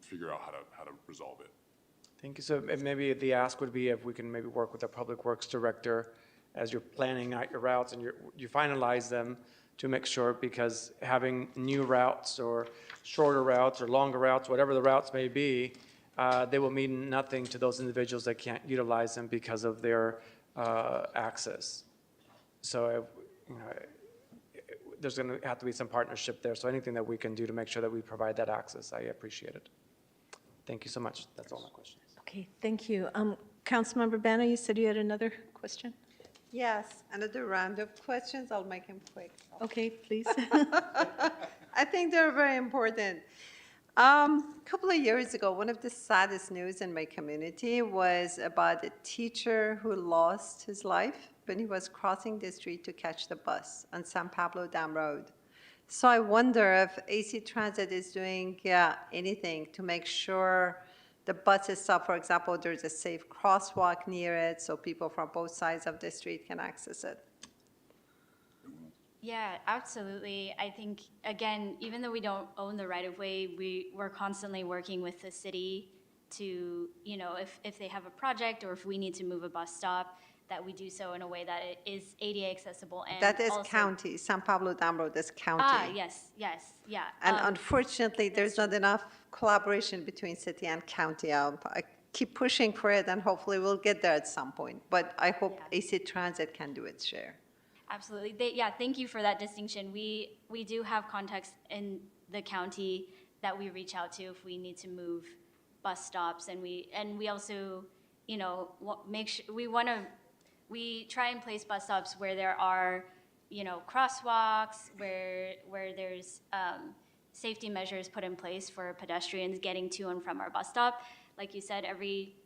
figure out how to resolve it. Thank you. So maybe the ask would be if we can maybe work with the Public Works Director as you're planning out your routes and you finalize them, to make sure, because having new routes or shorter routes or longer routes, whatever the routes may be, they will mean nothing to those individuals that can't utilize them because of their access. So, you know, there's going to have to be some partnership there. So anything that we can do to make sure that we provide that access, I appreciate it. Thank you so much. That's all my questions. Okay, thank you. Councilmember Banner, you said you had another question? Yes, another round of questions. I'll make them quick. Okay, please. I think they're very important. Couple of years ago, one of the saddest news in my community was about a teacher who lost his life when he was crossing the street to catch the bus on San Pablo Dam Road. So I wonder if AC Transit is doing anything to make sure the buses stop. For example, there's a safe crosswalk near it so people from both sides of the street can access it. Yeah, absolutely. I think, again, even though we don't own the right-of-way, we're constantly working with the city to, you know, if they have a project or if we need to move a bus stop, that we do so in a way that it is ADA accessible and That is also, county. San Pablo Dam Road is county. Yes, yeah. And unfortunately, there's not enough collaboration between city and county. I keep pushing for it, and hopefully we'll get there at some point. But I hope AC Transit can do its share. Absolutely. Thank you for that distinction. We do have contacts in the county that we reach out to if we need to move bus stops, and we also, you know, make sure we try and place bus stops where there are, you know, crosswalks, where there's safety measures put in place for pedestrians getting to and from our bus stop. Like you said, every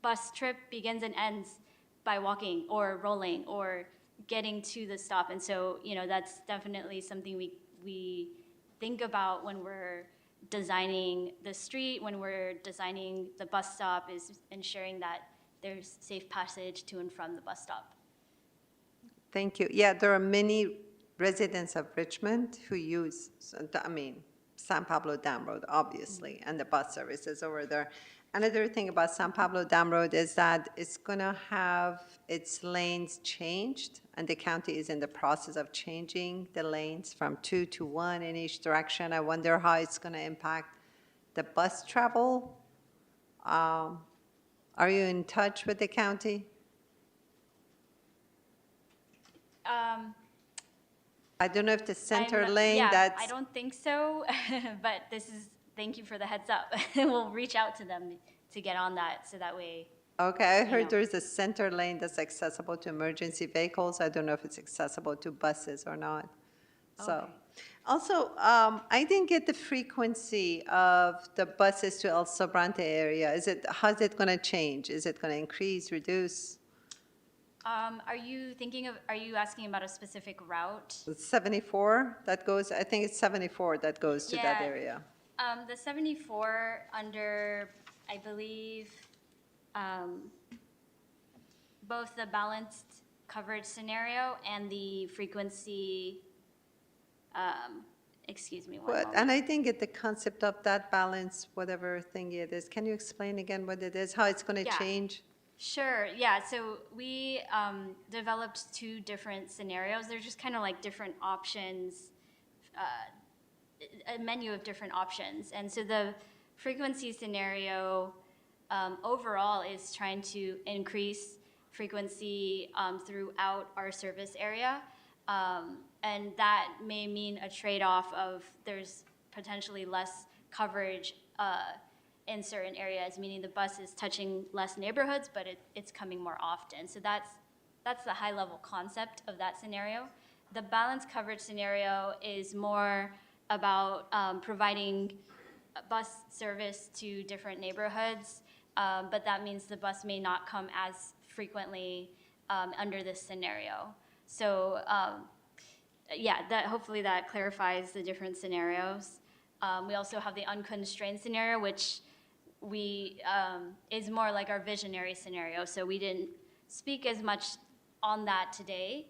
bus trip begins and ends by walking or rolling or getting to the stop. And so, you know, that's definitely something we think about when we're designing the street, when we're designing the bus stop, is ensuring that there's safe passage to and from the bus stop. Thank you. Yeah, there are many residents of Richmond who use, San Pablo Dam Road, obviously, and the bus services over there. Another thing about San Pablo Dam Road is that it's going to have its lanes changed, and the county is in the process of changing the lanes from 2 to 1 in each direction. I wonder how it's going to impact the bus travel. Are you in touch with the county? I don't know if the center lane I don't think so, but thank you for the heads up. We'll reach out to them to get on that, so that way. Okay, I heard there's a center lane that's accessible to emergency vehicles. I don't know if it's accessible to buses or not. So, Okay. also, I didn't get the frequency of the buses to El Sobrante area. How's it going to change? Is it going to increase, reduce? Are you asking about a specific route? It's 74 that goes, I think it's 74 that goes to that Yeah. area. The 74 under, I believe, both the balanced coverage scenario and the frequency, excuse me one moment. And I didn't get the concept of that balance, whatever thing it is. Can you explain again what it is, how it's going to Yeah. change? Sure, yeah, so we developed 2 different scenarios. They're just kind of like different options, a menu of different options. And so the frequency scenario overall is trying to increase frequency throughout our service area. And that may mean a trade-off of there's potentially less coverage in certain areas, meaning the bus is touching less neighborhoods, but it's coming more often. So that's the high-level concept of that scenario. The balanced coverage scenario is more about providing bus service to different neighborhoods, but that means the bus may not come as frequently under this scenario. So hopefully that clarifies the different scenarios. We also have the unconstrained scenario, which is more like our visionary scenario. So we didn't speak as much on that today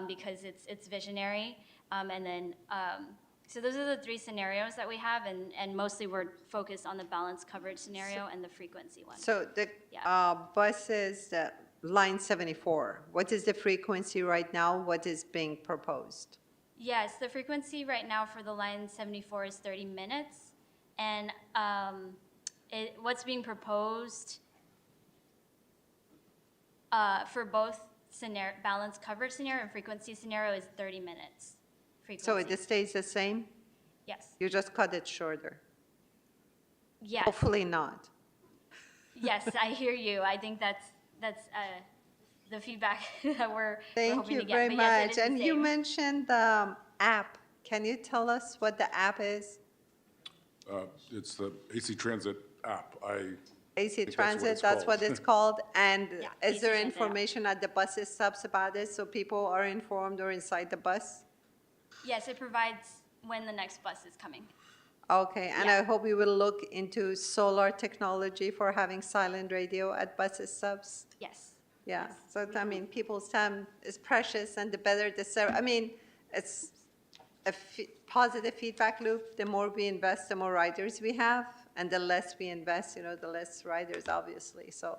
because it's visionary. So those are the 3 scenarios that we have, and mostly we're focused on the balanced coverage scenario and the frequency one. So the buses, line 74, what is the frequency right now? What is being proposed? Yes, the frequency right now for the line 74 is 30 minutes. And what's being proposed for both balanced coverage scenario and frequency scenario is 30 minutes. So Frequency. it stays the same? Yes. You just cut it shorter? Yes. Hopefully not. Yes, I hear you. I think that's the feedback that we're Thank hoping you to get. very But yes, it much. is the And you same. mentioned the app. Can you tell us what the app is? It's the AC Transit app. AC think that's what Transit, it's that's what called. it's called. And Yeah, is AC there Transit app. information at the bus stops about it so people are informed or inside the bus? Yes, it provides when the next bus is coming. Okay, and Yeah. I hope we will look into solar technology for having silent radio at bus stops. Yes. Yeah, so I mean, people's time is precious, and the better the service. I mean, it's a positive feedback loop. The more we invest, the more riders we have, and the less we invest, the less riders, obviously. So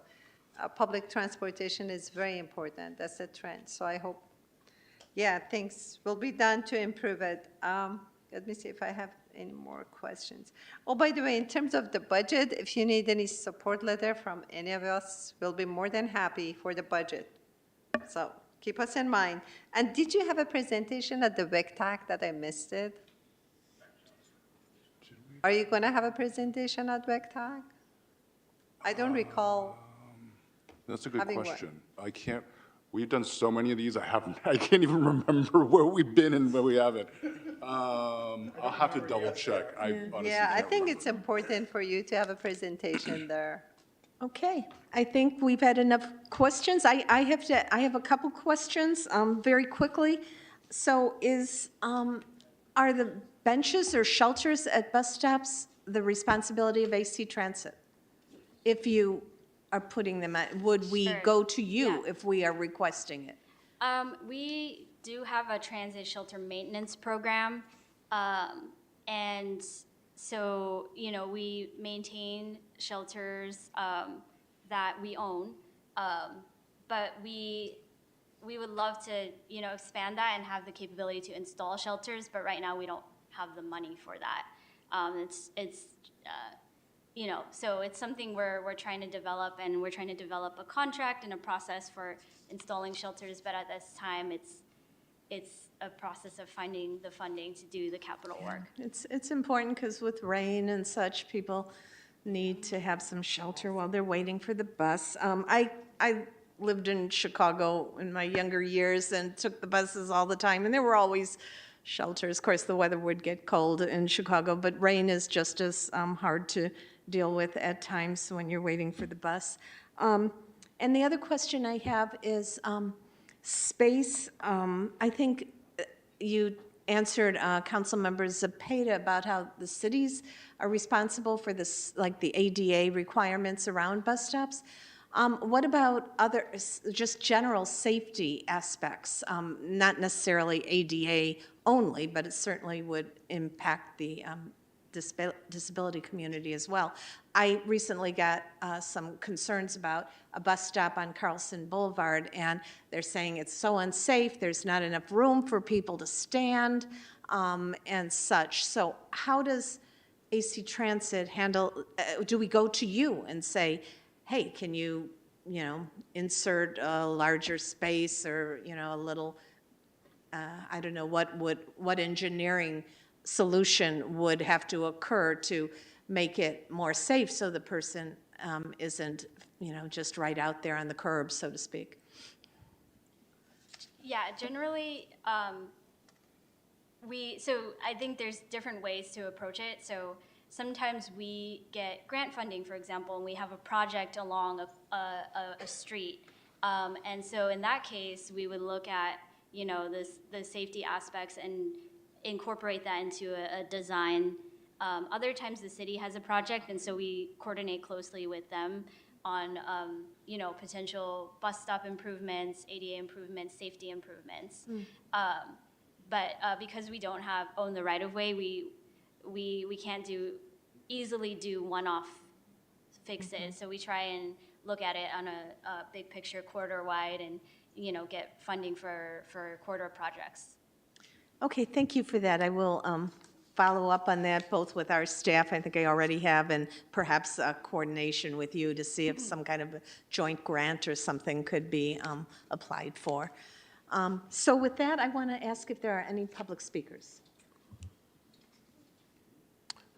public transportation is very important. That's a trend. So I hope, yeah, things will be done to improve it. Let me see if I have any more questions. Oh, by the way, in terms of the budget, if you need any support letter from any of us, we'll be more than happy for the budget. So keep us in mind. And did you have a presentation at the WECTAC that I missed it? Are you going to have a presentation at WECTAC? I don't recall. That's a good Having what? question. We've done so many of these, I can't even remember where we've been and where we haven't. I'll have to double check. I honestly Yeah, I can't think remember. it's important for you to have a presentation there. Okay, I think we've had enough questions. I have a couple questions, very quickly. So are the benches or shelters at bus stops the responsibility of AC Transit? If you are putting them at, would we Sure. go to you Yeah. if we are requesting it? We do have a transit shelter maintenance program. And so, we maintain shelters that we own. But we would love to, expand that and have the capability to install shelters, but right now we don't have the money for that. So it's something we're trying to develop, and we're trying to develop a contract and a process for installing shelters, but at this time, it's a process of finding the funding to do the capital work. It's important because with rain and such, people need to have some shelter while they're waiting for the bus. I lived in Chicago in my younger years and took the buses all the time, and there were always shelters. Of course, the weather would get cold in Chicago, but rain is just as hard to deal with at times when you're waiting for the bus. And the other question I have is space. I think you answered Councilmember Zepeda about how the cities are responsible for this, like the ADA requirements around bus stops. What about other, just general safety aspects? Not necessarily ADA only, but it certainly would impact the disability community as well. I recently got some concerns about a bus stop on Carlson Boulevard, and they're saying it's so unsafe, there's not enough room for people to stand, and such. So how does AC Transit handle, do we go to you and say, hey, can you, insert a larger space or, a little, I don't know, what engineering solution would have to occur to make it more safe so the person isn't, just right out there on the curb, so to speak? Yeah, generally, so I think there's different ways to approach it. So sometimes we get grant funding, for example, and we have a project along a street. And so in that case, we would look at, the safety aspects and incorporate that into a design. Other times the city has a project, and so we coordinate closely with them on, potential bus stop improvements, ADA improvements, safety improvements. But because we don't own the right of way, we can't easily do one-off fixes. So we try and look at it on a big picture, corridor wide, and get funding for corridor projects. Okay, thank you for that. I will follow up on that, both with our staff, I think I already have, and perhaps coordination with you to see if some kind of a joint grant or something could be applied for. So with that, I want to ask if there are any public speakers.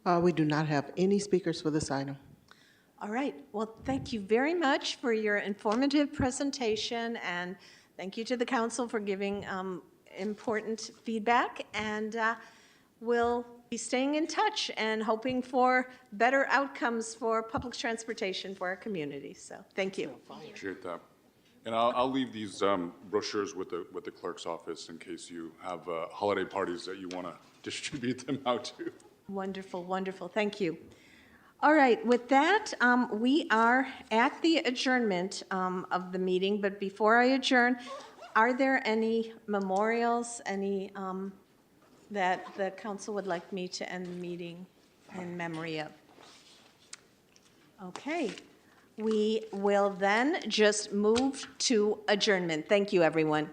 We do not have any speakers for this item. All right, well, thank you very much for your informative presentation, and thank you to the council for giving important feedback, and we'll be staying in touch and hoping for better outcomes for public transportation for our community. So, thank you. Appreciate that. And I'll leave these brochures with the clerk's office in case you have holiday parties that you want to distribute them out to. Wonderful, wonderful. Thank you. All right, with that, we are at the adjournment of the meeting, but before I adjourn, are there any memorials, any that the council would like me to end the meeting in memory of? Okay, we will then just move to adjournment. Thank you, everyone.